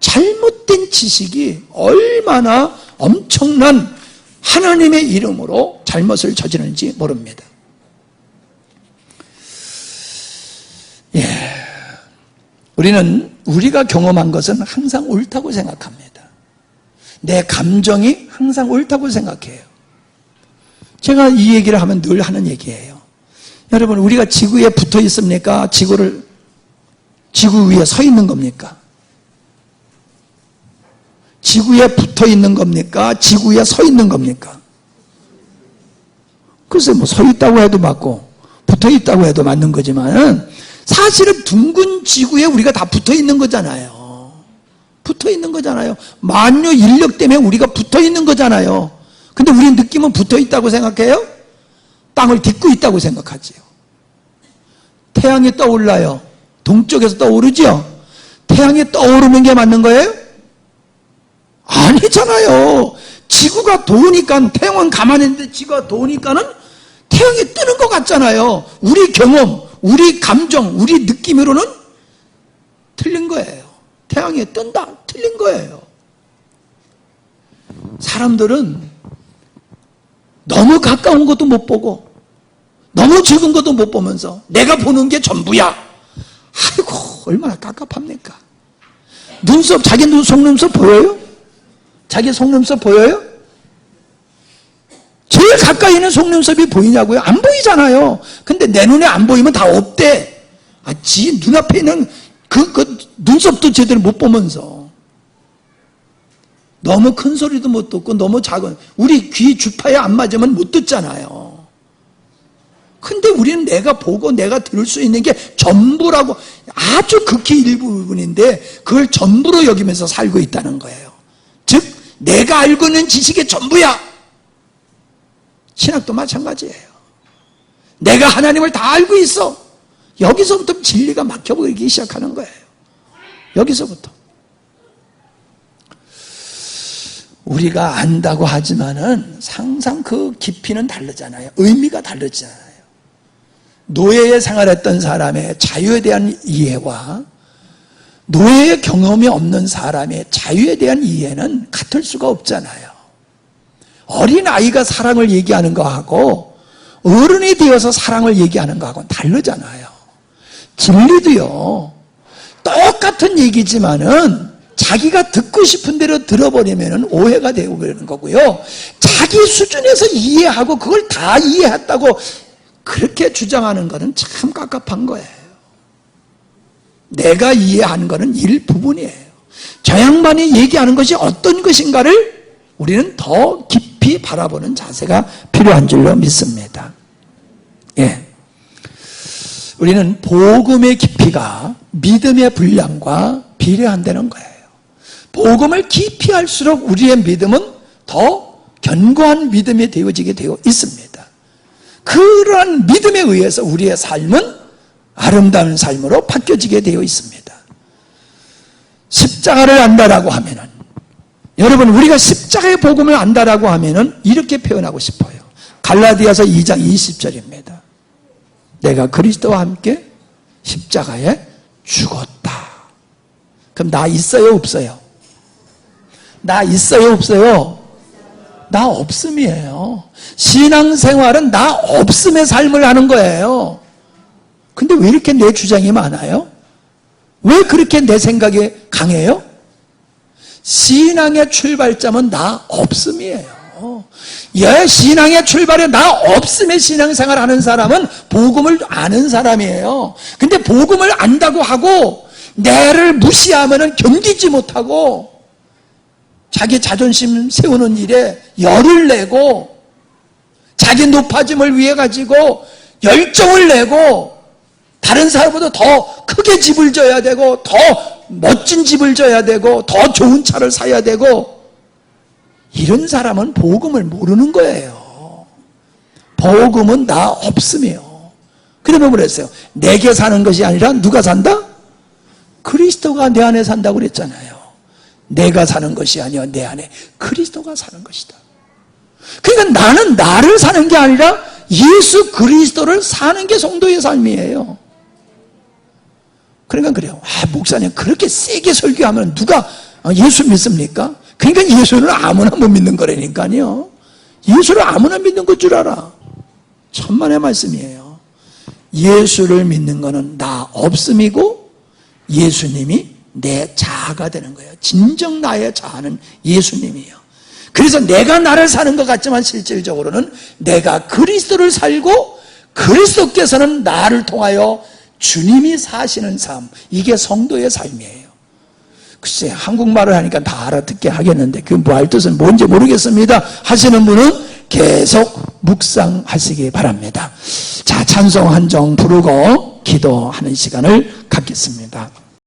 잘못된 지식이 얼마나 엄청난 하나님의 이름으로 잘못을 저지르는지 모릅니다. 우리는 우리가 경험한 것은 항상 옳다고 생각합니다. 내 감정이 항상 옳다고 생각해요. 제가 이 얘기를 하면 늘 하는 얘기예요. 여러분, 우리가 지구에 붙어 있습니까? 지구 위에 서 있는 겁니까? 지구에 붙어 있는 겁니까? 지구 위에 서 있는 겁니까? 글쎄, 뭐 서 있다고 해도 맞고 붙어 있다고 해도 맞는 거지만 사실은 둥근 지구에 우리가 다 붙어 있는 거잖아요. 붙어 있는 거잖아요. 만유 인력 때문에 우리가 붙어 있는 거잖아요. 근데 우리 느낌은 붙어 있다고 생각해요? 땅을 딛고 있다고 생각하지요. 태양이 떠올라요. 동쪽에서 떠오르죠? 태양이 떠오르는 게 맞는 거예요? 아니잖아요. 지구가 도니까, 태양은 가만히 있는데 지구가 도니까는 태양이 뜨는 것 같잖아요. 우리 경험, 우리 감정, 우리 느낌으로는 틀린 거예요. 태양이 뜬다, 틀린 거예요. 사람들은 너무 가까운 것도 못 보고 너무 적은 것도 못 보면서 내가 보는 게 전부야. 아이고, 얼마나 깝깝합니까? 눈썹, 자기 속눈썹 보여요? 자기 속눈썹 보여요? 제일 가까이 있는 속눈썹이 보이냐고요? 안 보이잖아요. 근데 내 눈에 안 보이면 다 없대. 지 눈앞에 있는 그 눈썹도 제대로 못 보면서 너무 큰 소리도 못 듣고 너무 작은, 우리 귀 주파에 안 맞으면 못 듣잖아요. 근데 우리는 내가 보고 내가 들을 수 있는 게 전부라고, 아주 극히 일부분인데 그걸 전부로 여기면서 살고 있다는 거예요. 즉 내가 알고 있는 지식이 전부야. 신학도 마찬가지예요. 내가 하나님을 다 알고 있어. 여기서부터 진리가 막혀버리기 시작하는 거예요. 여기서부터. 우리가 안다고 하지만은 항상 그 깊이는 다르잖아요. 의미가 다르잖아요. 노예에 생활했던 사람의 자유에 대한 이해와 노예의 경험이 없는 사람의 자유에 대한 이해는 같을 수가 없잖아요. 어린아이가 사랑을 얘기하는 거하고 어른이 되어서 사랑을 얘기하는 거하고는 다르잖아요. 진리도요, 똑같은 얘기지만은 자기가 듣고 싶은 대로 들어버리면 오해가 되어버리는 거고요. 자기 수준에서 이해하고 그걸 다 이해했다고 그렇게 주장하는 것은 참 깝깝한 거예요. 내가 이해하는 것은 일부분이에요. 저 양반이 얘기하는 것이 어떤 것인가를 우리는 더 깊이 바라보는 자세가 필요한 줄로 믿습니다. 예. 우리는 복음의 깊이가 믿음의 분량과 비례한다는 거예요. 복음을 깊이 할수록 우리의 믿음은 더 견고한 믿음이 되어지게 되어 있습니다. 그러한 믿음에 의해서 우리의 삶은 아름다운 삶으로 바뀌어지게 되어 있습니다. 십자가를 안다라고 하면은, 여러분, 우리가 십자가의 복음을 안다라고 하면은 이렇게 표현하고 싶어요. 갈라디아서 2장 20절입니다. 내가 그리스도와 함께 십자가에 죽었다. 그럼 나 있어요, 없어요? 나 있어요, 없어요? 나 없음이에요. 신앙생활은 나 없음의 삶을 하는 거예요. 근데 왜 이렇게 내 주장이 많아요? 왜 그렇게 내 생각이 강해요? 신앙의 출발점은 나 없음이에요. 신앙의 출발에 나 없음의 신앙생활 하는 사람은 복음을 아는 사람이에요. 근데 복음을 안다고 하고 내를 무시하면 견디지 못하고 자기 자존심 세우는 일에 열을 내고 자기 높아짐을 위해 가지고 열정을 내고 다른 사람보다 더 크게 집을 져야 되고 더 멋진 집을 져야 되고 더 좋은 차를 사야 되고, 이런 사람은 복음을 모르는 거예요. 복음은 나 없음이에요. 그러면 그랬어요. 내게 사는 것이 아니라 누가 산다? 그리스도가 내 안에 산다고 그랬잖아요. 내가 사는 것이 아니라 내 안에 그리스도가 사는 것이다. 그러니까 나는 나를 사는 게 아니라 예수 그리스도를 사는 게 성도의 삶이에요. 그러니까 그래요. 목사님 그렇게 세게 설교하면 누가 예수 믿습니까? 그러니까 예수를 아무나 못 믿는 거라니까요. 예수를 아무나 믿는 것 줄 알아. 천만의 말씀이에요. 예수를 믿는 거는 나 없음이고 예수님이 내 자아가 되는 거예요. 진정 나의 자아는 예수님이에요. 그래서 내가 나를 사는 것 같지만 실질적으로는 내가 그리스도를 살고 그리스도께서는 나를 통하여 주님이 사시는 삶, 이게 성도의 삶이에요. 글쎄, 한국말을 하니까 다 알아듣게 하겠는데 그 뭐 할 뜻은 뭔지 모르겠습니다 하시는 분은 계속 묵상하시기 바랍니다. 자, 찬송 한 정 부르고 기도하는 시간을 갖겠습니다.